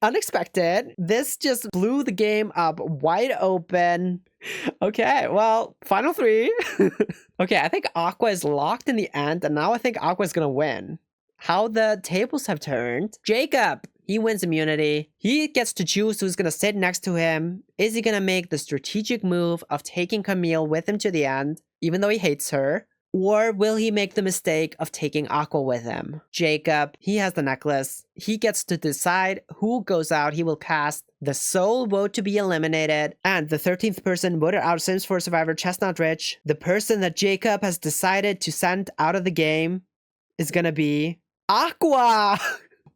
unexpected. This just blew the game up wide open. Okay, well, final 3. Okay, I think Aqua is locked in the end, and now I think Aqua is going to win. How the tables have turned. Jacob, he wins immunity. He gets to choose who's going to sit next to him. Is he going to make the strategic move of taking Camille with him to the end, even though he hates her? Or will he make the mistake of taking Aqua with him? Jacob, he has the necklace. He gets to decide who goes out. He will cast the sole vote to be eliminated. And the 13th person voted out Sims 4 Survivor Chestnut Ridge. The person that Jacob has decided to send out of the game is going to be Aqua!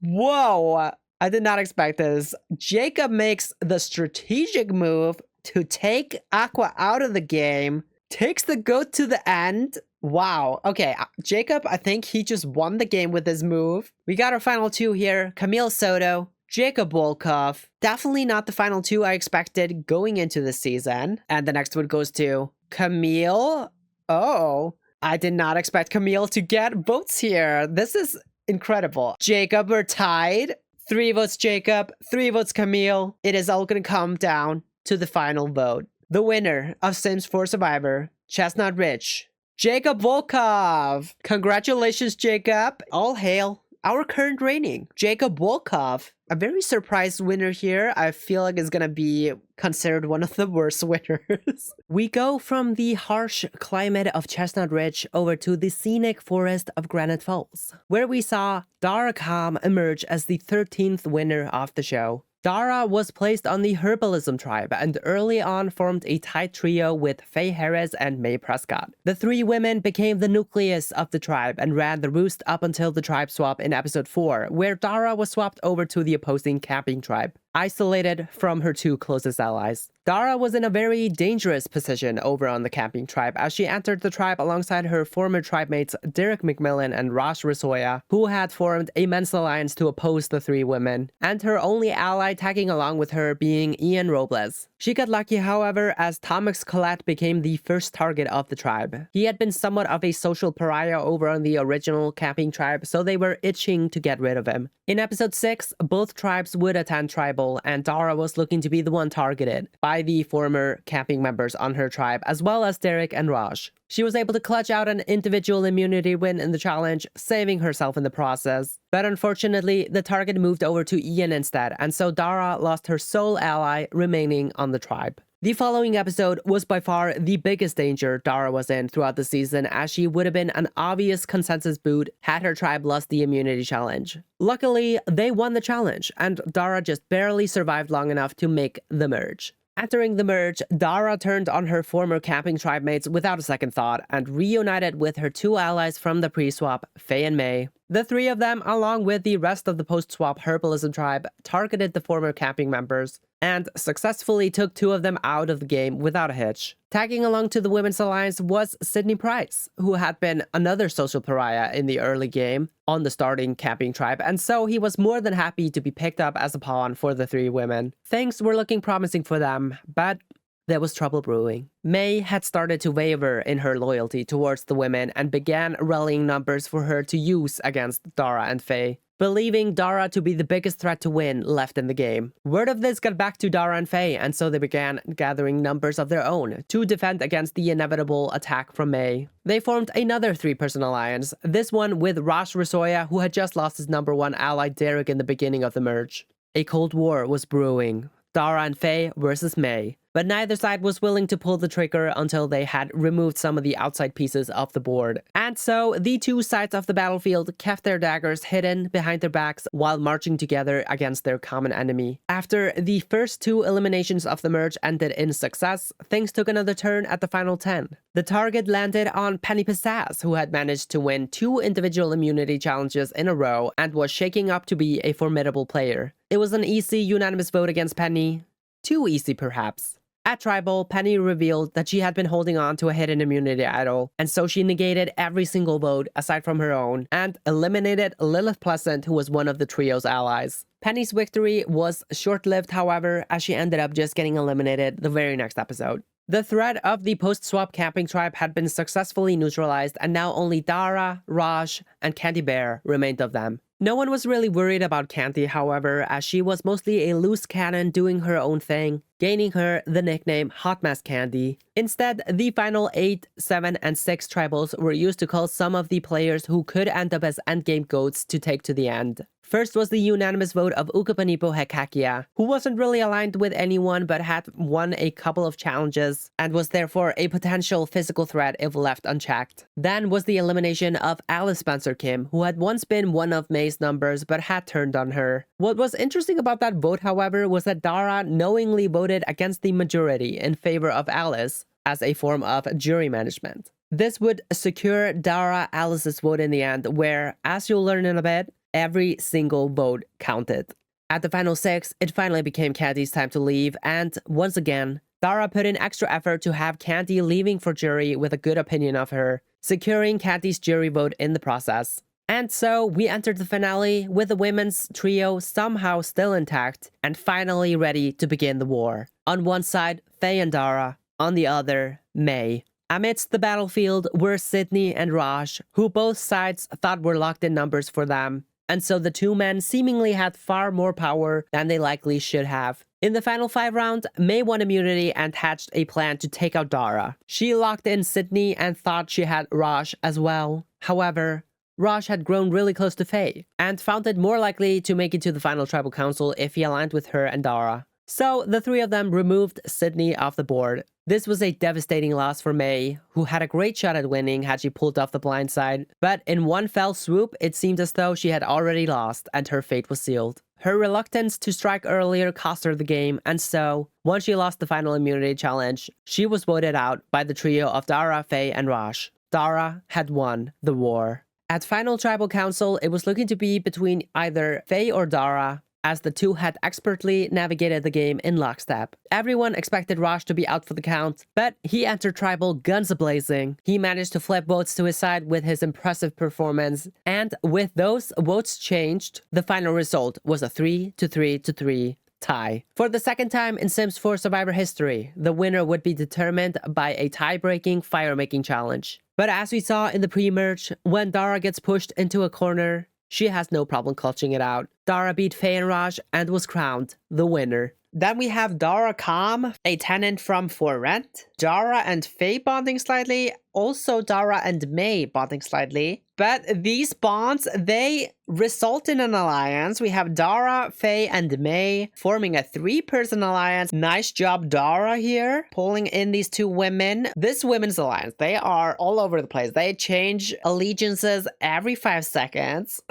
Whoa! I did not expect this. Jacob makes the strategic move to take Aqua out of the game, takes the goat to the end. Wow. Okay, Jacob, I think he just won the game with this move. We got our final 2 here. Camille Soto, Jacob Volkov. Definitely not the final 2 I expected going into the season. And the next one goes to Camille. Oh, I did not expect Camille to get votes here. This is incredible. Jacob, we're tied. 3 votes Jacob, 3 votes Camille. It is all gonna come down to the final vote. The winner of Sims 4 Survivor, Chestnut Ridge, Jacob Volkov. Congratulations, Jacob. All hail our current reigning, Jacob Volkov. A very surprised winner here. I feel like is gonna be considered one of the worst winners. We go from the harsh climate of Chestnut Ridge over to the scenic forest of Granite Falls, where we saw Dara Kham emerge as the 13th winner of the show. Dara was placed on the Herbalism tribe and early on formed a tight trio with Faye Harris and Mae Prescott. The 3 women became the nucleus of the tribe and ran the roost up until the tribe swap in episode 4, where Dara was swapped over to the opposing camping tribe, isolated from her 2 closest allies. Dara was in a very dangerous position over on the camping tribe as she entered the tribe alongside her former tribe mates Derek McMillan and Rosh Rasoya, who had formed a men's alliance to oppose the 3 women, and her only ally tagging along with her being Ian Robles. She got lucky, however, as Thomas Collette became the first target of the tribe. He had been somewhat of a social pariah over on the original camping tribe, so they were itching to get rid of him. In episode 6, both tribes would attend tribal, and Dara was looking to be the one targeted by the former camping members on her tribe, as well as Derek and Raj. She was able to clutch out an individual immunity win in the challenge, saving herself in the process. But unfortunately, the target moved over to Ian instead, and so Dara lost her sole ally remaining on the tribe. The following episode was by far the biggest danger Dara was in throughout the season, as she would have been an obvious consensus boot had her tribe lost the immunity challenge. Luckily, they won the challenge, and Dara just barely survived long enough to make the merge. Entering the merge, Dara turned on her former camping tribe mates without a second thought and reunited with her 2 allies from the pre-swap, Faye and Mae. The three of them, along with the rest of the post-swap herbalism tribe, targeted the former camping members and successfully took two of them out of the game without a hitch. Tagging along to the Women's Alliance was Sydney Price, who had been another social pariah in the early game on the starting camping tribe, and so he was more than happy to be picked up as a pawn for the three women. Things were looking promising for them, but there was trouble brewing. May had started to waver in her loyalty towards the women and began rallying numbers for her to use against Dara and Faye, believing Dara to be the biggest threat to win left in the game. Word of this got back to Dara and Faye, and so they began gathering numbers of their own to defend against the inevitable attack from May. They formed another three-person alliance, this one with Raj Rasoya, who had just lost his #1 ally Derek in the beginning of the merge. A cold war was brewing. Dara and Faye versus May. But neither side was willing to pull the trigger until they had removed some of the outside pieces of the board. And so, the two sides of the battlefield kept their daggers hidden behind their backs while marching together against their common enemy. After the first two eliminations of the merge ended in success, things took another turn at the final 10. The target landed on Penny Pizzazz, who had managed to win 2 individual immunity challenges in a row and was shaking up to be a formidable player. It was an easy, unanimous vote against Penny. Too easy, perhaps. At Tribal, Penny revealed that she had been holding on to a hidden immunity idol, and so she negated every single vote aside from her own, and eliminated Lilith Pleasant, who was one of the trio's allies. Penny's victory was short-lived, however, as she ended up just getting eliminated the very next episode. The threat of the post-swap camping tribe had been successfully neutralized, and now only Dara, Raj, and Candy Bear remained of them. No one was really worried about Candy, however, as she was mostly a loose cannon doing her own thing, gaining her the nickname Hot Mess Candy. Instead, the final 8, 7, and 6 tribals were used to call some of the players who could end up as endgame goats to take to the end. First was the unanimous vote of Ukapanipo Hekakia, who wasn't really aligned with anyone but had won a couple of challenges and was therefore a potential physical threat if left unchecked. Then was the elimination of Alice Spencer Kim, who had once been one of May's numbers but had turned on her. What was interesting about that vote, however, was that Dara knowingly voted against the majority in favor of Alice as a form of jury management. This would secure Dara Alice's vote in the end, where, as you'll learn in a bit, every single vote counted. At the final 6, it finally became Candy's time to leave, and once again, Dara put in extra effort to have Candy leaving for jury with a good opinion of her, securing Candy's jury vote in the process. And so, we entered the finale with the women's trio somehow still intact and finally ready to begin the war. On one side, Faye and Dara, on the other, May. Amidst the battlefield were Sydney and Raj, who both sides thought were locked in numbers for them, and so the two men seemingly had far more power than they likely should have. In the final 5 round, May won immunity and hatched a plan to take out Dara. She locked in Sydney and thought she had Raj as well. However, Raj had grown really close to Faye, and found it more likely to make it to the final tribal council if he aligned with her and Dara. So, the three of them removed Sydney off the board. This was a devastating loss for May, who had a great shot at winning had she pulled off the blind side, but in one fell swoop, it seemed as though she had already lost and her fate was sealed. Her reluctance to strike earlier cost her the game, and so, once she lost the final immunity challenge, she was voted out by the trio of Dara, Faye, and Raj. Dara had won the war. At final tribal council, it was looking to be between either Faye or Dara, as the two had expertly navigated the game in lockstep. Everyone expected Raj to be out for the count, but he entered tribal guns a-blazing. He managed to flip votes to his side with his impressive performance, and with those votes changed, the final result was a 3-3-3 tie. For the second time in Sims 4 Survivor history, the winner would be determined by a tie-breaking fire-making challenge. But as we saw in the pre-merge, when Dara gets pushed into a corner, she has no problem clutching it out. Dara beat Faye and Raj and was crowned the winner. Then we have Dara Calm, a tenant from For Rent. Dara and Faye bonding slightly. Also Dara and May bonding slightly. But these bonds, they result in an alliance. We have Dara, Faye, and May forming a 3-person alliance. Nice job, Dara, here, pulling in these 2 women. This women's alliance, they are all over the place. They change allegiances every 5 seconds.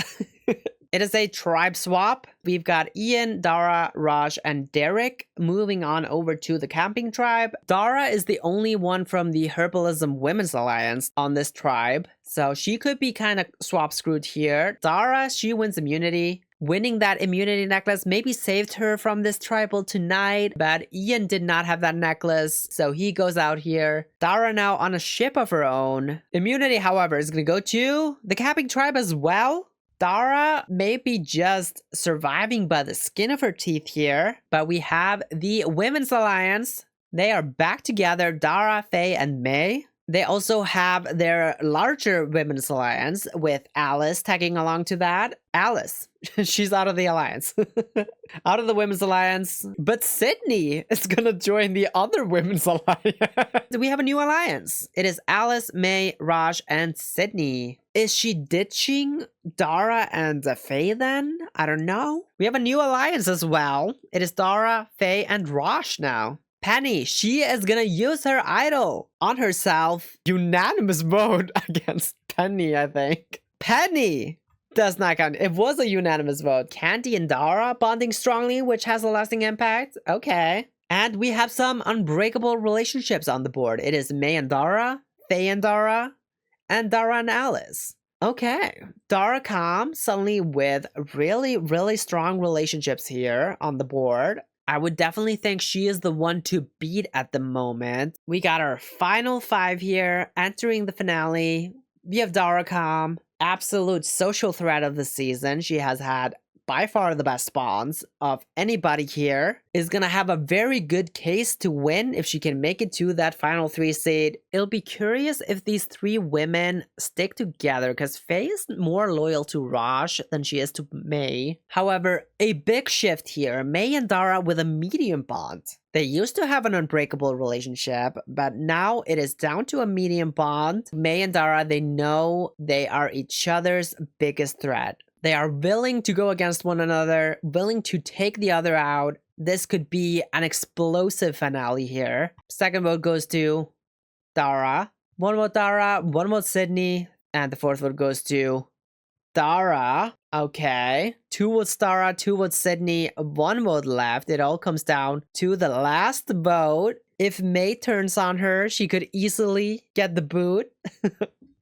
It is a tribe swap. We've got Ian, Dara, Raj, and Derek moving on over to the camping tribe. Dara is the only one from the Herbalism Women's Alliance on this tribe, so she could be kind of swap screwed here. Dara, she wins immunity. Winning that immunity necklace maybe saved her from this tribal tonight, but Ian did not have that necklace, so he goes out here. Dara now on a ship of her own. Immunity, however, is going to go to the camping tribe as well. Dara may be just surviving by the skin of her teeth here, but we have the Women's Alliance. They are back together, Dara, Faye, and May. They also have their larger Women's Alliance with Alice tagging along to that. Alice, she's out of the Alliance. Out of the Women's Alliance. But Sydney is going to join the other Women's Alliance. We have a new alliance. It is Alice, May, Raj, and Sydney. Is she ditching Dara and Faye then? I don't know. We have a new alliance as well. It is Dara, Faye, and Raj now. Penny, she is gonna use her idol on herself. Unanimous vote against Penny, I think. Penny does not count. It was a unanimous vote. Candy and Dara bonding strongly, which has a lasting impact. Okay. And we have some unbreakable relationships on the board. It is May and Dara, Faye and Dara and Alice. Okay. Dara Calm suddenly with really strong relationships here on the board. I would definitely think she is the one to beat at the moment. We got our final 5 here, entering the finale. We have Dara Calm, absolute social threat of the season. She has had by far the best spawns of anybody here. Is gonna have a very good case to win if she can make it to that final 3 seed. It'll be curious if these 3 women stick together, because Faye is more loyal to Raj than she is to May. However, a big shift here. May and Dara with a medium bond. They used to have an unbreakable relationship, but now it is down to a medium bond. May and Dara, they know they are each other's biggest threat. They are willing to go against one another, willing to take the other out. This could be an explosive finale here. Second vote goes to Dara. 1 vote Dara, 1 vote Sydney, and the 4th vote goes to Dara. Okay. 2 votes Dara, 2 votes Sydney, 1 vote left. It all comes down to the last vote. If May turns on her, she could easily get the boot.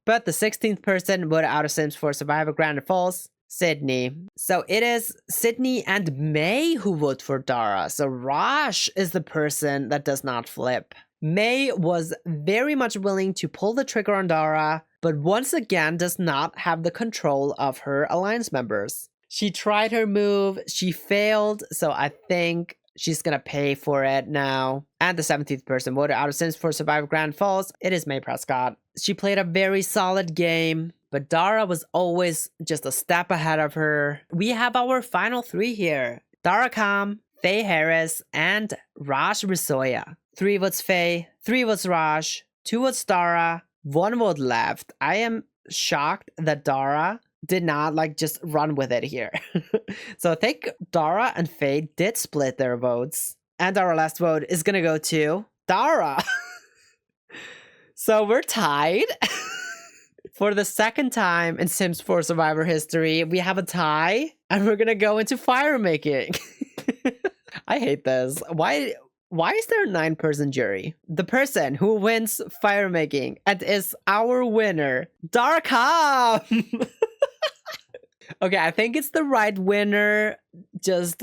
But the 16th person voted out of Sims 4 Survivor Granite Falls. Sydney. So it is Sydney and May who vote for Dara. So Raj is the person that does not flip. May was very much willing to pull the trigger on Dara, but once again does not have the control of her alliance members. She tried her move, she failed, so I think she's gonna pay for it now. And the 17th person voted out of Sims 4 Survivor Granite Falls. It is May Prescott. She played a very solid game, but Dara was always just a step ahead of her. We have our final 3 here. Dara Calm, Faye Harris, and Raj Risoya. 3 votes Faye, 3 votes Raj, 2 votes Dara, 1 vote left. I am shocked that Dara did not just run with it here. So I think Dara and Faye did split their votes. And our last vote is gonna go to Dara. So we're tied. For the second time in Sims 4 Survivor history, we have a tie, and we're gonna go into fire making. I hate this. Why is there a 9-person jury? The person who wins fire making and is our winner, Dara Calm. Okay, I think it's the right winner. Just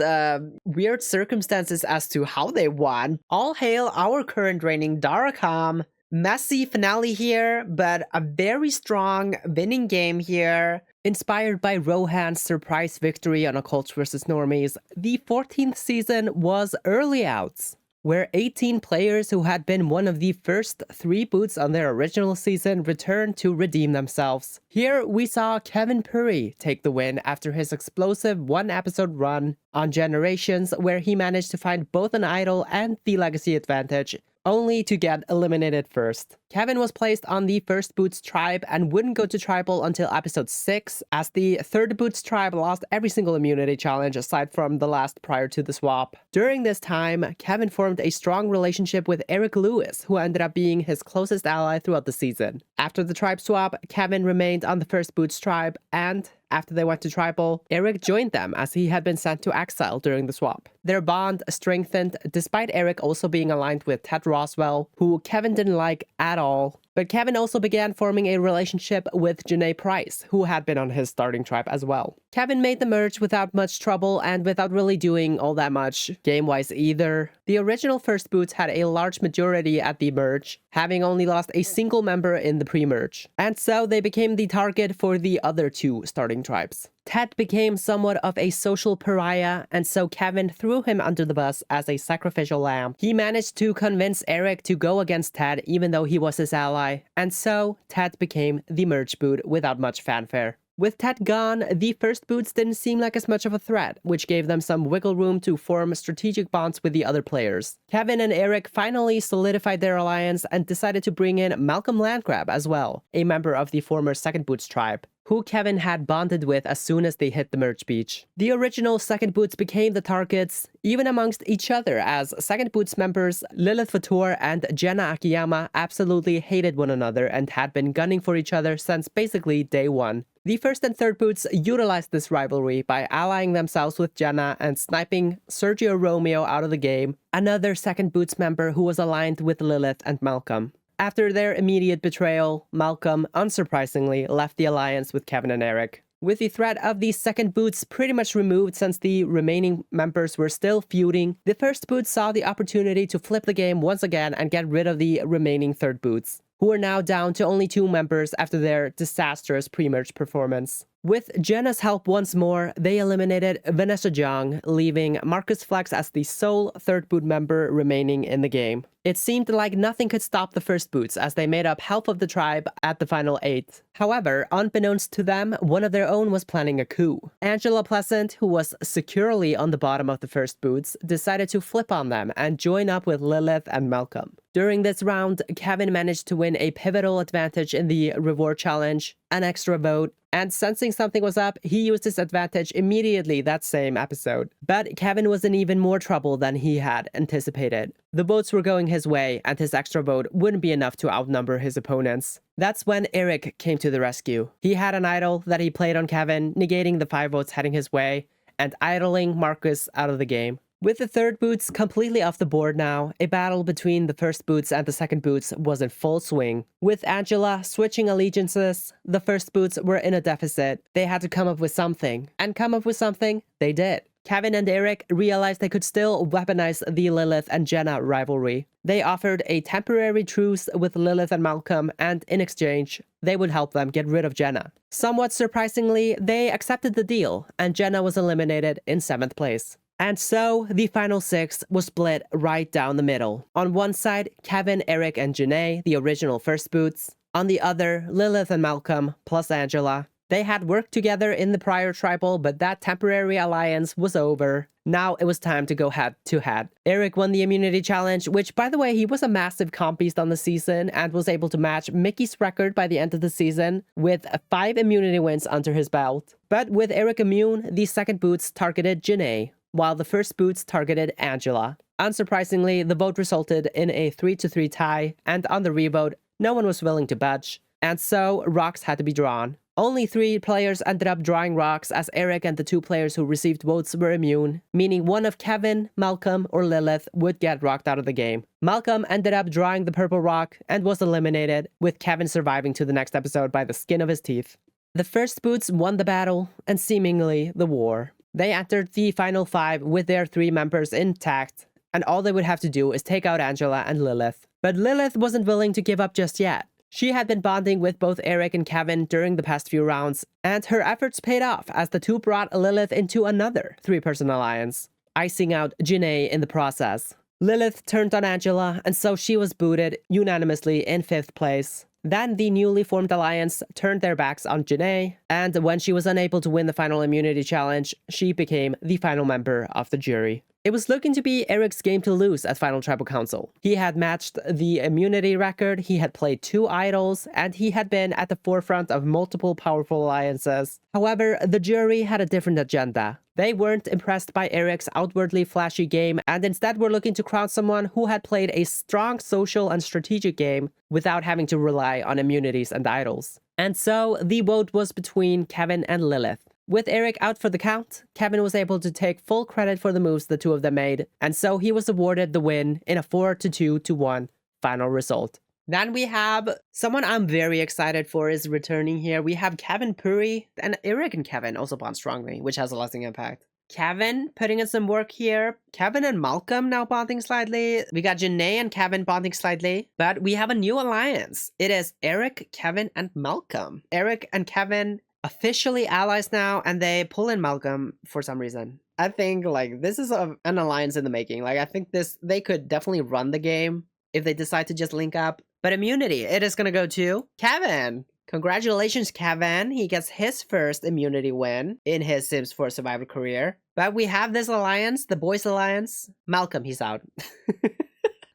weird circumstances as to how they won. All hail our current reigning Dara Calm. Messy finale here, but a very strong winning game here. Inspired by Rohan's surprise victory on Occults vs Normies, the 14th season was early outs, where 18 players who had been one of the first 3 boots on their original season returned to redeem themselves. Here we saw Kevin Puri take the win after his explosive 1-episode run on Generations, where he managed to find both an idol and the legacy advantage, only to get eliminated first. Kevin was placed on the first Boots tribe and wouldn't go to tribal until episode 6, as the third Boots tribe lost every single immunity challenge aside from the last prior to the swap. During this time, Kevin formed a strong relationship with Eric Lewis, who ended up being his closest ally throughout the season. After the tribe swap, Kevin remained on the first Boots tribe, and after they went to Tribal, Eric joined them as he had been sent to exile during the swap. Their bond strengthened despite Eric also being aligned with Ted Roswell, who Kevin didn't like at all. But Kevin also began forming a relationship with Janae Price, who had been on his starting tribe as well. Kevin made the merge without much trouble and without really doing all that much game-wise either. The original First Boots had a large majority at the merge, having only lost a single member in the pre-merge. And so they became the target for the other two starting tribes. Ted became somewhat of a social pariah, and so Kevin threw him under the bus as a sacrificial lamb. He managed to convince Eric to go against Ted even though he was his ally, and so Ted became the merge boot without much fanfare. With Ted gone, the First Boots didn't seem like as much of a threat, which gave them some wiggle room to form strategic bonds with the other players. Kevin and Eric finally solidified their alliance and decided to bring in Malcolm Landgrab as well, a member of the former Second Boots tribe, who Kevin had bonded with as soon as they hit the merge beach. The original Second Boots became the targets, even amongst each other, as Second Boots members Lilith Fatur and Jenna Akiyama absolutely hated one another and had been gunning for each other since basically day one. The First and Third Boots utilized this rivalry by allying themselves with Jenna and sniping Sergio Romeo out of the game, another Second Boots member who was aligned with Lilith and Malcolm. After their immediate betrayal, Malcolm, unsurprisingly, left the alliance with Kevin and Eric. With the threat of the Second Boots pretty much removed since the remaining members were still feuding, the First Boots saw the opportunity to flip the game once again and get rid of the remaining Third Boots, who are now down to only 2 members after their disastrous pre-merge performance. With Jenna's help once more, they eliminated Vanessa Jung, leaving Marcus Flex as the sole Third Boot member remaining in the game. It seemed like nothing could stop the First Boots as they made up half of the tribe at the final 8. However, unbeknownst to them, one of their own was planning a coup. Angela Pleasant, who was securely on the bottom of the First Boots, decided to flip on them and join up with Lilith and Malcolm. During this round, Kevin managed to win a pivotal advantage in the reward challenge, an extra vote, and sensing something was up, he used his advantage immediately that same episode. But Kevin was in even more trouble than he had anticipated. The votes were going his way, and his extra vote wouldn't be enough to outnumber his opponents. That's when Eric came to the rescue. He had an idol that he played on Kevin, negating the 5 votes heading his way, and idling Marcus out of the game. With the Third Boots completely off the board now, a battle between the First Boots and the Second Boots was in full swing. With Angela switching allegiances, the First Boots were in a deficit. They had to come up with something, and come up with something they did. Kevin and Eric realized they could still weaponize the Lilith and Jenna rivalry. They offered a temporary truce with Lilith and Malcolm, and in exchange, they would help them get rid of Jenna. Somewhat surprisingly, they accepted the deal, and Jenna was eliminated in 7th place. And so, the final 6 was split right down the middle. On one side, Kevin, Eric, and Janae, the original First Boots. On the other, Lilith and Malcolm, plus Angela. They had worked together in the prior tribal, but that temporary alliance was over. Now it was time to go head-to-head. Eric won the immunity challenge, which, by the way, he was a massive comp beast on the season and was able to match Mickey's record by the end of the season with 5 immunity wins under his belt. But with Eric immune, the Second Boots targeted Janae, while the First Boots targeted Angela. Unsurprisingly, the vote resulted in a 3-3 tie, and on the revote, no one was willing to budge, and so rocks had to be drawn. Only 3 players ended up drawing rocks, as Eric and the 2 players who received votes were immune, meaning one of Kevin, Malcolm, or Lilith would get rocked out of the game. Malcolm ended up drawing the purple rock and was eliminated, with Kevin surviving to the next episode by the skin of his teeth. The First Boots won the battle, and seemingly the war. They entered the final 5 with their 3 members intact, and all they would have to do is take out Angela and Lilith. But Lilith wasn't willing to give up just yet. She had been bonding with both Eric and Kevin during the past few rounds, and her efforts paid off as the 2 brought Lilith into another 3-person alliance, icing out Janae in the process. Lilith turned on Angela, and so she was booted unanimously in 5th place. Then the newly formed alliance turned their backs on Janae, and when she was unable to win the final immunity challenge, she became the final member of the jury. It was looking to be Eric's game to lose at Final Tribal Council. He had matched the immunity record, he had played 2 idols, and he had been at the forefront of multiple powerful alliances. However, the jury had a different agenda. They weren't impressed by Eric's outwardly flashy game and instead were looking to crown someone who had played a strong social and strategic game without having to rely on immunities and idols. And so, the vote was between Kevin and Lilith. With Eric out for the count, Kevin was able to take full credit for the moves the two of them made, and so he was awarded the win in a 4-2-1 final result. Then we have someone I'm very excited for is returning here. We have Kevin Puri, and Eric and Kevin also bond strongly, which has a lasting impact. Kevin putting in some work here. Kevin and Malcolm now bonding slightly. We got Janae and Kevin bonding slightly. But we have a new alliance. It is Eric, Kevin, and Malcolm. Eric and Kevin officially allies now, and they pull in Malcolm for some reason. I think like this is an alliance in the making. Like I think they could definitely run the game if they decide to just link up. But immunity, it is gonna go to Kevin. Congratulations, Kevin. He gets his first immunity win in his Sims 4 Survivor career. But we have this alliance, the Boys Alliance. Malcolm, he's out.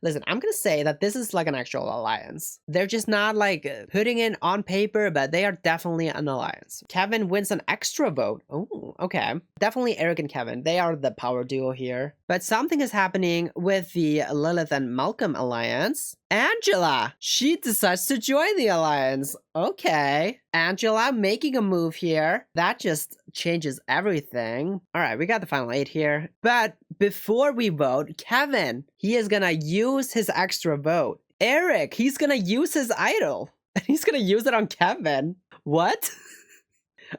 Listen, I'm gonna say that this is like an actual alliance. They're just not like putting it on paper, but they are definitely an alliance. Kevin wins an extra vote. Oh, okay. Definitely Eric and Kevin. They are the power duo here. But something is happening with the Lilith and Malcolm alliance. Angela! She decides to join the alliance. Okay. Angela making a move here. That just changes everything. All right, we got the final 8 here. But before we vote, Kevin, he is gonna use his extra vote. Eric, he's gonna use his idol. And he's gonna use it on Kevin. What?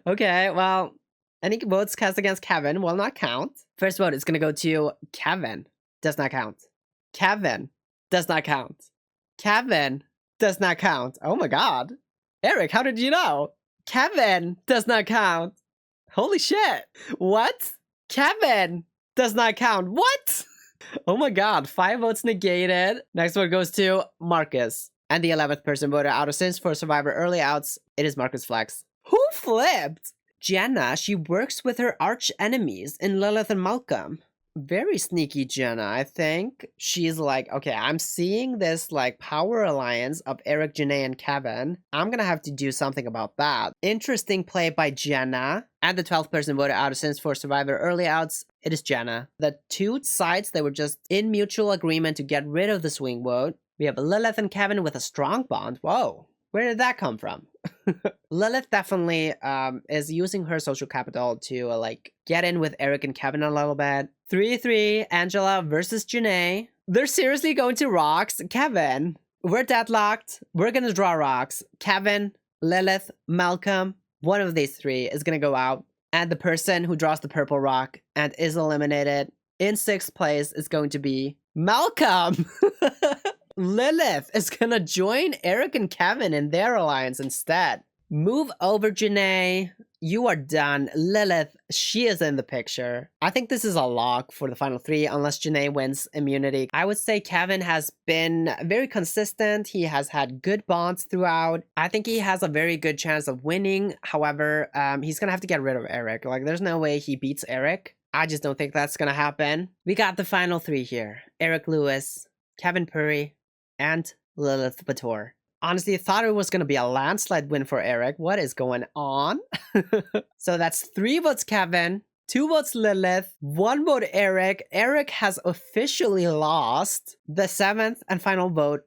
Okay, well, any votes cast against Kevin will not count. First vote is gonna go to Kevin. Does not count. Kevin. Does not count. Kevin. Does not count. Oh my god. Eric, how did you know? Kevin. Does not count. Holy shit. What? Kevin. Does not count. What? Oh my god. 5 votes negated. Next one goes to Marcus. And the 11th person voted out of Sims for Survivor early outs. It is Marcus Flex. Who flipped? Jenna, she works with her arch enemies in Lilith and Malcolm. Very sneaky Jenna, I think. She's like, okay, I'm seeing this like power alliance of Eric, Janae, and Kevin. I'm gonna have to do something about that. Interesting play by Jenna. And the 12th person voted out of Sims 4 Survivor early outs. It is Jenna. The two sides, they were just in mutual agreement to get rid of the swing vote. We have Lilith and Kevin with a strong bond. Whoa. Where did that come from? Lilith definitely is using her social capital to like get in with Eric and Kevin a little bit. 3-3, Angela versus Janae. They're seriously going to rocks. Kevin, we're deadlocked. We're gonna draw rocks. Kevin, Lilith, Malcolm, one of these 3 is gonna go out. And the person who draws the purple rock and is eliminated in 6th place is going to be Malcolm. Lilith is gonna join Eric and Kevin in their alliance instead. Move over, Janae. You are done. Lilith, she is in the picture. I think this is a lock for the final 3 unless Janae wins immunity. I would say Kevin has been very consistent. He has had good bonds throughout. I think he has a very good chance of winning. However, he's gonna have to get rid of Eric. Like, there's no way he beats Eric. I just don't think that's gonna happen. We got the final 3 here. Eric Lewis, Kevin Puri, and Lilith Bator. Honestly, I thought it was going to be a landslide win for Eric. What is going on? So that's 3 votes Kevin, 2 votes Lilith, 1 vote Eric. Eric has officially lost. The 7th and final vote,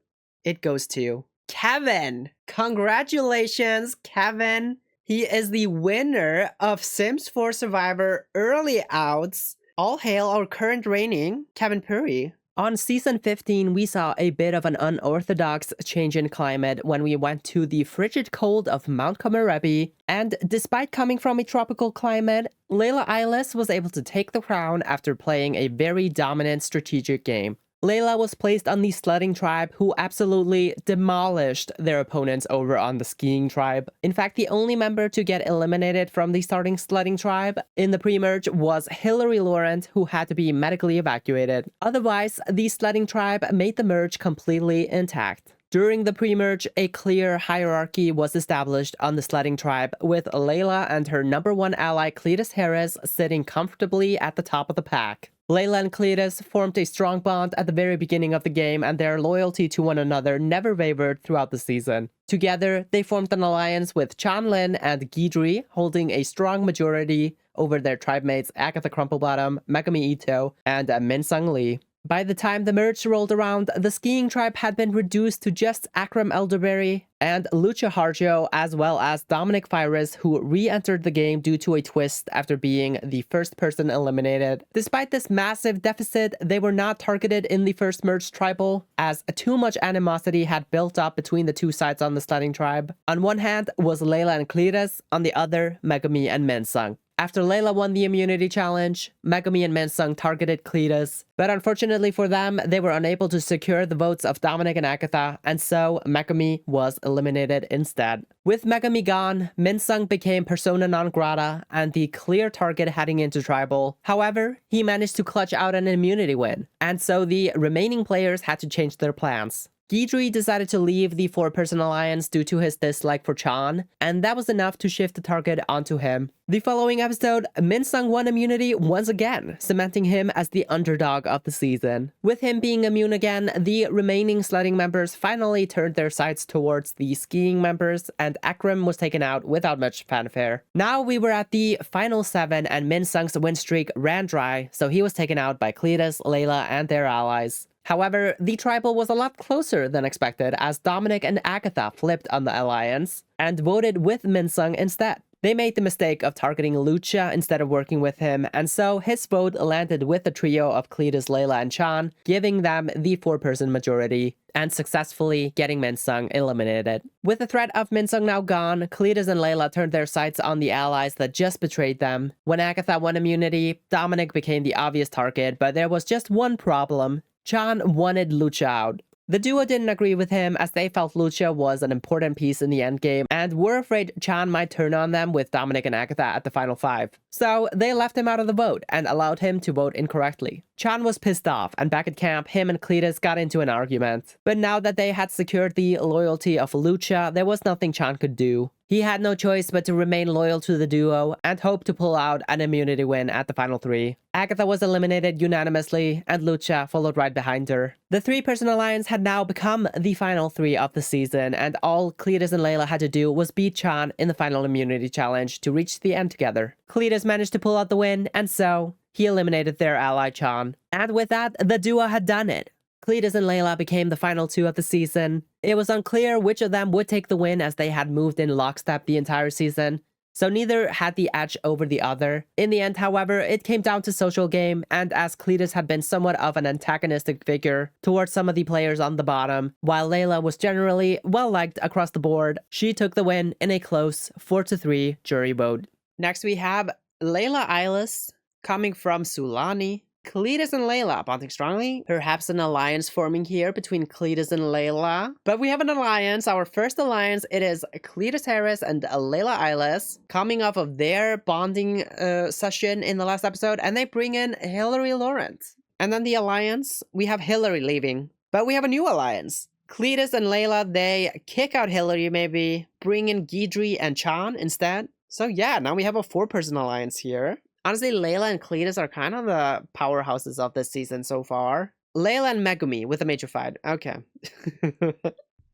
it goes to Kevin. Congratulations, Kevin. He is the winner of Sims 4 Survivor early outs. All hail our current reigning Kevin Puri. On Season 15, we saw a bit of an unorthodox change in climate when we went to the frigid cold of Mount Komorebi, and despite coming from a tropical climate, Layla Eilis was able to take the crown after playing a very dominant strategic game. Layla was placed on the sledding tribe, who absolutely demolished their opponents over on the skiing tribe. In fact, the only member to get eliminated from the starting sledding tribe in the pre-merge was Hillary Laurent, who had to be medically evacuated. Otherwise, the sledding tribe made the merge completely intact. During the pre-merge, a clear hierarchy was established on the sledding tribe, with Layla and her #1 ally Cletus Harris sitting comfortably at the top of the pack. Layla and Cletus formed a strong bond at the very beginning of the game, and their loyalty to one another never wavered throughout the season. Together, they formed an alliance with Chanlin and Gidri, holding a strong majority over their tribe mates Agatha Crumplebottom, Megami Ito, and Minsung Lee. By the time the merge rolled around, the skiing tribe had been reduced to just Akram Elderberry and Lucha Harjo, as well as Dominic Fires, who re-entered the game due to a twist after being the first person eliminated. Despite this massive deficit, they were not targeted in the first merged tribal, as too much animosity had built up between the two sides on the sledding tribe. On one hand was Layla and Cletus, on the other, Megami and Minsung. After Layla won the immunity challenge, Megami and Minsung targeted Cletus, but unfortunately for them, they were unable to secure the votes of Dominic and Agatha, and so Megami was eliminated instead. With Megami gone, Minsung became persona non grata and the clear target heading into tribal. However, he managed to clutch out an immunity win, and so the remaining players had to change their plans. Gidri decided to leave the 4-person alliance due to his dislike for Chan, and that was enough to shift the target onto him. The following episode, Minsung won immunity once again, cementing him as the underdog of the season. With him being immune again, the remaining sledding members finally turned their sights towards the skiing members, and Akram was taken out without much fanfare. Now we were at the final 7, and Minsung's win streak ran dry, so he was taken out by Cletus, Layla, and their allies. However, the tribal was a lot closer than expected, as Dominic and Agatha flipped on the alliance and voted with Minsung instead. They made the mistake of targeting Lucha instead of working with him, and so his vote landed with the trio of Cletus, Layla, and Chan, giving them the 4-person majority and successfully getting Minsung eliminated. With the threat of Minsung now gone, Cletus and Layla turned their sights on the allies that just betrayed them. When Agatha won immunity, Dominic became the obvious target, but there was just one problem. Chan wanted Lucha out. The duo didn't agree with him, as they felt Lucha was an important piece in the endgame and were afraid Chan might turn on them with Dominic and Agatha at the final 5. So they left him out of the vote and allowed him to vote incorrectly. Chan was pissed off, and back at camp, him and Cletus got into an argument. But now that they had secured the loyalty of Lucha, there was nothing Chan could do. He had no choice but to remain loyal to the duo and hope to pull out an immunity win at the final 3. Agatha was eliminated unanimously, and Lucha followed right behind her. The 3-person alliance had now become the final 3 of the season, and all Cletus and Layla had to do was beat Chan in the final immunity challenge to reach the end together. Cletus managed to pull out the win, and so he eliminated their ally Chan. And with that, the duo had done it. Cletus and Layla became the final 2 of the season. It was unclear which of them would take the win, as they had moved in lockstep the entire season, so neither had the edge over the other. In the end, however, it came down to social game, and as Cletus had been somewhat of an antagonistic figure towards some of the players on the bottom, while Layla was generally well-liked across the board, she took the win in a close 4-3 jury vote. Next we have Layla Eilis, coming from Sulani. Cletus and Layla bonding strongly. Perhaps an alliance forming here between Cletus and Layla. But we have an alliance. Our first alliance, it is Cletus Harris and Layla Eilis, coming off of their bonding session in the last episode, and they bring in Hillary Lawrence. And then the alliance, we have Hillary leaving. But we have a new alliance. Cletus and Layla, they kick out Hillary maybe, bring in Gidri and Chan instead. So yeah, now we have a 4-person alliance here. Honestly, Layla and Cletus are kind of the powerhouses of this season so far. Layla and Megumi with a major fight. Okay.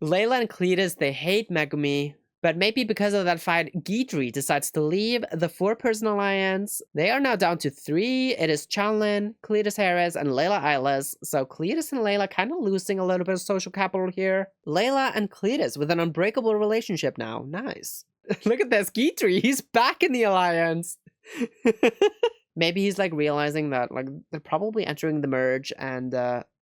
Layla and Cletus, they hate Megumi. But maybe because of that fight, Gidri decides to leave the 4-person alliance. They are now down to 3. It is Chanlin, Cletus Harris, and Layla Eilis. So Cletus and Layla kind of losing a little bit of social capital here. Layla and Cletus with an unbreakable relationship now. Nice. Look at this, Gidri. He's back in the alliance. Maybe he's like realizing that like they're probably entering the merge, and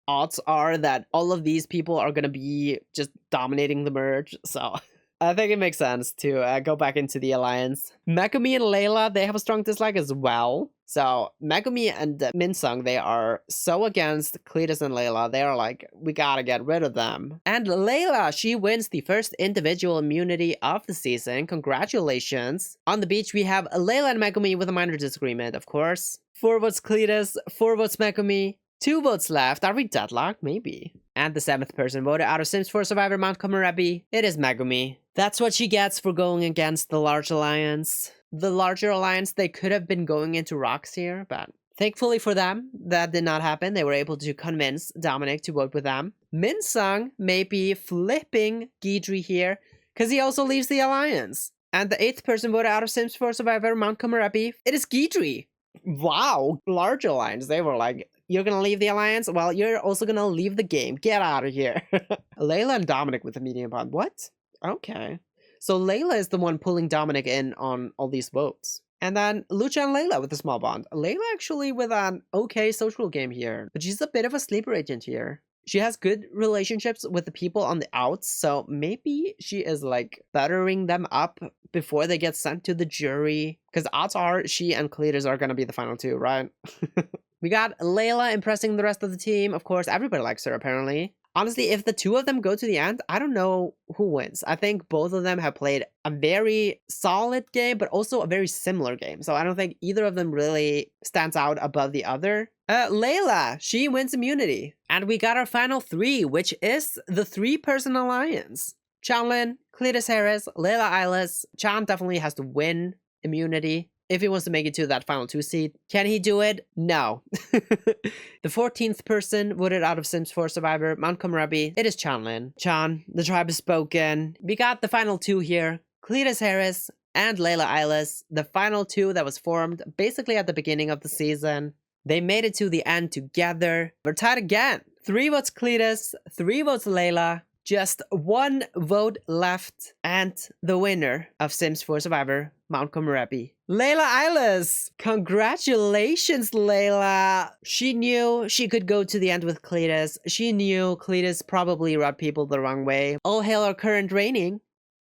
odds are that all of these people are gonna be just dominating the merge, so I think it makes sense to go back into the alliance. Megumi and Layla, they have a strong dislike as well. So Megumi and Minsung, they are so against Cletus and Layla. They are like, we gotta get rid of them. And Layla, she wins the first individual immunity of the season. Congratulations. On the beach, we have Layla and Megumi with a minor disagreement, of course. 4 votes Cletus, 4 votes Megumi. 2 votes left. Are we deadlocked? Maybe. And the 7th person voted out of Sims 4 Survivor Mount Komorebi. It is Megumi. That's what she gets for going against the large alliance. The larger alliance, they could have been going into rocks here, but Thankfully for them, that did not happen. They were able to convince Dominic to vote with them. Minsung may be flipping Guidry here, because he also leaves the alliance. And the 8th person voted out of Sims 4 Survivor, Mount Komorebi. It is Guidry. Wow, large alliance. They were like, you're gonna leave the alliance? Well, you're also gonna leave the game. Get out of here. Layla and Dominic with the medium bond. What? Okay. So Layla is the one pulling Dominic in on all these votes. And then Lucha and Layla with a small bond. Layla actually with an okay social game here, but she's a bit of a sleeper agent here. She has good relationships with the people on the outs, so maybe she is like buttering them up before they get sent to the jury. Because odds are she and Cletus are going to be the final two, right? We got Layla impressing the rest of the team. Of course, everybody likes her apparently. Honestly, if the two of them go to the end, I don't know who wins. I think both of them have played a very solid game, but also a very similar game. So I don't think either of them really stands out above the other. Layla, she wins immunity. And we got our final 3, which is the 3-person alliance. Chanlin, Cletus Harris, Layla Ilis. Chan definitely has to win immunity if he wants to make it to that final 2 seed. Can he do it? No. The 14th person voted out of Sims 4 Survivor, Mount Komorebi. It is Chanlin. Chan, the tribe is spoken. We got the final 2 here. Cletus Harris and Layla Ilis. The final 2 that was formed basically at the beginning of the season. They made it to the end together. We're tied again. 3 votes Cletus, 3 votes Layla. Just 1 vote left, and the winner of Sims 4 Survivor, Mount Komorebi. Layla Ilis! Congratulations, Layla! She knew she could go to the end with Cletus. She knew Cletus probably rubbed people the wrong way. All hail our current reigning,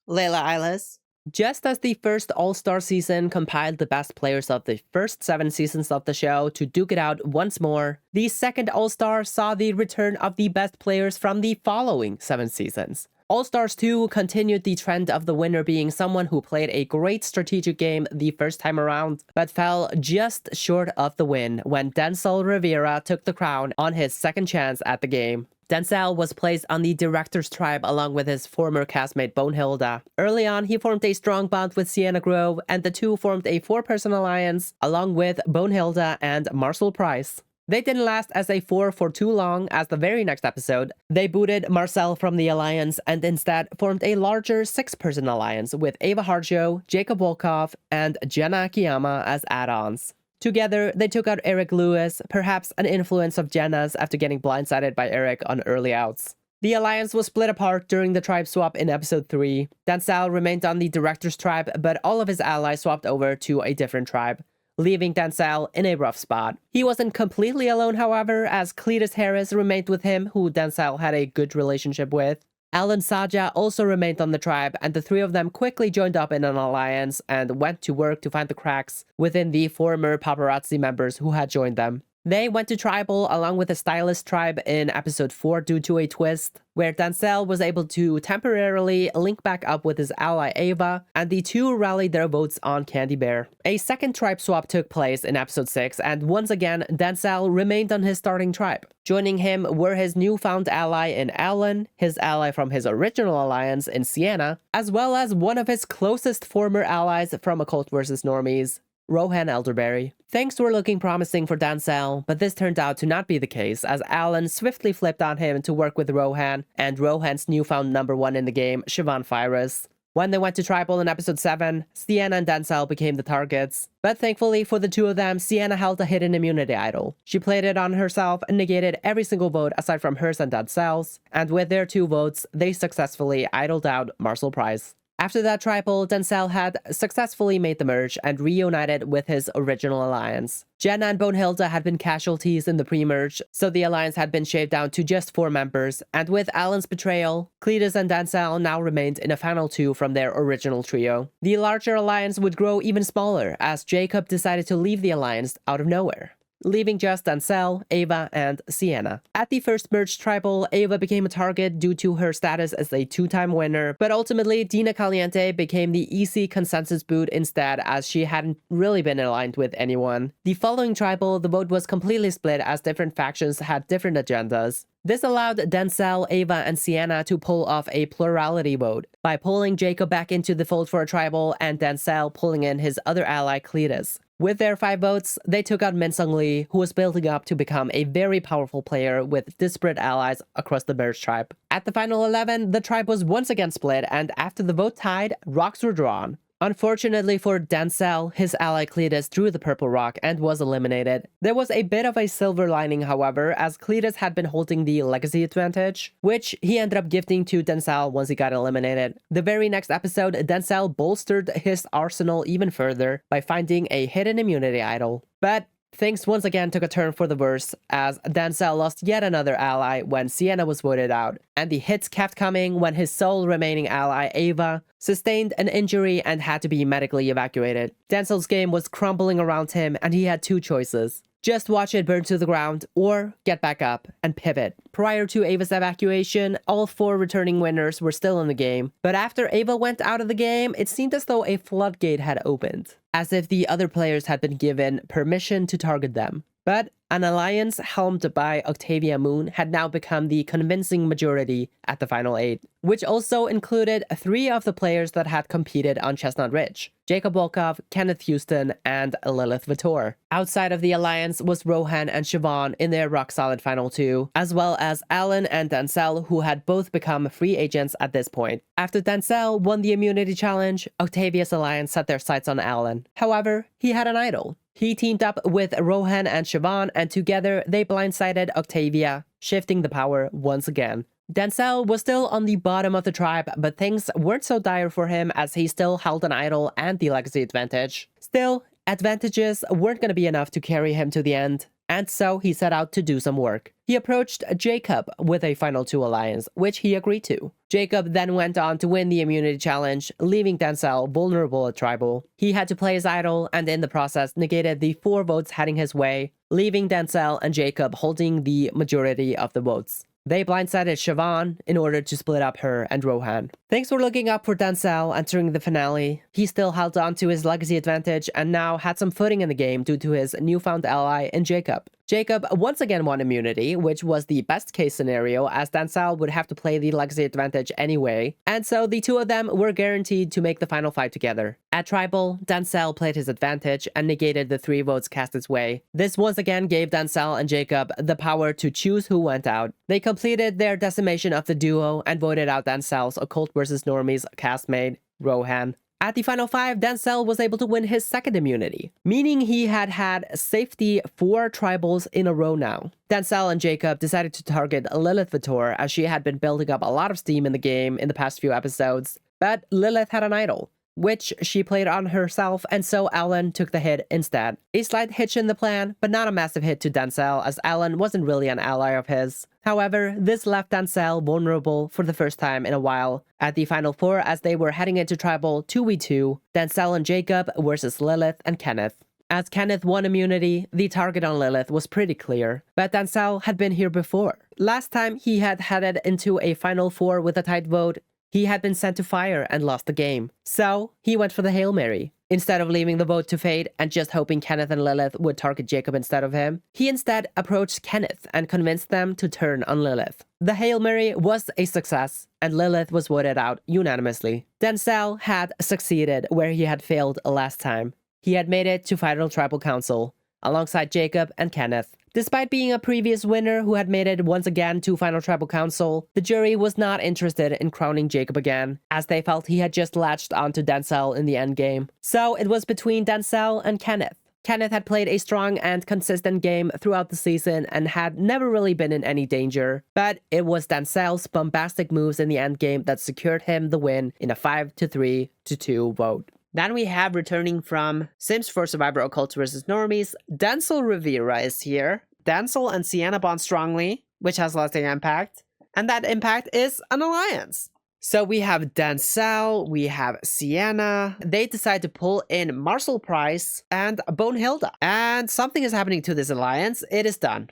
Layla Ilis. Just as the first All-Star season compiled the best players of the first 7 seasons of the show to duke it out once more, the second All-Star saw the return of the best players from the following 7 seasons. All-Stars 2 continued the trend of the winner being someone who played a great strategic game the first time around, but fell just short of the win when Denzel Rivera took the crown on his second chance at the game. Denzel was placed on the Director's Tribe along with his former castmate Bonehilda. Early on, he formed a strong bond with Sienna Grove, and the two formed a 4-person alliance along with Bonehilda and Marcel Price. They didn't last as a 4 for too long, as the very next episode, they booted Marcel from the alliance and instead formed a larger 6-person alliance with Ava Harjo, Jacob Volkov, and Jenna Akiyama as add-ons. Together, they took out Eric Lewis, perhaps an influence of Jenna's after getting blindsided by Eric on early outs. The alliance was split apart during the tribe swap in episode 3. Denzel remained on the Director's Tribe, but all of his allies swapped over to a different tribe, leaving Denzel in a rough spot. He wasn't completely alone, however, as Cletus Harris remained with him, who Denzel had a good relationship with. Alan Saja also remained on the tribe, and the 3 of them quickly joined up in an alliance and went to work to find the cracks within the former paparazzi members who had joined them. They went to tribal along with the Stylist tribe in episode 4 due to a twist, where Denzel was able to temporarily link back up with his ally Ava, and the two rallied their votes on Candy Bear. A second tribe swap took place in episode 6, and once again, Denzel remained on his starting tribe. Joining him were his newfound ally in Alan, his ally from his original alliance in Sienna, as well as one of his closest former allies from Occult vs. Normies, Rohan Elderberry. Things were looking promising for Denzel, but this turned out to not be the case, as Alan swiftly flipped on him to work with Rohan and Rohan's newfound number 1 in the game, Siobhan Fyrus. When they went to tribal in episode 7, Sienna and Denzel became the targets. But thankfully for the two of them, Sienna held a hidden immunity idol. She played it on herself and negated every single vote aside from hers and Denzel's, and with their 2 votes, they successfully idled out Marcel Price. After that tribal, Denzel had successfully made the merge and reunited with his original alliance. Jenna and Bonehilda had been casualties in the pre-merge, so the alliance had been shaved down to just 4 members, and with Alan's betrayal, Cletus and Denzel now remained in a final 2 from their original trio. The larger alliance would grow even smaller, as Jacob decided to leave the alliance out of nowhere, leaving just Denzel, Ava, and Sienna. At the first merged tribal, Ava became a target due to her status as a 2-time winner, but ultimately Dina Caliente became the easy consensus boot instead, as she hadn't really been aligned with anyone. The following tribal, the vote was completely split as different factions had different agendas. This allowed Denzel, Ava, and Sienna to pull off a plurality vote by pulling Jacob back into the fold for a tribal and Denzel pulling in his other ally Cletus. With their 5 votes, they took out Min Sung Lee, who was building up to become a very powerful player with disparate allies across the Merge tribe. At the final 11, the tribe was once again split, and after the vote tied, rocks were drawn. Unfortunately for Denzel, his ally Cletus drew the purple rock and was eliminated. There was a bit of a silver lining, however, as Cletus had been holding the legacy advantage, which he ended up gifting to Denzel once he got eliminated. The very next episode, Denzel bolstered his arsenal even further by finding a hidden immunity idol. But things once again took a turn for the worse, as Denzel lost yet another ally when Sienna was voted out, and the hits kept coming when his sole remaining ally, Ava, sustained an injury and had to be medically evacuated. Denzel's game was crumbling around him, and he had 2 choices. Just watch it burn to the ground, or get back up and pivot. Prior to Ava's evacuation, all 4 returning winners were still in the game, but after Ava went out of the game, it seemed as though a floodgate had opened, as if the other players had been given permission to target them. But an alliance helmed by Octavia Moon had now become the convincing majority at the final 8, which also included 3 of the players that had competed on Chestnut Ridge: Jacob Volkov, Kenneth Houston, and Lilith Vittor. Outside of the alliance was Rohan and Siobhan in their rock-solid final 2, as well as Alan and Denzel, who had both become free agents at this point. After Denzel won the immunity challenge, Octavia's alliance set their sights on Alan. However, he had an idol. He teamed up with Rohan and Siobhan, and together they blindsided Octavia, shifting the power once again. Denzel was still on the bottom of the tribe, but things weren't so dire for him as he still held an idol and the legacy advantage. Still, advantages weren't going to be enough to carry him to the end, and so he set out to do some work. He approached Jacob with a final 2 alliance, which he agreed to. Jacob then went on to win the immunity challenge, leaving Denzel vulnerable at tribal. He had to play his idol, and in the process negated the 4 votes heading his way, leaving Denzel and Jacob holding the majority of the votes. They blindsided Siobhan in order to split up her and Rohan. Things were looking up for Denzel entering the finale. He still held on to his legacy advantage and now had some footing in the game due to his newfound ally in Jacob. Jacob once again won immunity, which was the best case scenario as Denzel would have to play the legacy advantage anyway, and so the 2 of them were guaranteed to make the final 5 together. At tribal, Denzel played his advantage and negated the 3 votes cast his way. This once again gave Denzel and Jacob the power to choose who went out. They completed their decimation of the duo and voted out Denzel's Occult vs. Normies castmate, Rohan. At the final 5, Denzel was able to win his 2nd immunity, meaning he had had safety 4 tribals in a row now. Denzel and Jacob decided to target Lilith Vittor as she had been building up a lot of steam in the game in the past few episodes, but Lilith had an idol, which she played on herself, and so Alan took the hit instead. A slight hitch in the plan, but not a massive hit to Denzel as Alan wasn't really an ally of his. However, this left Denzel vulnerable for the first time in a while. At the final 4, as they were heading into tribal 2v2, Denzel and Jacob versus Lilith and Kenneth. As Kenneth won immunity, the target on Lilith was pretty clear, but Denzel had been here before. Last time he had headed into a final 4 with a tight vote, he had been sent to fire and lost the game. So, he went for the Hail Mary. Instead of leaving the vote to fate and just hoping Kenneth and Lilith would target Jacob instead of him, he instead approached Kenneth and convinced them to turn on Lilith. The Hail Mary was a success, and Lilith was voted out unanimously. Denzel had succeeded where he had failed last time. He had made it to Final Tribal Council, alongside Jacob and Kenneth. Despite being a previous winner who had made it once again to Final Tribal Council, the jury was not interested in crowning Jacob again, as they felt he had just latched onto Denzel in the endgame. So it was between Denzel and Kenneth. Kenneth had played a strong and consistent game throughout the season and had never really been in any danger, but it was Denzel's bombastic moves in the endgame that secured him the win in a 5-3-2 vote. Then we have, returning from Sims 4 Survivor Occults vs. Normies, Denzel Rivera is here. Denzel and Sienna bond strongly, which has lasting impact, and that impact is an alliance. So we have Denzel, we have Sienna. They decide to pull in Marcel Price and Bonehilda. And something is happening to this alliance. It is done.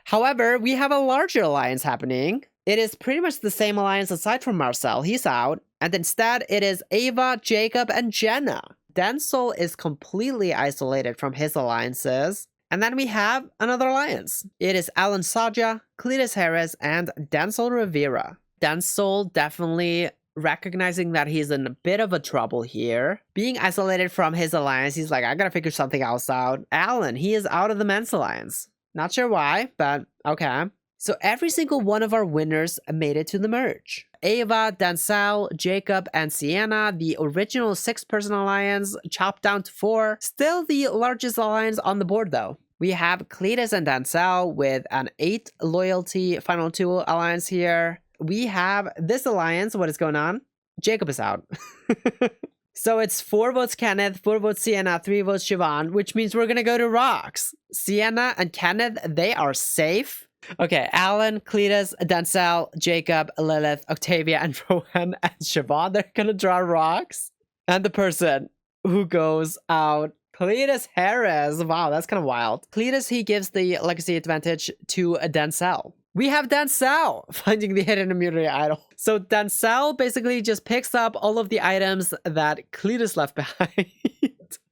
However, we have a larger alliance happening. It is pretty much the same alliance aside from Marcel. He's out. And instead, it is Ava, Jacob, and Jenna. Denzel is completely isolated from his alliances. And then we have another alliance. It is Alan Saja, Cletus Harris, and Denzel Rivera. Denzel definitely recognizing that he's in a bit of a trouble here. Being isolated from his alliance, he's like, I gotta figure something else out. Alan, he is out of the men's alliance. Not sure why, but okay. So every single one of our winners made it to the merge. Ava, Denzel, Jacob, and Sienna, the original 6-person alliance, chopped down to 4. Still the largest alliance on the board though. We have Cletus and Denzel with an 8 loyalty final 2 alliance here. We have this alliance. What is going on? Jacob is out. So it's 4 votes Kenneth, 4 votes Sienna, 3 votes Siobhan, which means we're gonna go to rocks. Sienna and Kenneth, they are safe. Okay, Alan, Cletus, Denzel, Jacob, Lilith, Octavia, and Rohan and Siobhan, they're gonna draw rocks. And the person who goes out, Cletus Harris. Wow, that's kind of wild. Cletus, he gives the legacy advantage to Denzel. We have Denzel finding the hidden immunity idol. So Denzel basically just picks up all of the items that Cletus left behind.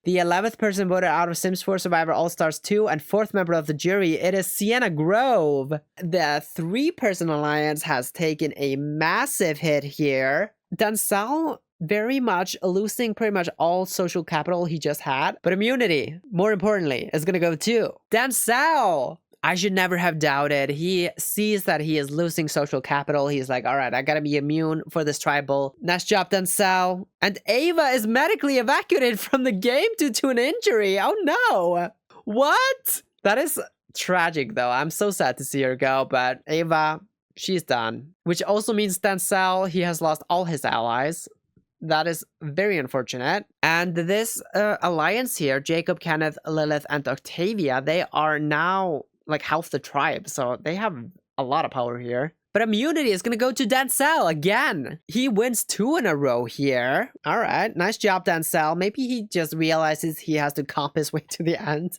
The 11th person voted out of Sims 4 Survivor All-Stars 2 and 4th member of the jury, it is Sienna Grove. The 3-person alliance has taken a massive hit here. Denzel very much losing pretty much all social capital he just had. But immunity, more importantly, is going to go to Denzel. I should never have doubted. He sees that he is losing social capital. He's like, all right, I gotta be immune for this tribal. Nice job, Denzel. And Ava is medically evacuated from the game due to an injury. Oh no. What? That is tragic though. I'm so sad to see her go, but Ava, she's done. Which also means Denzel, he has lost all his allies. That is very unfortunate. And this alliance here, Jacob, Kenneth, Lilith, and Octavia, they are now like half the tribe, so they have a lot of power here. But immunity is gonna go to Denzel again. He wins 2 in a row here. All right, nice job, Denzel. Maybe he just realizes he has to comp his way to the end.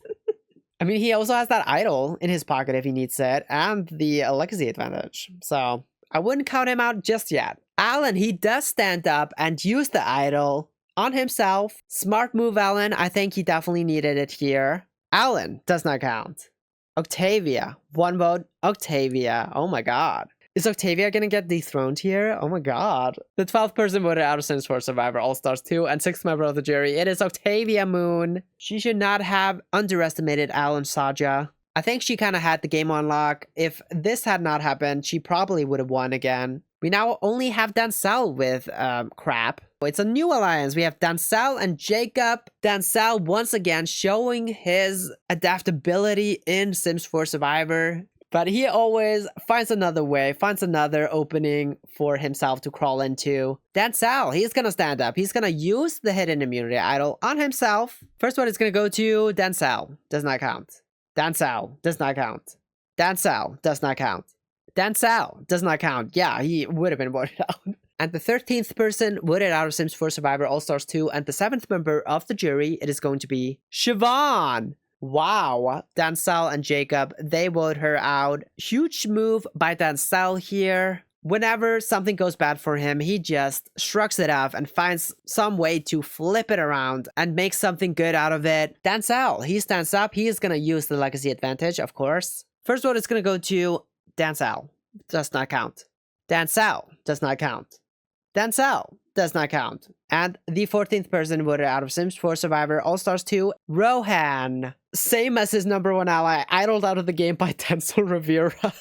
I mean, he also has that idol in his pocket if he needs it, and the legacy advantage. So I wouldn't count him out just yet. Alan, he does stand up and use the idol on himself. Smart move, Alan. I think he definitely needed it here. Alan does not count. Octavia, 1 vote, Octavia. Oh my god. Is Octavia gonna get dethroned here? Oh my god. The 12th person voted out of Sims 4 Survivor All-Stars 2 and 6th member of the jury. It is Octavia Moon. She should not have underestimated Alan Saja. I think she kind of had the game on lock. If this had not happened, she probably would have won again. We now only have Denzel with crap. It's a new alliance. We have Denzel and Jacob. Denzel once again showing his adaptability in Sims 4 Survivor. But he always finds another way, finds another opening for himself to crawl into. Denzel, he's gonna stand up. He's gonna use the hidden immunity idol on himself. First one is gonna go to Denzel. Does not count. Denzel does not count. Denzel does not count. Denzel does not count. Yeah, he would have been voted out. And the 13th person voted out of Sims 4 Survivor All-Stars 2 and the 7th member of the jury, it is going to be Siobhan. Wow. Denzel and Jacob, they vote her out. Huge move by Denzel here. Whenever something goes bad for him, he just shrugs it off and finds some way to flip it around and make something good out of it. Denzel, he stands up. He is going to use the legacy advantage, of course. First vote is going to go to Denzel. Does not count. Denzel does not count. Denzel does not count. And the 14th person voted out of Sims 4 Survivor All-Stars 2, Rohan. Same as his number 1 ally, idled out of the game by Denzel Rivera.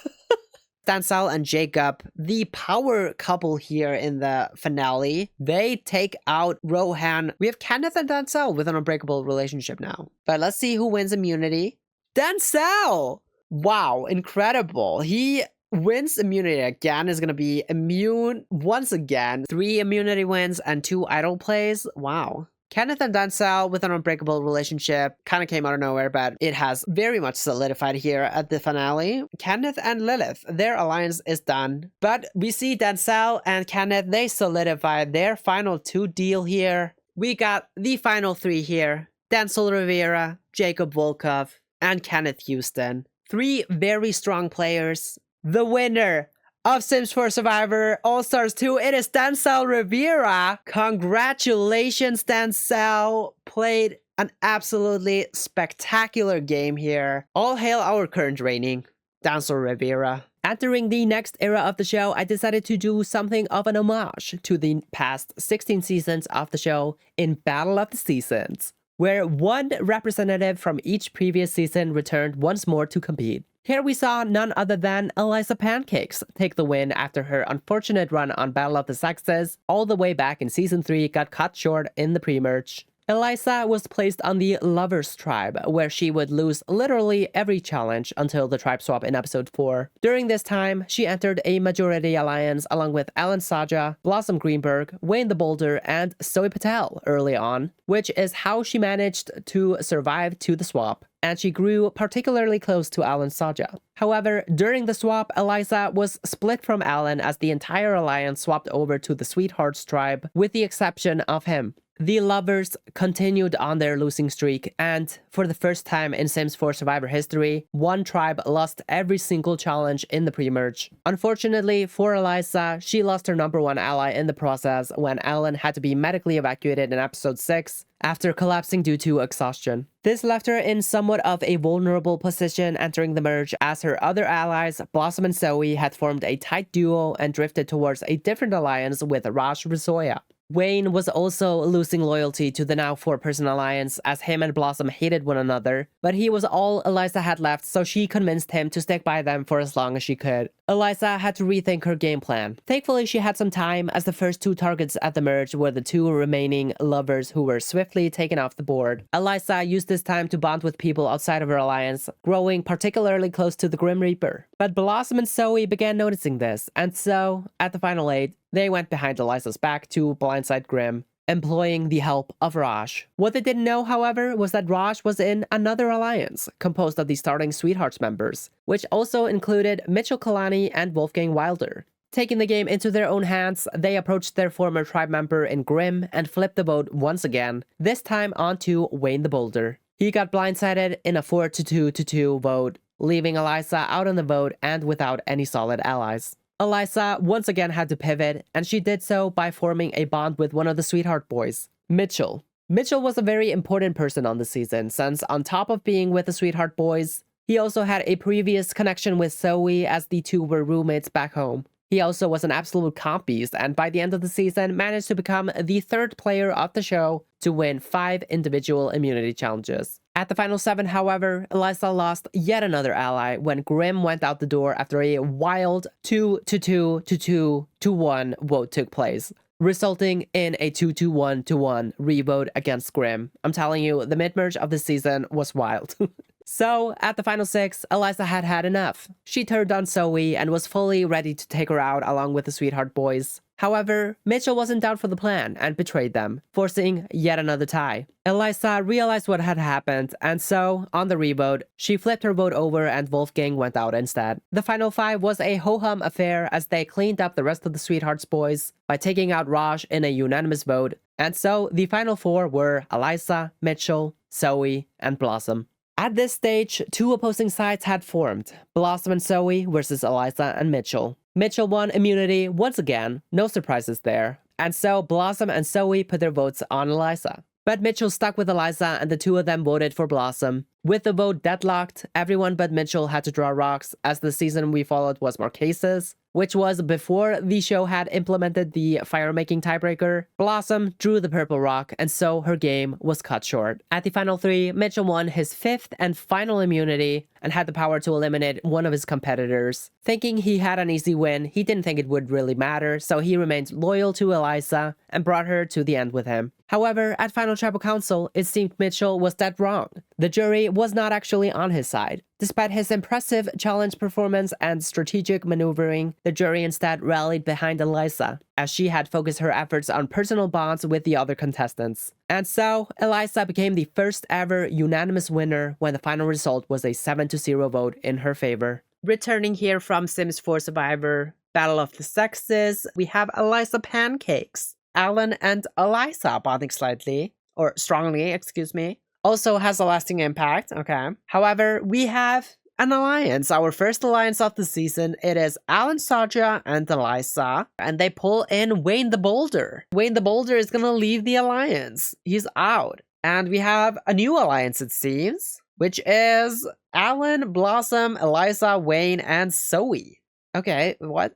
Denzel and Jacob, the power couple here in the finale, they take out Rohan. We have Kenneth and Denzel with an unbreakable relationship now. But let's see who wins immunity. Denzel! Wow, incredible. He wins immunity again, is going to be immune once again. 3 immunity wins and 2 idol plays. Wow. Kenneth and Denzel with an unbreakable relationship kind of came out of nowhere, but it has very much solidified here at the finale. Kenneth and Lilith, their alliance is done. But we see Denzel and Kenneth, they solidified their final 2 deal here. We got the final 3 here. Denzel Rivera, Jacob Volkov, and Kenneth Houston. 3 very strong players. The winner of Sims 4 Survivor All-Stars 2, it is Denzel Rivera. Congratulations, Denzel. Played An absolutely spectacular game here. All hail our current reigning Dancer Rivera. Entering the next era of the show, I decided to do something of an homage to the past 16 seasons of the show in Battle of the Seasons, where one representative from each previous season returned once more to compete. Here we saw none other than Eliza Pancakes take the win after her unfortunate run on Battle of the Sexes all the way back in Season 3 got cut short in the pre-merge. Eliza was placed on the Lovers tribe, where she would lose literally every challenge until the tribe swap in episode 4. During this time, she entered a majority alliance along with Alan Saja, Blossom Greenberg, Wayne the Boulder, and Zoe Patel early on, which is how she managed to survive to the swap. And she grew particularly close to Alan Saja. However, during the swap, Eliza was split from Alan as the entire alliance swapped over to the Sweethearts tribe, with the exception of him. The Lovers continued on their losing streak, and for the first time in Sims 4 Survivor history, one tribe lost every single challenge in the pre-merge. Unfortunately for Eliza, she lost her #1 ally in the process when Alan had to be medically evacuated in episode 6 after collapsing due to exhaustion. This left her in somewhat of a vulnerable position entering the merge, as her other allies, Blossom and Zoe, had formed a tight duo and drifted towards a different alliance with Raj Rasoya. Wayne was also losing loyalty to the now 4-person alliance, as him and Blossom hated one another, but he was all Eliza had left, so she convinced him to stick by them for as long as she could. Eliza had to rethink her game plan. Thankfully, she had some time, as the first 2 targets at the merge were the 2 remaining Lovers who were swiftly taken off the board. Eliza used this time to bond with people outside of her alliance, growing particularly close to the Grim Reaper. But Blossom and Zoe began noticing this, and so, at the final 8, they went behind Eliza's back to blindside Grim, employing the help of Raj. What they didn't know, however, was that Raj was in another alliance, composed of the starting Sweethearts members, which also included Mitchell Kalani and Wolfgang Wilder. Taking the game into their own hands, they approached their former tribe member in Grim and flipped the vote once again, this time onto Wayne the Boulder. He got blindsided in a 4-2-2 vote, leaving Eliza out on the vote and without any solid allies. Eliza once again had to pivot, and she did so by forming a bond with one of the Sweetheart boys, Mitchell. Mitchell was a very important person on the season, since on top of being with the Sweetheart boys, he also had a previous connection with Zoe, as the 2 were roommates back home. He also was an absolute comp beast, and by the end of the season managed to become the 3rd player of the show to win 5 individual immunity challenges. At the final 7, however, Eliza lost yet another ally when Grim went out the door after a wild 2-2-2-2-2-1 vote took place, resulting in a 2-2-1-1 revote against Grim. I'm telling you, the mid-merge of the season was wild. So, at the final 6, Eliza had had enough. She turned on Zoe and was fully ready to take her out along with the Sweetheart boys. However, Mitchell wasn't down for the plan and betrayed them, forcing yet another tie. Eliza realized what had happened, and so, on the revote, she flipped her vote over and Wolfgang went out instead. The final 5 was a ho-hum affair, as they cleaned up the rest of the Sweethearts boys by taking out Raj in a unanimous vote, and so the final 4 were Eliza, Mitchell, Zoe, and Blossom. At this stage, 2 opposing sides had formed, Blossom and Zoe versus Eliza and Mitchell. Mitchell won immunity once again, no surprises there, and so Blossom and Zoe put their votes on Eliza. But Mitchell stuck with Eliza and the 2 of them voted for Blossom. With the vote deadlocked, everyone but Mitchell had to draw rocks, as the season we followed was Marquesas, which was before the show had implemented the fire-making tiebreaker. Blossom drew the purple rock, and so her game was cut short. At the final 3, Mitchell won his 5th and final immunity and had the power to eliminate one of his competitors. Thinking he had an easy win, he didn't think it would really matter, so he remained loyal to Eliza and brought her to the end with him. However, at Final Tribal Council, it seemed Mitchell was dead wrong. The jury was not actually on his side. Despite his impressive challenge performance and strategic maneuvering, the jury instead rallied behind Eliza, as she had focused her efforts on personal bonds with the other contestants. And so, Eliza became the first ever unanimous winner when the final result was a 7-0 vote in her favor. Returning here from Sims 4 Survivor, Battle of the Sexes, we have Eliza Pancakes. Alan and Eliza bonding slightly, or strongly, excuse me, also has a lasting impact, okay. However, we have an alliance, our first alliance of the season. It is Alan Saja and Eliza, and they pull in Wayne the Boulder. Wayne the Boulder is gonna leave the alliance. He's out. And we have a new alliance, it seems, which is Alan, Blossom, Eliza, Wayne, and Zoe. Okay, what?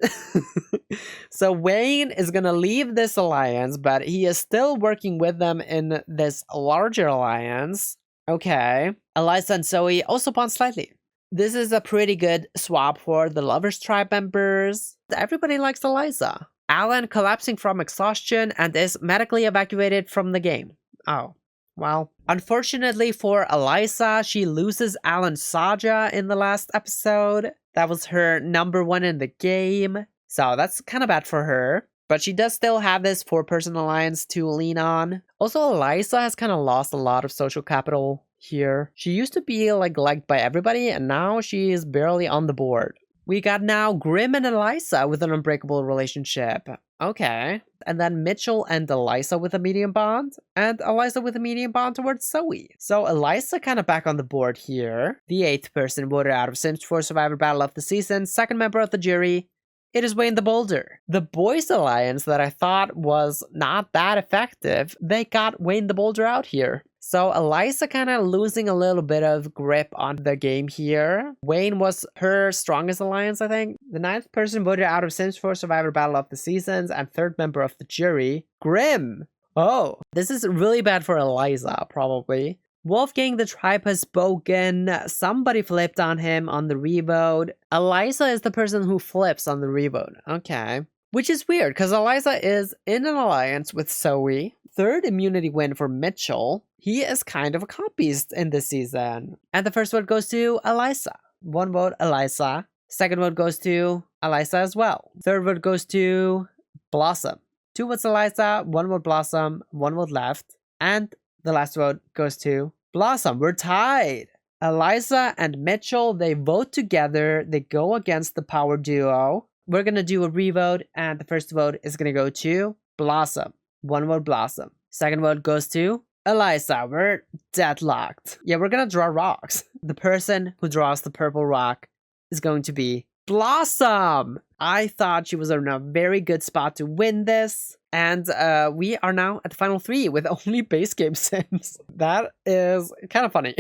So Wayne is gonna leave this alliance, but he is still working with them in this larger alliance. Okay. Eliza and Zoe also bond slightly. This is a pretty good swap for the Lovers Tribe members. Everybody likes Eliza. Alan collapsing from exhaustion and is medically evacuated from the game. Oh, well. Unfortunately for Eliza, she loses Alan Saja in the last episode. That was her #1 in the game. So that's kind of bad for her. But she does still have this 4-person alliance to lean on. Also, Eliza has kind of lost a lot of social capital here. She used to be liked by everybody, and now she is barely on the board. We got now Grim and Eliza with an unbreakable relationship. Okay. And then Mitchell and Eliza with a medium bond, and Eliza with a medium bond towards Zoe. So Eliza kind of back on the board here. The 8th person voted out of Sims 4 Survivor Battle of the Season, 2nd member of the jury. It is Wayne the Boulder. The Boys Alliance that I thought was not that effective, they got Wayne the Boulder out here. So Eliza kind of losing a little bit of grip on the game here. Wayne was her strongest alliance, I think. The 9th person voted out of Sims 4 Survivor Battle of the Seasons and 3rd member of the jury. Grim. Oh, this is really bad for Eliza, probably. Wolfgang the Tribe has spoken. Somebody flipped on him on the revote. Eliza is the person who flips on the revote. Okay. Which is weird, because Eliza is in an alliance with Zoe. 3rd immunity win for Mitchell. He is kind of a copyist in this season. And the first vote goes to Eliza. 1 vote, Eliza. 2nd vote goes to Eliza as well. 3rd vote goes to Blossom. 2 votes Eliza, 1 vote Blossom, 1 vote left. And the last vote goes to Blossom. We're tied. Eliza and Mitchell, they vote together. They go against the power duo. We're going to do a revote, and the first vote is going to go to Blossom. 1 vote Blossom. 2nd vote goes to Eliza. We're deadlocked. Yeah, we're going to draw rocks. The person who draws the purple rock is going to be Blossom. I thought she was in a very good spot to win this. And we are now at the final 3 with only base game Sims. That is kind of funny.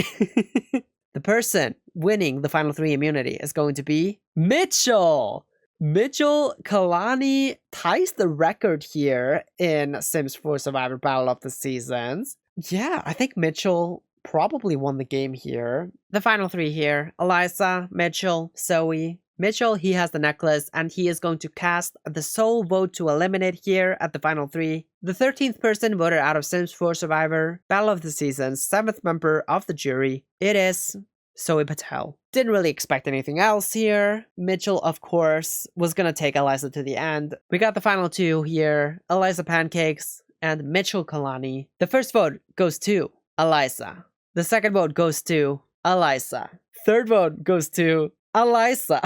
The person winning the final 3 immunity is going to be Mitchell. Mitchell Kalani ties the record here in Sims 4 Survivor Battle of the Seasons. Yeah, I think Mitchell probably won the game here. The final 3 here, Eliza, Mitchell, Zoe. Mitchell, he has the necklace, and he is going to cast the sole vote to eliminate here at the final 3. The 13th person voted out of Sims 4 Survivor Battle of the Seasons, 7th member of the jury. It is Zoe Patel. Didn't really expect anything else here. Mitchell, of course, was gonna take Eliza to the end. We got the final 2 here, Eliza Pancakes and Mitchell Kalani. The first vote goes to Eliza. The 2nd vote goes to Eliza. 3rd vote goes to Eliza.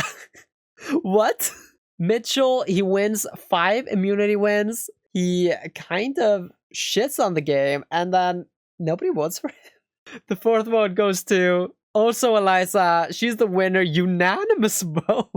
What? Mitchell, he wins 5 immunity wins. He kind of shits on the game, and then nobody votes for him. The 4th vote goes to also Eliza. She's the winner. Unanimous vote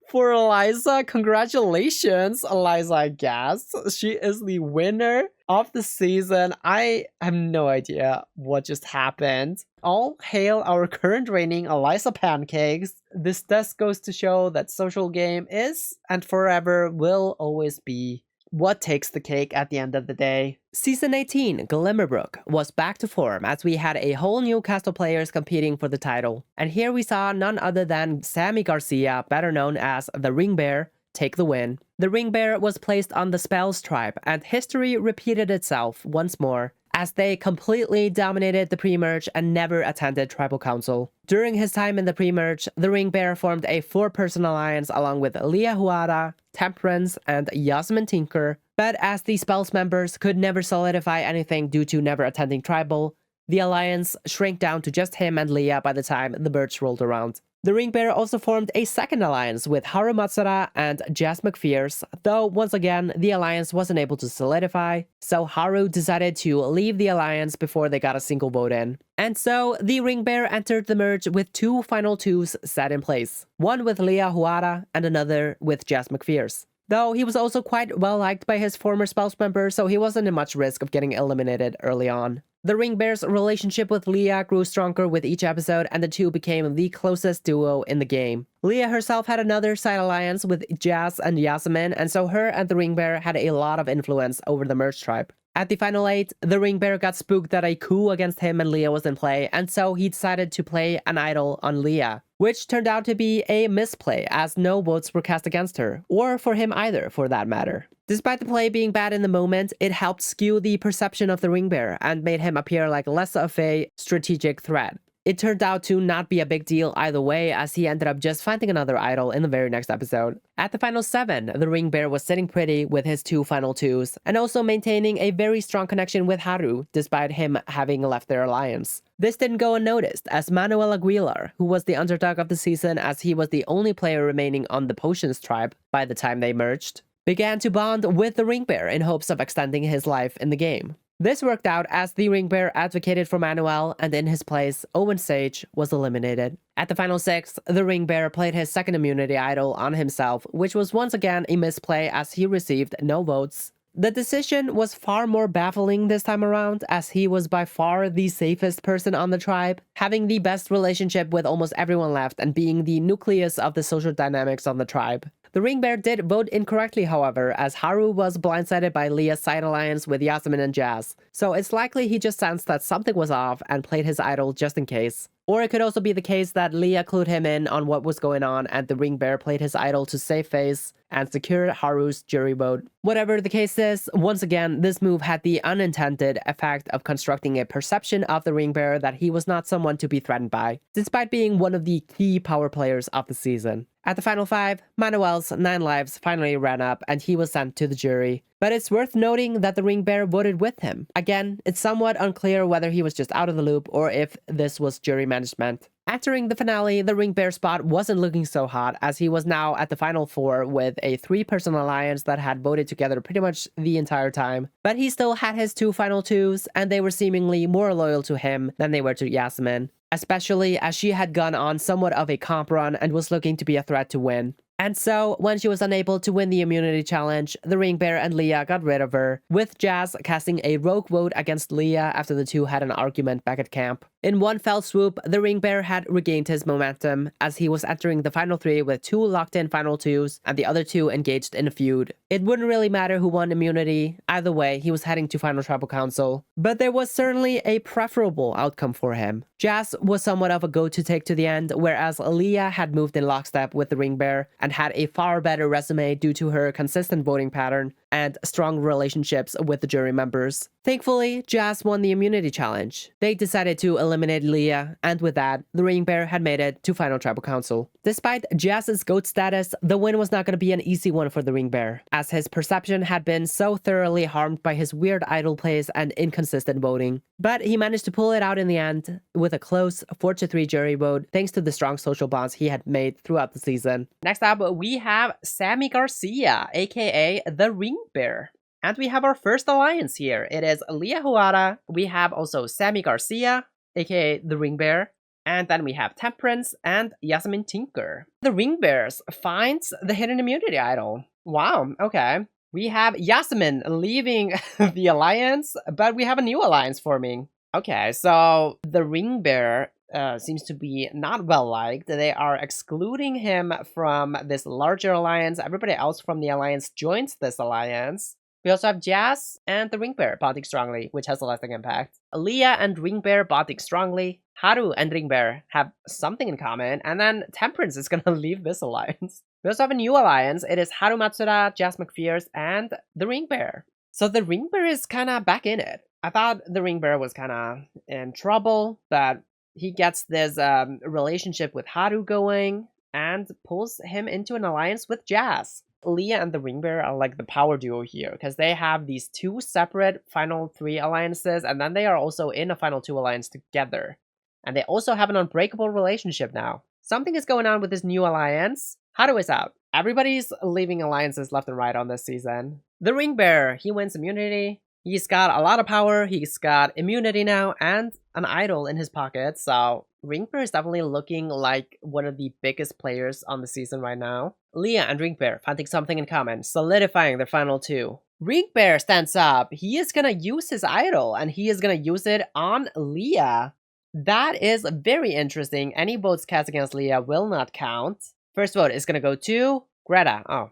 for Eliza. Congratulations, Eliza, I guess. She is the winner of the season. I have no idea what just happened. All hail our current reigning Eliza Pancakes. This just goes to show that social game is and forever will always be what takes the cake at the end of the day. Season 18, Glimmerbrook, was back to form as we had a whole new cast of players competing for the title. And here we saw none other than Sammy Garcia, better known as the Ring Bear, take the win. The Ring Bear was placed on the Spells tribe, and history repeated itself once more, as they completely dominated the pre-merge and never attended tribal council. During his time in the pre-merge, the Ring Bear formed a 4-person alliance along with Leah Huada, Temperance, and Yasmin Tinker, but as the Spells members could never solidify anything due to never attending tribal, the alliance shrank down to just him and Leah by the time the merge rolled around. The Ring Bear also formed a second alliance with Haru Matsura and Jazz McPherce, though once again, the alliance wasn't able to solidify, so Haru decided to leave the alliance before they got a single vote in. And so, the Ring Bear entered the merge with 2 final 2s set in place, one with Leah Huada and another with Jazz McPherce. Though he was also quite well liked by his former spouse members, so he wasn't in much risk of getting eliminated early on. The Ring Bear's relationship with Leah grew stronger with each episode, and the two became the closest duo in the game. Leah herself had another side alliance with Jazz and Yasmin, and so her and the Ring Bear had a lot of influence over the Merge tribe. At the final 8, the Ring Bear got spooked that a coup against him and Leah was in play, and so he decided to play an idol on Leah, which turned out to be a misplay as no votes were cast against her, or for him either for that matter. Despite the play being bad in the moment, it helped skew the perception of the Ring Bear and made him appear like less of a strategic threat. It turned out to not be a big deal either way, as he ended up just finding another idol in the very next episode. At the final 7, the Ring Bear was sitting pretty with his 2 final 2s, and also maintaining a very strong connection with Haru, despite him having left their alliance. This didn't go unnoticed, as Manuel Aguilar, who was the underdog of the season as he was the only player remaining on the Potions tribe by the time they merged, began to bond with the Ring Bear in hopes of extending his life in the game. This worked out as the Ring Bear advocated for Manuel, and in his place, Owen Sage was eliminated. At the final 6, the Ring Bear played his second immunity idol on himself, which was once again a misplay as he received no votes. The decision was far more baffling this time around, as he was by far the safest person on the tribe, having the best relationship with almost everyone left and being the nucleus of the social dynamics on the tribe. The Ring Bear did vote incorrectly, however, as Haru was blindsided by Leah's side alliance with Yasmin and Jazz, so it's likely he just sensed that something was off and played his idol just in case. Or it could also be the case that Leah clued him in on what was going on and the Ring Bear played his idol to save face and secure Haru's jury vote. Whatever the case is, once again, this move had the unintended effect of constructing a perception of the Ring Bear that he was not someone to be threatened by, despite being one of the key power players of the season. At the final 5, Manuel's 9 lives finally ran up and he was sent to the jury. But it's worth noting that the Ring Bear voted with him. Again, it's somewhat unclear whether he was just out of the loop or if this was jury management. Entering the finale, the Ring Bear spot wasn't looking so hot as he was now at the final 4 with a 3-person alliance that had voted together pretty much the entire time. But he still had his 2 final 2s and they were seemingly more loyal to him than they were to Yasmin, especially as she had gone on somewhat of a comp run and was looking to be a threat to win. And so, when she was unable to win the immunity challenge, the Ring Bear and Leah got rid of her, with Jazz casting a rogue vote against Leah after the two had an argument back at camp. In one fell swoop, the Ring Bear had regained his momentum, as he was entering the final 3 with 2 locked-in final 2s, and the other 2 engaged in a feud. It wouldn't really matter who won immunity, either way, he was heading to Final Tribal Council. But there was certainly a preferable outcome for him. Jazz was somewhat of a go-to take to the end, whereas Leah had moved in lockstep with the Ring Bear, and had a far better resume due to her consistent voting pattern and strong relationships with the jury members. Thankfully, Jazz won the immunity challenge. They decided to eliminate Leah, and with that, the Ring Bear had made it to Final Tribal Council. Despite Jazz's GOAT status, the win was not going to be an easy one for the Ring Bear, as his perception had been so thoroughly harmed by his weird idol plays and inconsistent voting. But he managed to pull it out in the end, with a close 4-3 jury vote, thanks to the strong social bonds he had made throughout the season. Next up, we have Sammy Garcia, aka the Ring Bear. And we have our first alliance here. It is Leah Huara. We have also Sammy Garcia, aka the Ring Bear. And then we have Temperance and Yasmin Tinker. The Ring Bears finds the hidden immunity idol. Wow, okay. We have Yasmin leaving the alliance, but we have a new alliance forming. Okay, so the Ring Bear seems to be not well liked. They are excluding him from this larger alliance. Everybody else from the alliance joins this alliance. We also have Jazz and the Ring Bear bonding strongly, which has a lasting impact. Leah and Ring Bear bonding strongly. Haru and Ring Bear have something in common, and then Temperance is gonna leave this alliance. We also have a new alliance. It is Haru Matsuda, Jazz McPherce, and the Ring Bear. So the Ring Bear is kinda back in it. I thought the Ring Bear was kinda in trouble, but he gets this relationship with Haru going and pulls him into an alliance with Jazz. Leah and the Ring Bear are like the power duo here, because they have these 2 separate Final 3 alliances, and then they are also in a Final 2 alliance together. And they also have an unbreakable relationship now. Something is going on with this new alliance. Haru is out. Everybody's leaving alliances left and right on this season. The Ring Bear, he wins immunity. He's got a lot of power. He's got immunity now and an idol in his pocket. So Ringbear is definitely looking like one of the biggest players on the season right now. Leah and Ringbear finding something in common, solidifying their final two. Ringbear stands up. He is gonna use his idol, and he is gonna use it on Leah. That is very interesting. Any votes cast against Leah will not count. First vote is gonna go to Greta. Oh.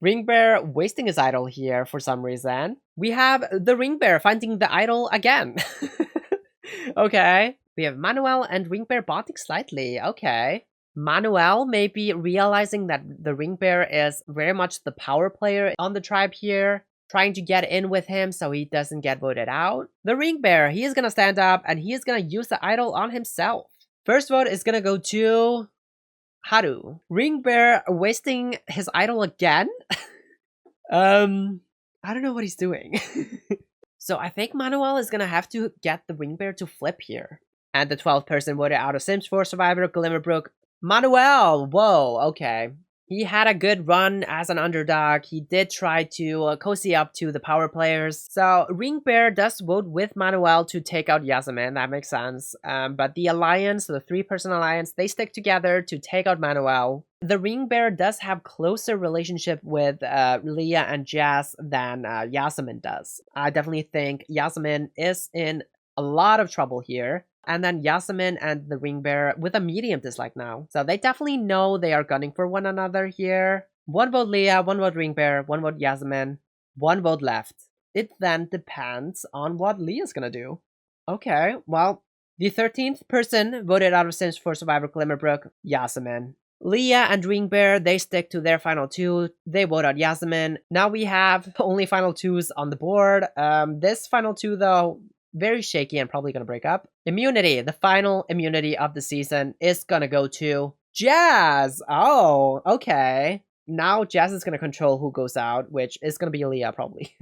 Ringbear wasting his idol here for some reason. We have the Ringbear finding the idol again. Okay. We have Manuel and Ringbear bonding slightly. Okay. Manuel may be realizing that the Ringbear is very much the power player on the tribe here, trying to get in with him so he doesn't get voted out. The Ringbear, he is gonna stand up and he is gonna use the idol on himself. First vote is gonna go to Haru. Ringbear wasting his idol again? I don't know what he's doing. So I think Manuel is gonna have to get the Ringbear to flip here. And the 12th person voted out of Sims 4 survivor, Glimmerbrook. Manuel! Whoa, okay. He had a good run as an underdog. He did try to cozy up to the power players. So Ringbear does vote with Manuel to take out Yasmin. That makes sense. But the alliance, the 3-person alliance, they stick together to take out Manuel. The Ringbear does have closer relationship with Leah and Jazz than Yasmin does. I definitely think Yasmin is in a lot of trouble here. And then Yasmin and the Ringbear with a medium dislike now. So they definitely know they are gunning for one another here. 1 vote Leah, 1 vote Ringbear, 1 vote Yasmin, 1 vote left. It then depends on what Leah's gonna do. Okay, well, the 13th person voted out of Sims 4 survivor Glimmerbrook, Yasmin. Leah and Ringbear, they stick to their final 2. They vote out Yasmin. Now we have only final 2s on the board. This final 2 though, very shaky and probably gonna break up. Immunity, the final immunity of the season is gonna go to Jazz. Oh, okay. Now Jazz is gonna control who goes out, which is gonna be Leah probably.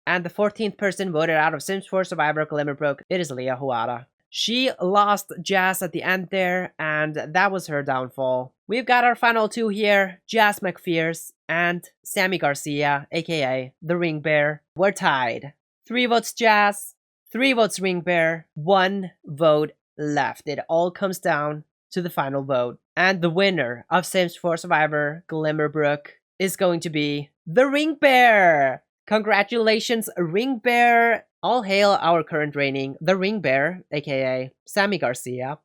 And the 14th person voted out of Sims 4 survivor Glimmerbrook, it is Leah Huada. She lost Jazz at the end there, and that was her downfall. We've got our final 2 here, Jazz McPherce and Sammy Garcia, aka the Ringbear. We're tied. 3 votes Jazz, 3 votes Ringbear, 1 vote left. It all comes down to the final vote. And the winner of Sims 4 survivor Glimmerbrook is going to be the Ringbear. Congratulations, Ringbear. All hail our current reigning, the Ringbear, aka Sammy Garcia.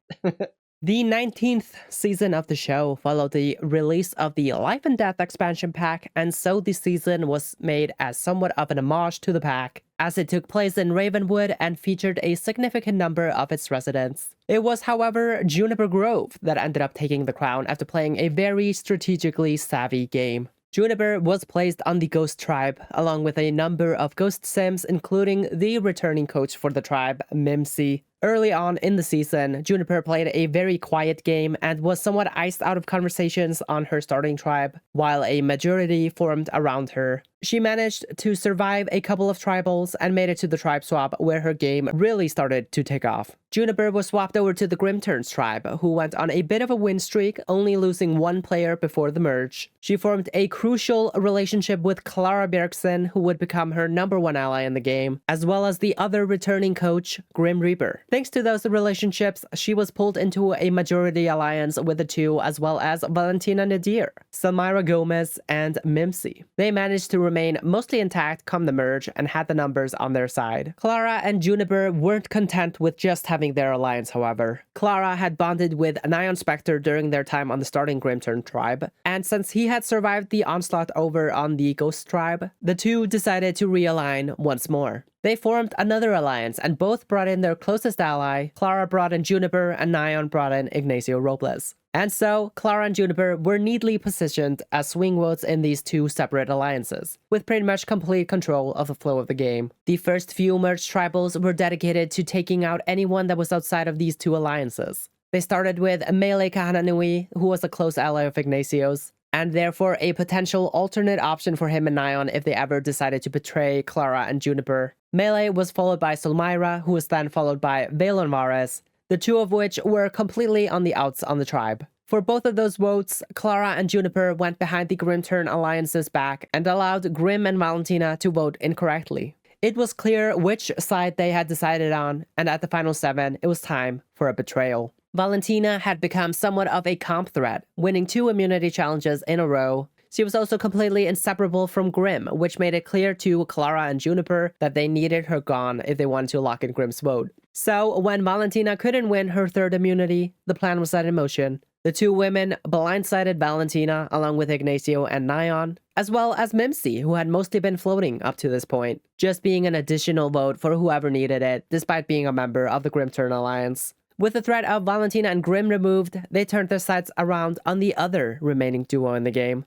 The 19th season of the show followed the release of the Life and Death expansion pack, and so the season was made as somewhat of an homage to the pack, as it took place in Ravenwood and featured a significant number of its residents. It was, however, Juniper Grove that ended up taking the crown after playing a very strategically savvy game. Juniper was placed on the Ghost Tribe, along with a number of Ghost Sims, including the returning coach for the tribe, Mimsy. Early on in the season, Juniper played a very quiet game and was somewhat iced out of conversations on her starting tribe, while a majority formed around her. She managed to survive a couple of tribals and made it to the tribe swap, where her game really started to take off. Juniper was swapped over to the Grimturns tribe, who went on a bit of a win streak, only losing 1 player before the merge. She formed a crucial relationship with Clara Bjergsen, who would become her #1 ally in the game, as well as the other returning coach, Grim Reaper. Thanks to those relationships, she was pulled into a majority alliance with the 2, as well as Valentina Nadir, Samira Gomez, and Mimsy. They managed to remain mostly intact come the merge and had the numbers on their side. Clara and Juniper weren't content with just having their alliance, however. Clara had bonded with Nion Spectre during their time on the starting Grimturn tribe, and since he had survived the onslaught over on the Ghost tribe, the 2 decided to realign once more. They formed another alliance and both brought in their closest ally. Clara brought in Juniper and Nion brought in Ignacio Robles. And so, Clara and Juniper were neatly positioned as swing votes in these 2 separate alliances, with pretty much complete control of the flow of the game. The first few merged tribals were dedicated to taking out anyone that was outside of these 2 alliances. They started with Melee Kahananui, who was a close ally of Ignacio's, and therefore a potential alternate option for him and Nion if they ever decided to betray Clara and Juniper. Melee was followed by Sulmira, who was then followed by Valon Vares, the 2 of which were completely on the outs on the tribe. For both of those votes, Clara and Juniper went behind the Grimturn alliance's back and allowed Grim and Valentina to vote incorrectly. It was clear which side they had decided on, and at the final 7, it was time for a betrayal. Valentina had become somewhat of a comp threat, winning 2 immunity challenges in a row. She was also completely inseparable from Grim, which made it clear to Clara and Juniper that they needed her gone if they wanted to lock in Grim's vote. So when Valentina couldn't win her 3rd immunity, the plan was set in motion. The 2 women blindsided Valentina along with Ignacio and Nyan, as well as Mimsy, who had mostly been floating up to this point, just being an additional vote for whoever needed it, despite being a member of the Grim Turn Alliance. With the threat of Valentina and Grim removed, they turned their sights around on the other remaining duo in the game,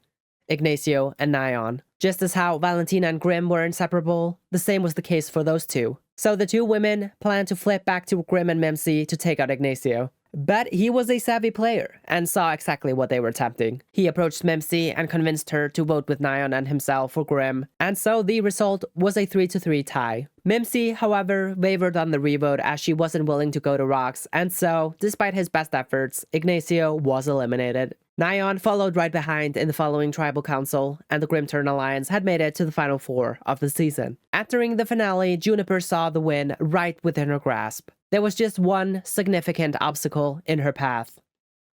Ignacio and Nyan. Just as how Valentina and Grim were inseparable, the same was the case for those 2. So the 2 women planned to flip back to Grim and Mimsy to take out Ignacio. But he was a savvy player and saw exactly what they were attempting. He approached Mimsy and convinced her to vote with Nyan and himself for Grim, and so the result was a 3-3 tie. Mimsy, however, wavered on the revote as she wasn't willing to go to rocks, and so, despite his best efforts, Ignacio was eliminated. Nyan followed right behind in the following tribal council, and the Grim Turn Alliance had made it to the final 4 of the season. Entering the finale, Juniper saw the win right within her grasp. There was just one significant obstacle in her path: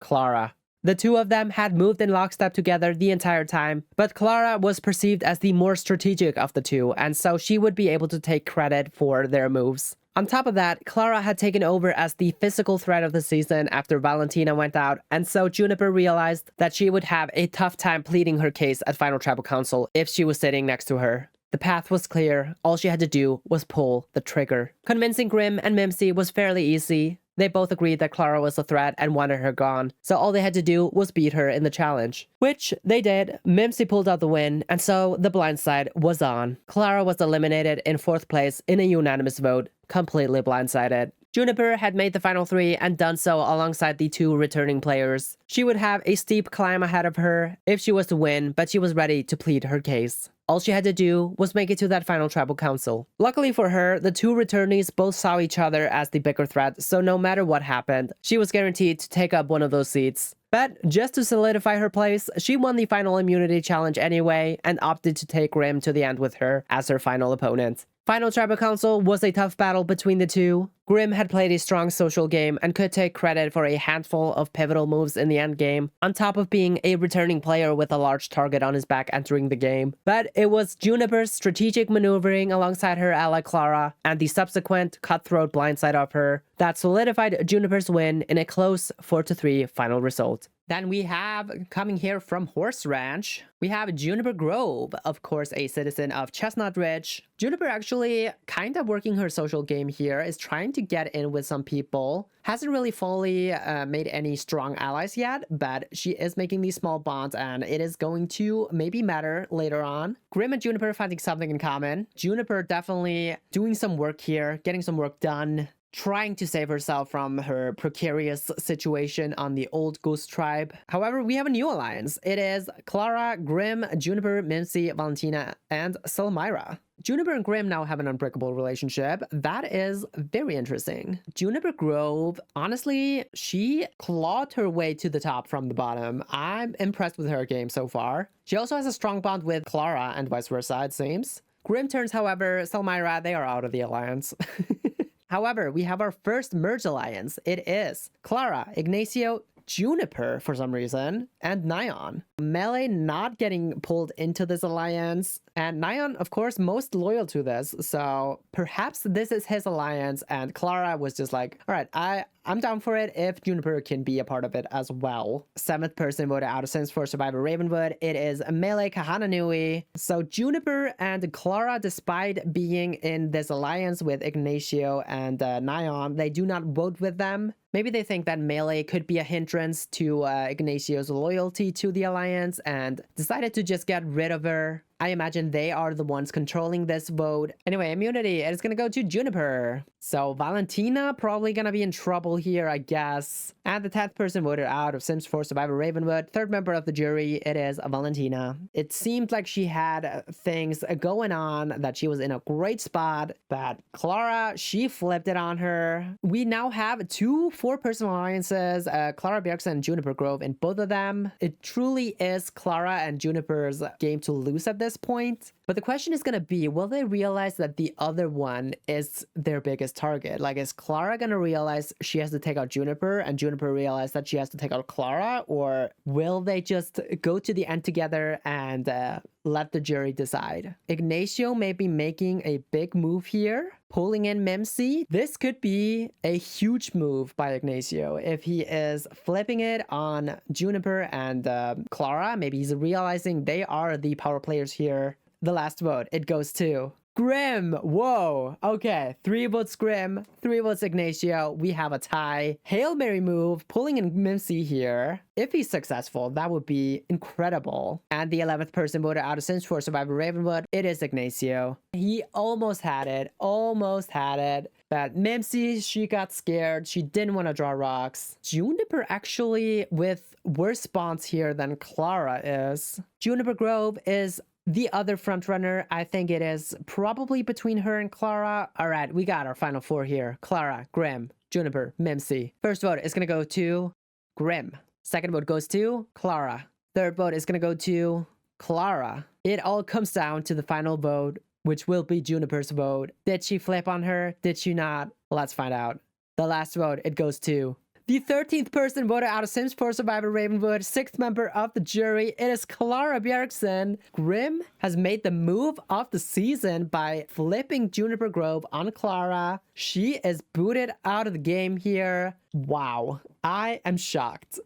Clara. The 2 of them had moved in lockstep together the entire time, but Clara was perceived as the more strategic of the 2, and so she would be able to take credit for their moves. On top of that, Clara had taken over as the physical threat of the season after Valentina went out, and so Juniper realized that she would have a tough time pleading her case at Final Tribal Council if she was sitting next to her. The path was clear. All she had to do was pull the trigger. Convincing Grim and Mimsy was fairly easy. They both agreed that Clara was a threat and wanted her gone, so all they had to do was beat her in the challenge. Which they did. Mimsy pulled out the win, and so the blindside was on. Clara was eliminated in 4th place in a unanimous vote, completely blindsided. Juniper had made the final 3 and done so alongside the 2 returning players. She would have a steep climb ahead of her if she was to win, but she was ready to plead her case. All she had to do was make it to that final tribal council. Luckily for her, the 2 returnees both saw each other as the bigger threat, so no matter what happened, she was guaranteed to take up one of those seats. But just to solidify her place, she won the final immunity challenge anyway and opted to take Grim to the end with her as her final opponent. Final Tribal Council was a tough battle between the 2. Grim had played a strong social game and could take credit for a handful of pivotal moves in the endgame, on top of being a returning player with a large target on his back entering the game. But it was Juniper's strategic maneuvering alongside her ally Clara and the subsequent cutthroat blindside of her that solidified Juniper's win in a close 4-3 final result. Then we have, coming here from Horse Ranch, we have Juniper Grove, of course a citizen of Chestnut Ridge. Juniper actually kind of working her social game here, is trying to get in with some people. Hasn't really fully made any strong allies yet, but she is making these small bonds and it is going to maybe matter later on. Grim and Juniper finding something in common. Juniper definitely doing some work here, getting some work done, trying to save herself from her precarious situation on the Old Goose Tribe. However, we have a new alliance. It is Clara, Grim, Juniper, Mimsy, Valentina, and Selmyra. Juniper and Grim now have an unbreakable relationship. That is very interesting. Juniper Grove, honestly, she clawed her way to the top from the bottom. I'm impressed with her game so far. She also has a strong bond with Clara and vice versa, it seems. Grim turns, however, Selmyra, they are out of the alliance. However, we have our first merge alliance. It is Clara, Ignacio, Juniper for some reason, and Nyan. Melee not getting pulled into this alliance, and Nyan, of course, most loyal to this, so perhaps this is his alliance, and Clara was just like, all right, I'm down for it if Juniper can be a part of it as well. 7th person voted out of SIMS for Survivor Ravenwood. It is Melee Kahana Nui. So Juniper and Clara, despite being in this alliance with Ignacio and Nyan, they do not vote with them. Maybe they think that Melee could be a hindrance to Ignacio's loyalty to the alliance and decided to just get rid of her. I imagine they are the ones controlling this vote. Anyway, immunity, it's gonna go to Juniper. So Valentina probably gonna be in trouble here, I guess. And the 10th person voted out of SIMS for Survivor Ravenwood. 3rd member of the jury, it is Valentina. It seemed like she had things going on, that she was in a great spot, but Clara, she flipped it on her. We now have 2 4-person alliances, Clara Bjergsen and Juniper Grove in both of them. It truly is Clara and Juniper's game to lose at this this point. But the question is going to be, will they realize that the other one is their biggest target? Like, is Clara going to realize she has to take out Juniper and Juniper realize that she has to take out Clara? Or will they just go to the end together and let the jury decide? Ignacio may be making a big move here, pulling in Mimsy. This could be a huge move by Ignacio if he is flipping it on Juniper and Clara. Maybe he's realizing they are the power players here. The last vote, it goes to Grim. Whoa. Okay, 3 votes Grim, 3 votes Ignacio. We have a tie. Hail Mary move, pulling in Mimsy here. If he's successful, that would be incredible. And the 11th person voted out of Sims 4 Survivor Ravenwood. It is Ignacio. He almost had it. But Mimsy, she got scared. She didn't want to draw rocks. Juniper actually with worse spawns here than Clara is. Juniper Grove is the other frontrunner. I think it is probably between her and Clara. All right, we got our final 4 here. Clara, Grim, Juniper, Mimsy. First vote is going to go to Grim. Second vote goes to Clara. Third vote is going to go to Clara. It all comes down to the final vote, which will be Juniper's vote. Did she flip on her? Did she not? Let's find out. The last vote, it goes to the 13th person voted out of Sims 4 Survivor Ravenwood, 6th member of the jury. It is Clara Bjergsen. Grim has made the move of the season by flipping Juniper Grove on Clara. She is booted out of the game here. Wow, I am shocked.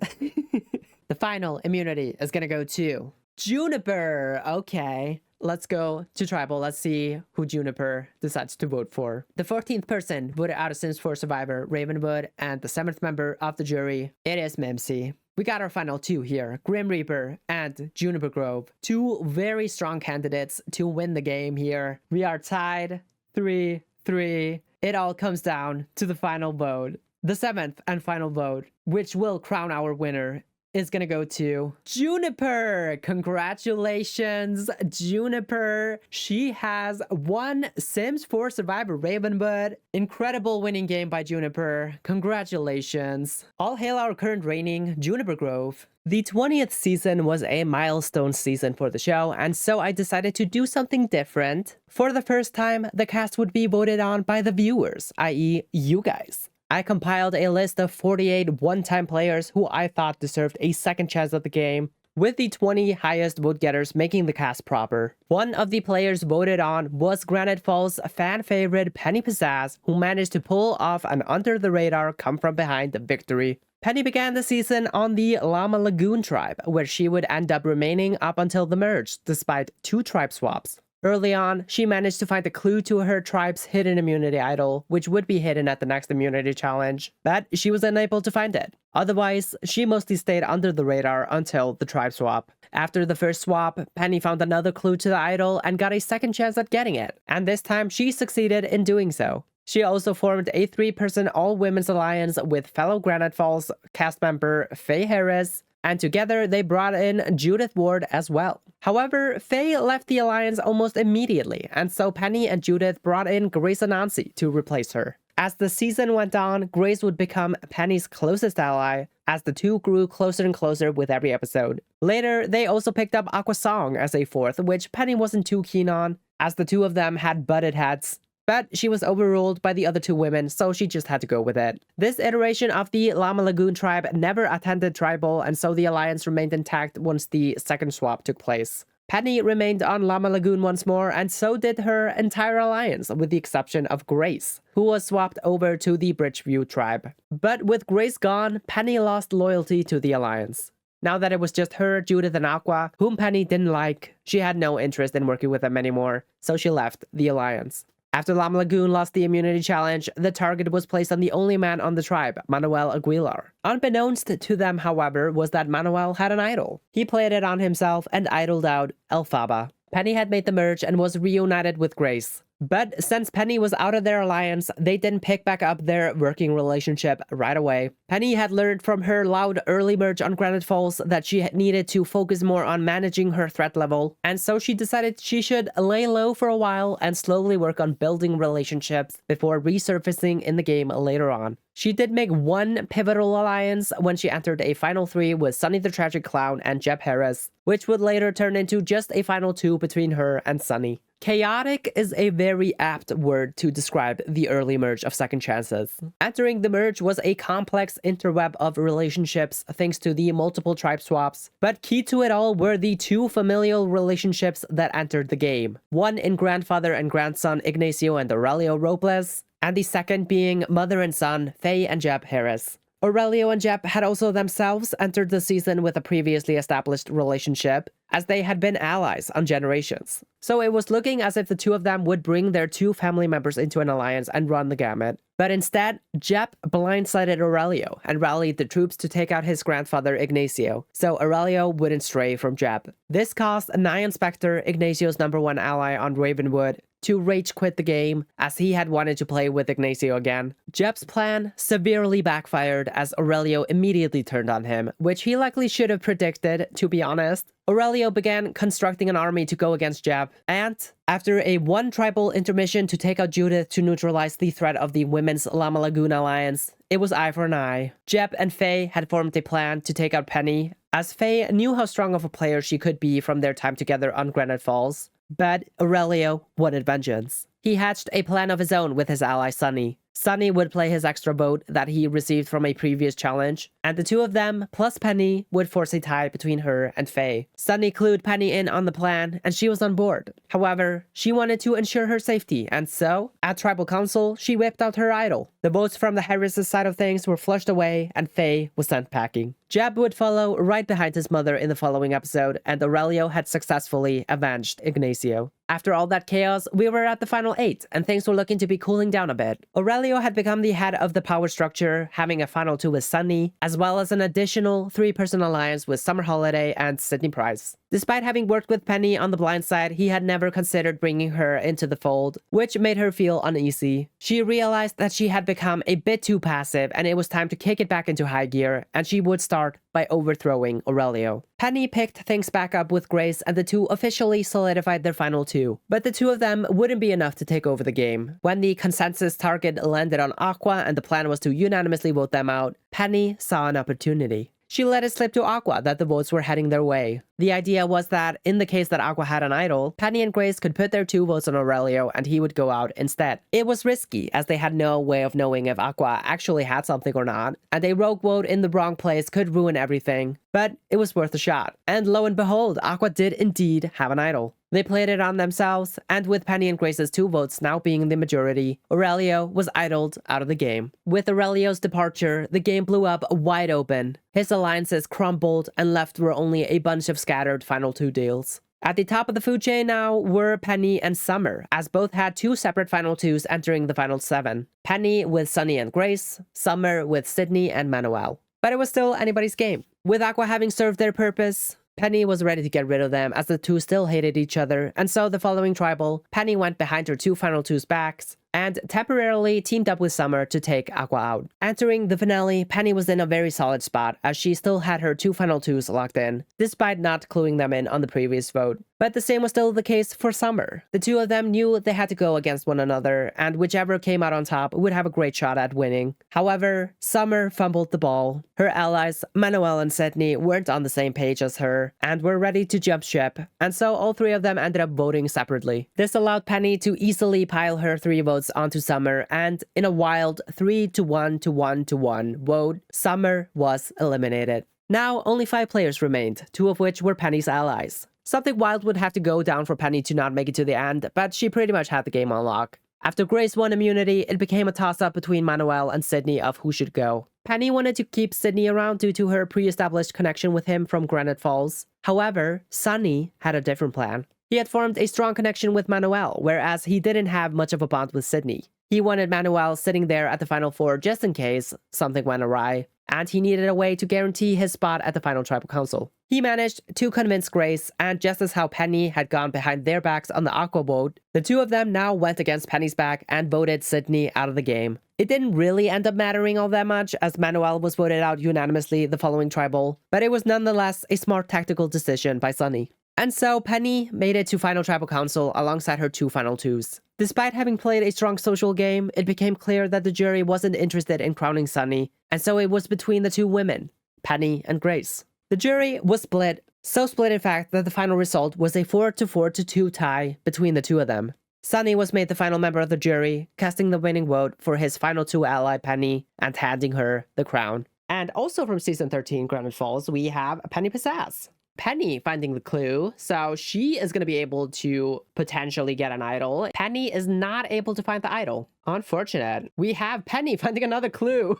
The final immunity is gonna go to Juniper. Okay. Let's go to Tribal. Let's see who Juniper decides to vote for. The 14th person voted out of Sims 4 Survivor Ravenwood, and the 7th member of the jury, it is Mimsy. We got our final 2 here, Grim Reaper and Juniper Grove. 2 very strong candidates to win the game here. We are tied 3-3. It all comes down to the final vote. The 7th and final vote, which will crown our winner, is gonna go to Juniper. Congratulations, Juniper. She has won Sims 4 Survivor Ravenwood. Incredible winning game by Juniper. Congratulations. All hail our current reigning Juniper Grove. The 20th season was a milestone season for the show, and so I decided to do something different. For the first time, the cast would be voted on by the viewers, i.e. you guys. I compiled a list of 48 one-time players who I thought deserved a second chance at the game, with the 20 highest vote getters making the cast proper. One of the players voted on was Granite Falls fan favorite Penny Pizzazz, who managed to pull off an under-the-radar come-from-behind victory. Penny began the season on the Llama Lagoon tribe, where she would end up remaining up until the merge, despite 2 tribe swaps. Early on, she managed to find a clue to her tribe's hidden immunity idol, which would be hidden at the next immunity challenge, but she was unable to find it. Otherwise, she mostly stayed under the radar until the tribe swap. After the first swap, Penny found another clue to the idol and got a second chance at getting it, and this time she succeeded in doing so. She also formed a 3-person all-women's alliance with fellow Granite Falls cast member Faye Harris, and together they brought in Judith Ward as well. However, Faye left the alliance almost immediately, and so Penny and Judith brought in Grace Anansi to replace her. As the season went on, Grace would become Penny's closest ally, as the two grew closer and closer with every episode. Later, they also picked up Aqua Song as a 4th, which Penny wasn't too keen on, as the 2 of them had butted heads. But she was overruled by the other 2 women, so she just had to go with it. This iteration of the Llama Lagoon tribe never attended Tribal, and so the alliance remained intact once the second swap took place. Penny remained on Llama Lagoon once more, and so did her entire alliance, with the exception of Grace, who was swapped over to the Bridgeview tribe. But with Grace gone, Penny lost loyalty to the alliance. Now that it was just her, Judith, and Aqua, whom Penny didn't like, she had no interest in working with them anymore, so she left the alliance. After Llama Lagoon lost the immunity challenge, the target was placed on the only man on the tribe, Manuel Aguilar. Unbeknownst to them, however, was that Manuel had an idol. He played it on himself and idoled out Elphaba. Penny had made the merge and was reunited with Grace. But since Penny was out of their alliance, they didn't pick back up their working relationship right away. Penny had learned from her loud early merge on Granite Falls that she needed to focus more on managing her threat level, and so she decided she should lay low for a while and slowly work on building relationships before resurfacing in the game later on. She did make one pivotal alliance when she entered a final 3 with Sunny the Tragic Clown and Jeb Harris, which would later turn into just a final 2 between her and Sunny. Chaotic is a very apt word to describe the early merge of Second Chances. Entering the merge was a complex interweb of relationships thanks to the multiple tribe swaps, but key to it all were the 2 familial relationships that entered the game. One in grandfather and grandson Ignacio and Aurelio Robles, and the second being mother and son Faye and Jeb Harris. Aurelio and Jeb had also themselves entered the season with a previously established relationship, as they had been allies on Generations. So it was looking as if the 2 of them would bring their 2 family members into an alliance and run the gamut. But instead, Jeb blindsided Aurelio and rallied the troops to take out his grandfather Ignacio, so Aurelio wouldn't stray from Jeb. This caused Nyan Spectre, Ignacio's #1 ally on Ravenwood, to rage quit the game, as he had wanted to play with Ignacio again. Jeb's plan severely backfired as Aurelio immediately turned on him, which he likely should have predicted, to be honest. Aurelio began constructing an army to go against Jeb, and after a 1 tribal intermission to take out Judith to neutralize the threat of the Women's Llama Lagoon Alliance, it was eye for an eye. Jeb and Faye had formed a plan to take out Penny, as Faye knew how strong of a player she could be from their time together on Granite Falls. But Aurelio wanted vengeance. He hatched a plan of his own with his ally Sunny. Sunny would play his extra vote that he received from a previous challenge, and the 2 of them, plus Penny, would force a tie between her and Faye. Sunny clued Penny in on the plan, and she was on board. However, she wanted to ensure her safety, and so, at Tribal Council, she whipped out her idol. The votes from the Harris' side of things were flushed away, and Faye was sent packing. Jeb would follow right behind his mother in the following episode, and Aurelio had successfully avenged Ignacio. After all that chaos, we were at the final 8, and things were looking to be cooling down a bit. Aurelio had become the head of the power structure, having a final 2 with Sunny, as well as an additional 3-person alliance with Summer Holiday and Sydney Price. Despite having worked with Penny on the blind side, he had never considered bringing her into the fold, which made her feel uneasy. She realized that she had become a bit too passive, and it was time to kick it back into high gear, and she would start by overthrowing Aurelio. Penny picked things back up with Grace, and the 2 officially solidified their final 2. But the 2 of them wouldn't be enough to take over the game. When the consensus target landed on Aqua and the plan was to unanimously vote them out, Penny saw an opportunity. She let it slip to Aqua that the votes were heading their way. The idea was that, in the case that Aqua had an idol, Penny and Grace could put their 2 votes on Aurelio and he would go out instead. It was risky, as they had no way of knowing if Aqua actually had something or not, and a rogue vote in the wrong place could ruin everything. But it was worth a shot. And lo and behold, Aqua did indeed have an idol. They played it on themselves, and with Penny and Grace's 2 votes now being the majority, Aurelio was idled out of the game. With Aurelio's departure, the game blew up wide open. His alliances crumbled, and left were only a bunch of scattered final 2 deals. At the top of the food chain now were Penny and Summer, as both had 2 separate final 2s entering the final 7. Penny with Sunny and Grace, Summer with Sydney and Manuel. But it was still anybody's game. With Aqua having served their purpose, Penny was ready to get rid of them, as the 2 still hated each other, and so the following tribal, Penny went behind her 2 final 2's backs, and temporarily teamed up with Summer to take Aqua out. Entering the finale, Penny was in a very solid spot, as she still had her 2 final 2's locked in, despite not cluing them in on the previous vote. But the same was still the case for Summer. The 2 of them knew they had to go against one another, and whichever came out on top would have a great shot at winning. However, Summer fumbled the ball. Her allies, Manuel and Sydney, weren't on the same page as her, and were ready to jump ship, and so all 3 of them ended up voting separately. This allowed Penny to easily pile her 3 votes onto Summer, and in a wild 3-to-1-to-1-to-1 vote, Summer was eliminated. Now, only 5 players remained, 2 of which were Penny's allies. Something wild would have to go down for Penny to not make it to the end, but she pretty much had the game on lock. After Grace won immunity, it became a toss-up between Manuel and Sydney of who should go. Penny wanted to keep Sydney around due to her pre-established connection with him from Granite Falls. However, Sunny had a different plan. He had formed a strong connection with Manuel, whereas he didn't have much of a bond with Sydney. He wanted Manuel sitting there at the Final 4 just in case something went awry. and he needed a way to guarantee his spot at the final tribal council. He managed to convince Grace, and just as how Penny had gone behind their backs on the Aqua vote, the two of them now went against Penny's back and voted Sydney out of the game. It didn't really end up mattering all that much, as Manuel was voted out unanimously the following tribal, but it was nonetheless a smart tactical decision by Sunny. And so Penny made it to Final Tribal Council alongside her two final twos. Despite having played a strong social game, it became clear that the jury wasn't interested in crowning Sunny, and so it was between the two women, Penny and Grace. The jury was split, so split in fact that the final result was a 4-2 tie between the two of them. Sunny was made the final member of the jury, casting the winning vote for his final two ally Penny and handing her the crown. And also from Season 13 Granite Falls, we have Penny Pizzazz. Penny finding the clue, so she is going to be able to potentially get an idol. Penny is not able to find the idol. Unfortunate. We have Penny finding another clue.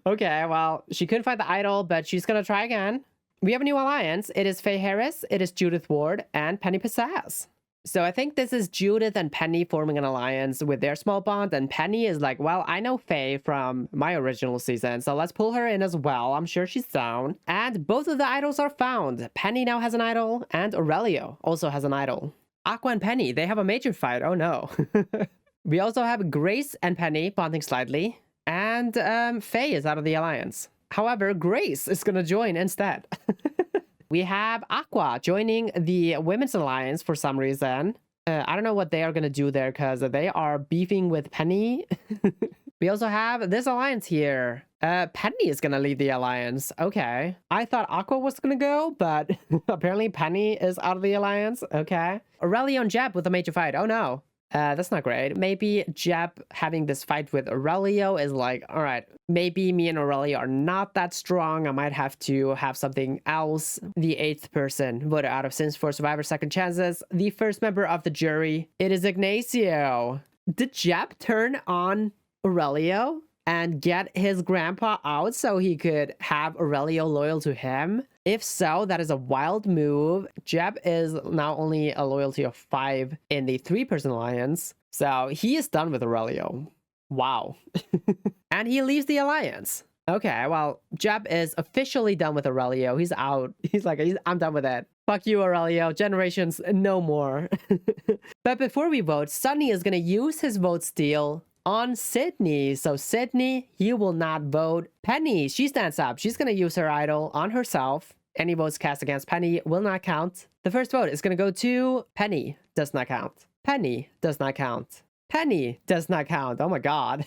Okay, well, she couldn't find the idol, but she's going to try again. We have a new alliance. It is Faye Harris, it is Judith Ward, and Penny Pizzazz. So I think this is Judith and Penny forming an alliance with their small bond, and Penny is like, well, I know Faye from my original season, so let's pull her in as well. I'm sure she's down. And both of the idols are found. Penny now has an idol, and Aurelio also has an idol. Aqua and Penny, they have a major fight. Oh no. We also have Grace and Penny bonding slightly, and Faye is out of the alliance. However, Grace is gonna join instead. We have Aqua joining the Women's Alliance for some reason. I don't know what they are going to do there because they are beefing with Penny. We also have this alliance here. Penny is going to lead the alliance. Okay. I thought Aqua was going to go, but apparently Penny is out of the alliance. Okay. Aurelio and Jeb with a major fight. Oh no. That's not great. Maybe Jeb having this fight with Aurelio is like, all right, maybe me and Aurelio are not that strong. I might have to have something else. The 8th person voted out of Sims 4 Survivor Second Chances. The first member of the jury. It is Ignacio. Did Jeb turn on Aurelio and get his grandpa out so he could have Aurelio loyal to him? If so, that is a wild move. Jeb is now only a loyalty of 5 in the 3-person alliance. So he is done with Aurelio. Wow. And he leaves the alliance. Okay, well, Jeb is officially done with Aurelio. He's out. He's like, I'm done with it. Fuck you, Aurelio. Generations, no more. But before we vote, Sunny is going to use his vote steal on Sydney. So Sydney, you will not vote. Penny, she stands up. She's going to use her idol on herself. Any votes cast against Penny will not count. The first vote is going to go to Penny. Does not count. Penny does not count. Penny does not count. Oh my god.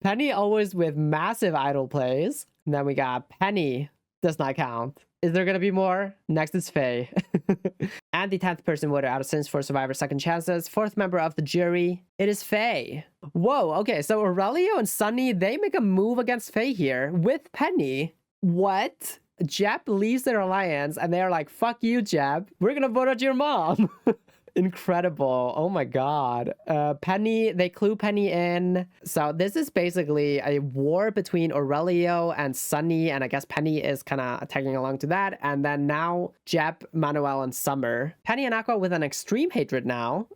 Penny always with massive idol plays. And then we got Penny does not count. Is there going to be more? Next is Faye. And the 10th person voted out of Sims 4 Survivor Second Chances. 4th member of the jury. It is Faye. Whoa, okay, so Aurelio and Sunny, they make a move against Faye here with Penny. What? Jeb leaves their alliance and they're like, fuck you, Jeb. We're gonna vote out your mom. Incredible. Oh my god. Penny, they clue Penny in. So this is basically a war between Aurelio and Sunny, and I guess Penny is kind of tagging along to that. And then now Jeb, Manuel, and Summer. Penny and Aqua with an extreme hatred now.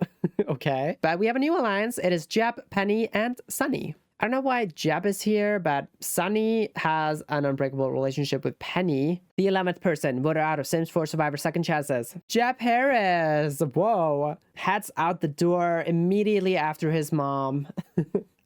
Okay. But we have a new alliance. It is Jeb, Penny, and Sunny. I don't know why Jeb is here, but Sunny has an unbreakable relationship with Penny. The 11th person voted out of Sims 4 Survivor Second Chances. Jeb Harris. Whoa. Heads out the door immediately after his mom.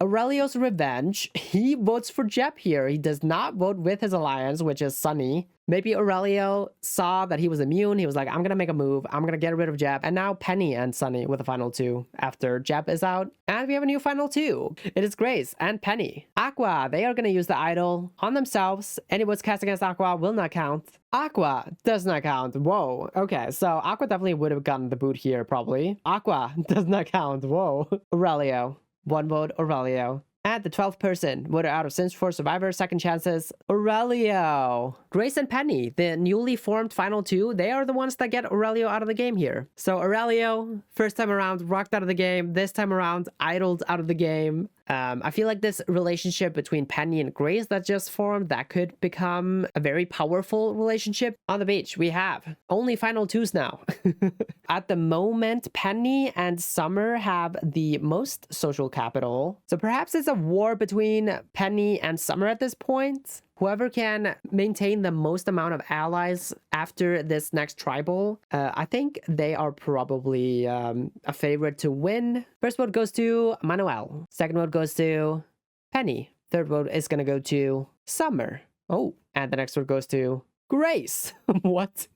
Aurelio's revenge. He votes for Jeb here. He does not vote with his alliance, which is Sunny. Maybe Aurelio saw that he was immune. He was like, I'm gonna make a move. I'm gonna get rid of Jeb. And now Penny and Sunny with the final 2 after Jeb is out. And we have a new final 2. It is Grace and Penny. Aqua, they are gonna use the idol on themselves. Any votes cast against Aqua will not count. Aqua does not count. Whoa. Okay, so Aqua definitely would have gotten the boot here, probably. Aqua does not count. Whoa. Aurelio. 1 vote, Aurelio. And the 12th person voted out of Sims 4 Survivor Second Chances, Aurelio. Grace and Penny, the newly formed final 2, they are the ones that get Aurelio out of the game here. So Aurelio, first time around, rocked out of the game. This time around, idled out of the game. I feel like this relationship between Penny and Grace that just formed, that could become a very powerful relationship. On the beach, we have only final 2s now. At the moment, Penny and Summer have the most social capital. So perhaps it's a war between Penny and Summer at this point. Whoever can maintain the most amount of allies after this next tribal, I think they are probably a favorite to win. First vote goes to Manuel. Second vote goes to Penny. Third vote is gonna go to Summer. Oh, and the next vote goes to Grace. What?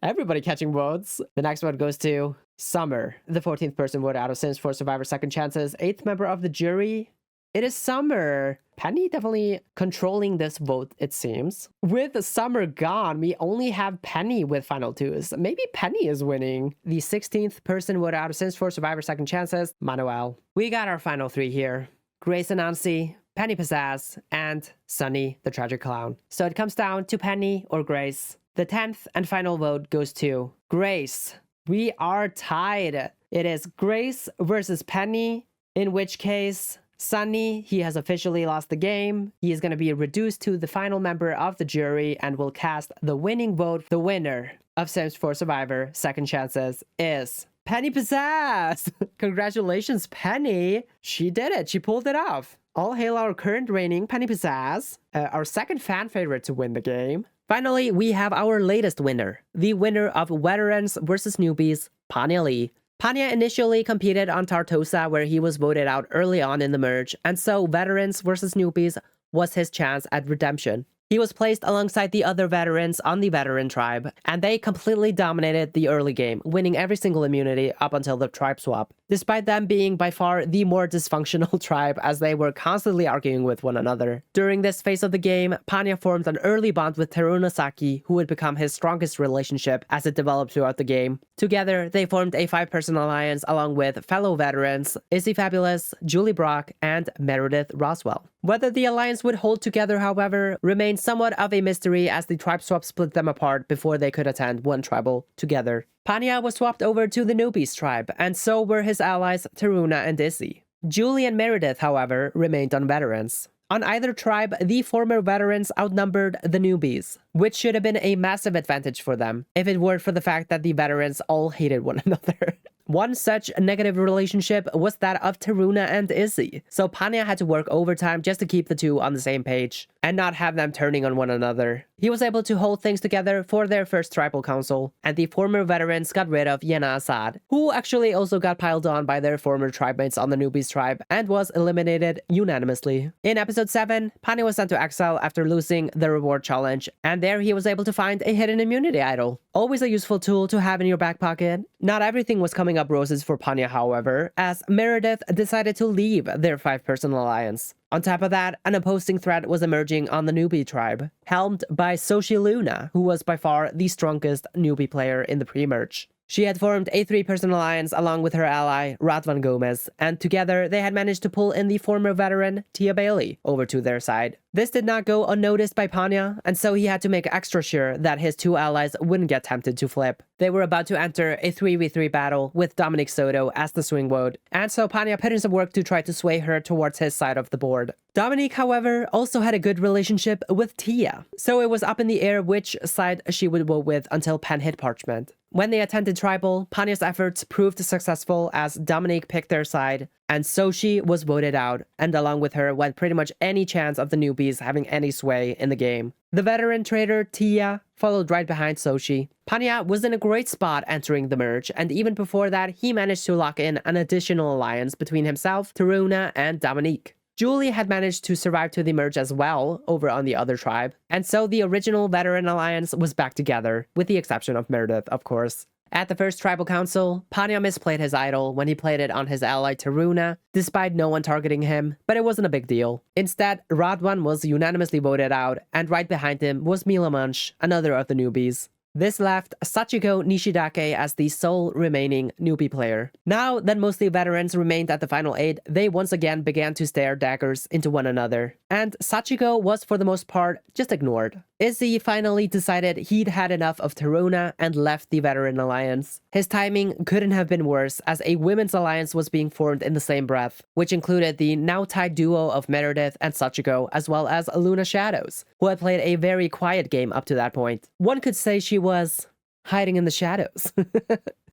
Everybody catching votes. The next vote goes to Summer, the 14th person voted out of Sims 4 Survivor Second Chances. 8th member of the jury. It is Summer. Penny definitely controlling this vote, it seems. With Summer gone, we only have Penny with final twos. Maybe Penny is winning. The 16th person voted out of Sims 4 Survivor Second Chances, Manuel. We got our final three here. Grace and Nancy, Penny Pizzazz, and Sunny, the Tragic Clown. So it comes down to Penny or Grace. The 10th and final vote goes to Grace. We are tied. It is Grace versus Penny, in which case Sunny, he has officially lost the game. He is going to be reduced to the final member of the jury and will cast the winning vote. The winner of Sims 4 Survivor Second Chances is Penny Pizzazz. Congratulations, Penny. She did it. She pulled it off. All hail our current reigning Penny Pizzazz, our second fan favorite to win the game. Finally, we have our latest winner, the winner of Veterans versus Newbies, Panya Lee. Panya initially competed on Tartosa, where he was voted out early on in the merge, and so Veterans versus Newbies was his chance at redemption. He was placed alongside the other veterans on the veteran tribe, and they completely dominated the early game, winning every single immunity up until the tribe swap, despite them being by far the more dysfunctional tribe as they were constantly arguing with one another. During this phase of the game, Panya formed an early bond with Teruna Saki, who would become his strongest relationship as it developed throughout the game. Together, they formed a 5-person alliance along with fellow veterans Izzy Fabulous, Julie Brock, and Meredith Roswell. Whether the alliance would hold together, however, remained somewhat of a mystery as the tribe swap split them apart before they could attend one tribal together. Panya was swapped over to the Newbies tribe, and so were his allies Teruna and Izzy. Julie and Meredith, however, remained on veterans. On either tribe, the former veterans outnumbered the newbies, which should have been a massive advantage for them, if it weren't for the fact that the veterans all hated one another. One such negative relationship was that of Teruna and Izzy, so Panya had to work overtime just to keep the two on the same page, and not have them turning on one another. He was able to hold things together for their first tribal council, and the former veterans got rid of Yena Assad, who actually also got piled on by their former tribemates on the Newbies tribe, and was eliminated unanimously. In episode 7, Panya was sent to exile after losing the reward challenge, and there he was able to find a hidden immunity idol. Always a useful tool to have in your back pocket. Not everything was coming up roses for Panya, however, as Meredith decided to leave their 5-person alliance. On top of that, an opposing threat was emerging on the Newbie tribe, helmed by Soshi Luna, who was by far the strongest Newbie player in the pre-merge. She had formed a 3-person alliance along with her ally, Radvan Gomez, and together they had managed to pull in the former veteran, Tia Bailey, over to their side. This did not go unnoticed by Panya, and so he had to make extra sure that his 2 allies wouldn't get tempted to flip. They were about to enter a 3v3 battle with Dominic Soto as the swing vote, and so Panya put in some work to try to sway her towards his side of the board. Dominic, however, also had a good relationship with Tia, so it was up in the air which side she would vote with until Pen hit Parchment. When they attended Tribal, Panya's efforts proved successful as Dominic picked their side, and Soshi was voted out, and along with her went pretty much any chance of the newbies having any sway in the game. The veteran trader, Tia, followed right behind Soshi. Panya was in a great spot entering the merge, and even before that, he managed to lock in an additional alliance between himself, Teruna, and Dominique. Julie had managed to survive to the merge as well, over on the other tribe, and so the original veteran alliance was back together, with the exception of Meredith, of course. At the first tribal council, Panya misplayed his idol when he played it on his ally Teruna, despite no one targeting him, but it wasn't a big deal. Instead, Radwan was unanimously voted out, and right behind him was Mila Munch, another of the newbies. This left Sachiko Nishidake as the sole remaining newbie player. Now that mostly veterans remained at the final 8, they once again began to stare daggers into one another, and Sachiko was for the most part just ignored. Izzy finally decided he'd had enough of Teruna and left the veteran alliance. His timing couldn't have been worse, as a women's alliance was being formed in the same breath, which included the now tied duo of Meredith and Sachiko, as well as Luna Shadows, who had played a very quiet game up to that point. One could say she was hiding in the shadows.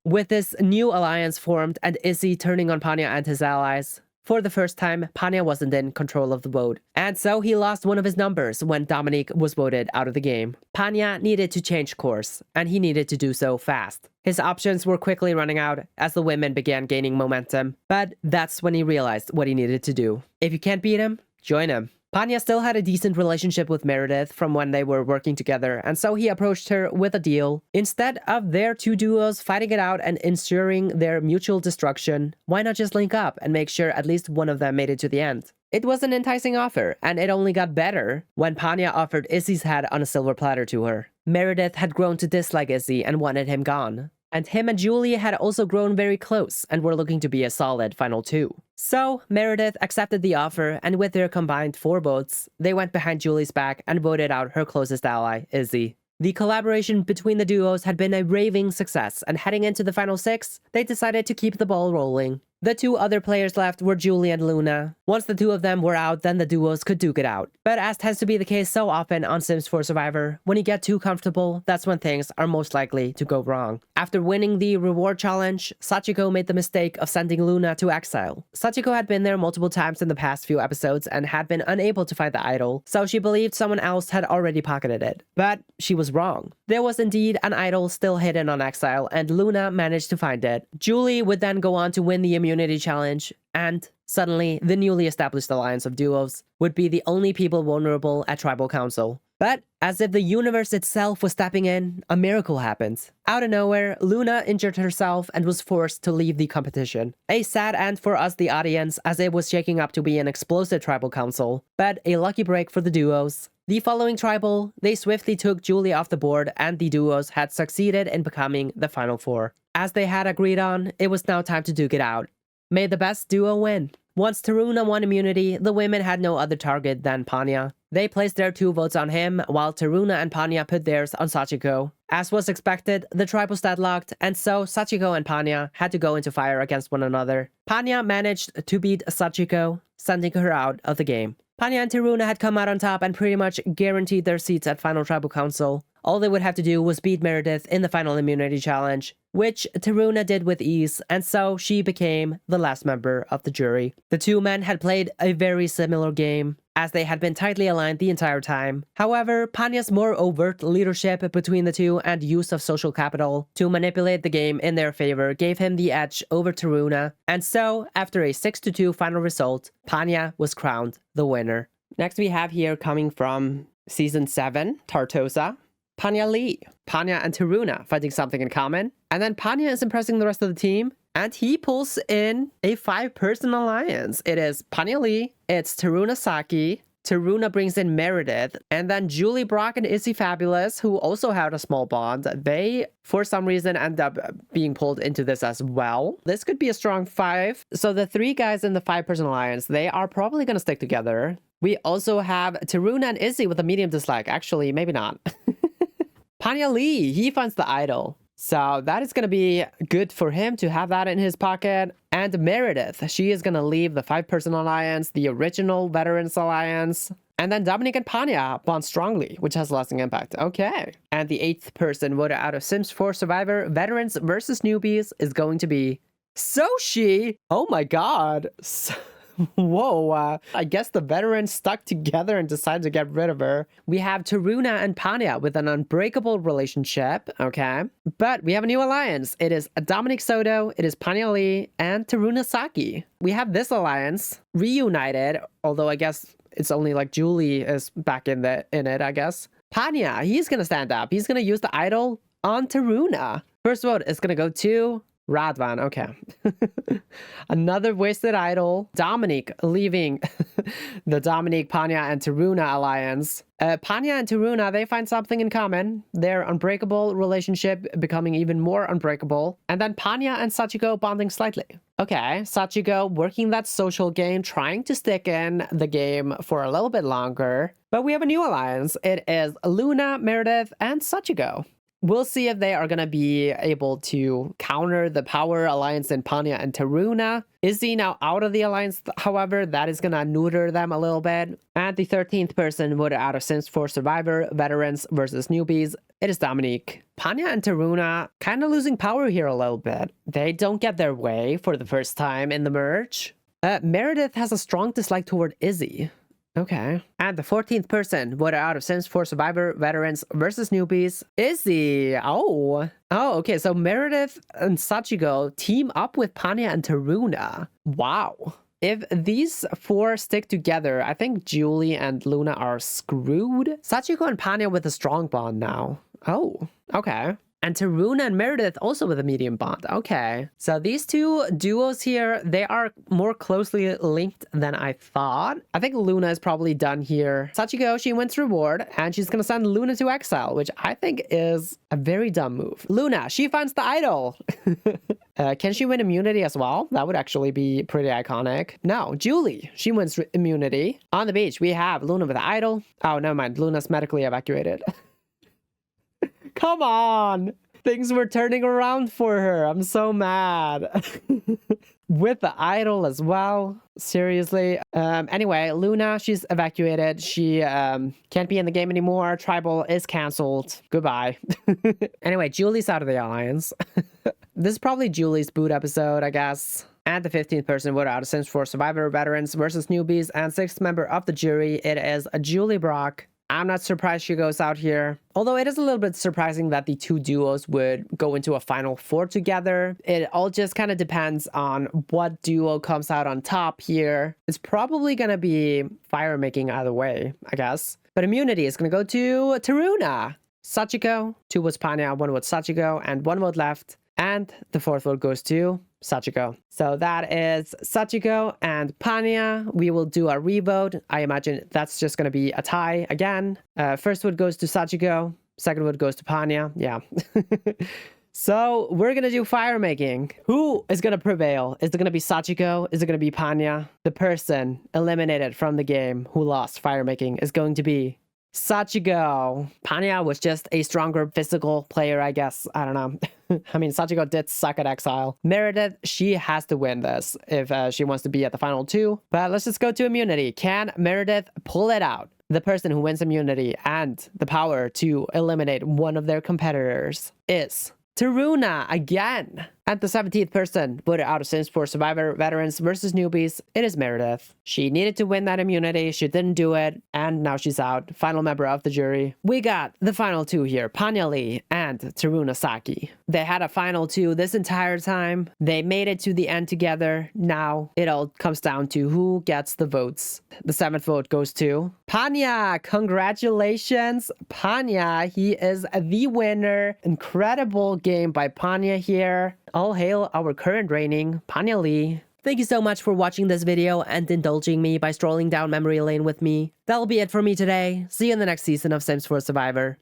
With this new alliance formed and Izzy turning on Panya and his allies, For the first time, Panya wasn't in control of the vote, and so he lost one of his numbers when Dominique was voted out of the game. Panya needed to change course, and he needed to do so fast. His options were quickly running out as the women began gaining momentum, but that's when he realized what he needed to do. If you can't beat him, join him. Panya still had a decent relationship with Meredith from when they were working together, and so he approached her with a deal. Instead of their two duos fighting it out and ensuring their mutual destruction, why not just link up and make sure at least one of them made it to the end? It was an enticing offer, and it only got better when Panya offered Izzy's head on a silver platter to her. Meredith had grown to dislike Izzy and wanted him gone. And him and Julie had also grown very close and were looking to be a solid final two. So, Meredith accepted the offer, and with their combined 4 votes, they went behind Julie's back and voted out her closest ally, Izzy. The collaboration between the duos had been a raving success, and heading into the final 6, they decided to keep the ball rolling. The 2 other players left were Julie and Luna. Once the 2 of them were out, then the duos could duke it out. But as tends to be the case so often on Sims 4 Survivor, when you get too comfortable, that's when things are most likely to go wrong. After winning the reward challenge, Sachiko made the mistake of sending Luna to exile. Sachiko had been there multiple times in the past few episodes and had been unable to find the idol, so she believed someone else had already pocketed it. But she was wrong. There was indeed an idol still hidden on exile, and Luna managed to find it. Julie would then go on to win the immunity challenge, and suddenly the newly established alliance of duos would be the only people vulnerable at Tribal Council. But as if the universe itself was stepping in, a miracle happened. Out of nowhere, Luna injured herself and was forced to leave the competition. A sad end for us, the audience, as it was shaking up to be an explosive Tribal Council, but a lucky break for the duos. The following tribal, they swiftly took Julie off the board, and the duos had succeeded in becoming the final 4. As they had agreed on, it was now time to duke it out. May the best duo win. Once Taruna won immunity, the women had no other target than Panya. They placed their 2 votes on him, while Taruna and Panya put theirs on Sachiko. As was expected, the tribe was deadlocked, and so Sachiko and Panya had to go into fire against one another. Panya managed to beat Sachiko, sending her out of the game. Panya and Taruna had come out on top and pretty much guaranteed their seats at Final Tribal Council. All they would have to do was beat Meredith in the final immunity challenge, which Taruna did with ease, and so she became the last member of the jury. The 2 men had played a very similar game, as they had been tightly aligned the entire time. However, Panya's more overt leadership between the 2 and use of social capital to manipulate the game in their favor gave him the edge over Taruna, and so, after a 6-2 final result, Panya was crowned the winner. Next we have here, coming from Season 7, Tartosa, Panya Lee. Panya and Taruna finding something in common, and then Panya is impressing the rest of the team, and he pulls in a 5-person alliance. It is Panya Lee, it's Taruna Saki, Taruna brings in Meredith, and then Julie, Brock, and Izzy Fabulous, who also had a small bond. They, for some reason, end up being pulled into this as well. This could be a strong 5. So the 3 guys in the 5-person alliance, they are probably going to stick together. We also have Taruna and Izzy with a medium dislike. Actually, maybe not. Panya Lee, he finds the idol. So that is going to be good for him to have that in his pocket. And Meredith, she is going to leave the 5-person alliance, the original Veterans Alliance. And then Dominic and Panya bond strongly, which has lasting impact. Okay. And the 8th person voted out of Sims 4 Survivor Veterans versus Newbies is going to be Soshi. Oh my god. Whoa, I guess the veterans stuck together and decided to get rid of her. We have Taruna and Panya with an unbreakable relationship, okay? But we have a new alliance. It is Dominic Soto, it is Panya Lee, and Taruna Saki. We have this alliance reunited, although I guess it's only like Julie is back in it, I guess. Panya, he's gonna stand up. He's gonna use the idol on Taruna. First vote is gonna go to Radvan, okay. Another wasted idol. Dominic leaving the Dominic, Panya, and Taruna alliance. Panya and Taruna, they find something in common. Their unbreakable relationship becoming even more unbreakable. And then Panya and Sachiko bonding slightly. Okay, Sachiko working that social game, trying to stick in the game for a little bit longer. But we have a new alliance. It is Luna, Meredith, and Sachiko. We'll see if they are going to be able to counter the power alliance in Panya and Taruna. Izzy now out of the alliance, however, that is going to neuter them a little bit. And the 13th person voted out of Sims 4 Survivor, Veterans versus Newbies. It is Dominique. Panya and Taruna kind of losing power here a little bit. They don't get their way for the first time in the merge. Meredith has a strong dislike toward Izzy. Okay. And the 14th person voted out of Sims 4 Survivor Veterans versus Newbies. Izzy. Oh. Oh, okay. So Meredith and Sachiko team up with Panya and Taruna. Wow. If these four stick together, I think Julie and Luna are screwed. Sachiko and Panya with a strong bond now. Oh, okay. And Taruna and Meredith also with a medium bond. Okay. So these two duos here, they are more closely linked than I thought. I think Luna is probably done here. Sachiko, she wins reward and she's going to send Luna to exile, which I think is a very dumb move. Luna, she finds the idol. Can she win immunity as well? That would actually be pretty iconic. No, Julie, she wins immunity. On the beach, we have Luna with the idol. Oh, never mind. Luna's medically evacuated. Come on. Things were turning around for her. I'm so mad. With the idol as well. Seriously. Anyway, Luna, she's evacuated. She can't be in the game anymore. Tribal is canceled. Goodbye. Anyway, Julie's out of the alliance. This is probably Julie's boot episode, I guess. And the 15th person voted out of Sims 4 Survivor Veterans versus Newbies. And 6th member of the jury, it is Julie Brock. I'm not surprised she goes out here. Although it is a little bit surprising that the two duos would go into a final four together. It all just kind of depends on what duo comes out on top here. It's probably going to be fire making either way, I guess. But immunity is going to go to Taruna. Sachiko, 2 votes Panya, 1 vote Sachiko, and 1 vote left. And the 4th vote goes to Sachiko. So that is Sachiko and Panya. We will do a revote. I imagine that's just going to be a tie again. First vote goes to Sachiko. Second vote goes to Panya. Yeah. So we're going to do fire making. Who is going to prevail? Is it going to be Sachiko? Is it going to be Panya? The person eliminated from the game who lost fire making is going to be Sachiko. Panya was just a stronger physical player, I guess. I don't know. I mean, Sachiko did suck at exile. Meredith, she has to win this if she wants to be at the final 2. But let's just go to immunity. Can Meredith pull it out? The person who wins immunity and the power to eliminate one of their competitors is Taruna again. And the 17th person voted out of Sims 4 Survivor Veterans versus Newbies, it is Meredith. She needed to win that immunity, she didn't do it, and now she's out. Final member of the jury. We got the final 2 here, Panya Lee and Taruna Saki. They had a final 2 this entire time. They made it to the end together. Now it all comes down to who gets the votes. The 7th vote goes to Panya. Congratulations, Panya. He is the winner. Incredible game by Panya here. All hail our current reigning Panya Lee. Thank you so much for watching this video and indulging me by strolling down memory lane with me. That'll be it for me today. See you in the next season of Sims 4 Survivor.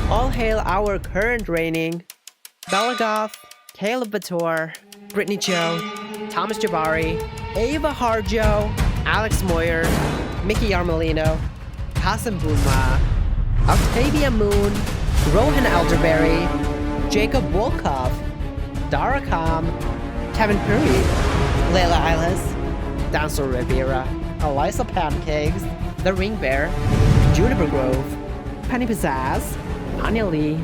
All hail our current reigning Bella Goth, Caleb Bator, Brittany Cho, Thomas Jabari, Ava Harjo, Alex Moyer, Mickey Armelino, Kasim Boonma, Octavia Moon, Rohan Elderberry, Jacob Wolkoff, Dara Kam, Kevin Curry, Layla Eilis, Dancer Rivera, Eliza Pancakes, The Ring Bear, Juniper Grove, Penny Pizzazz, Anya Lee,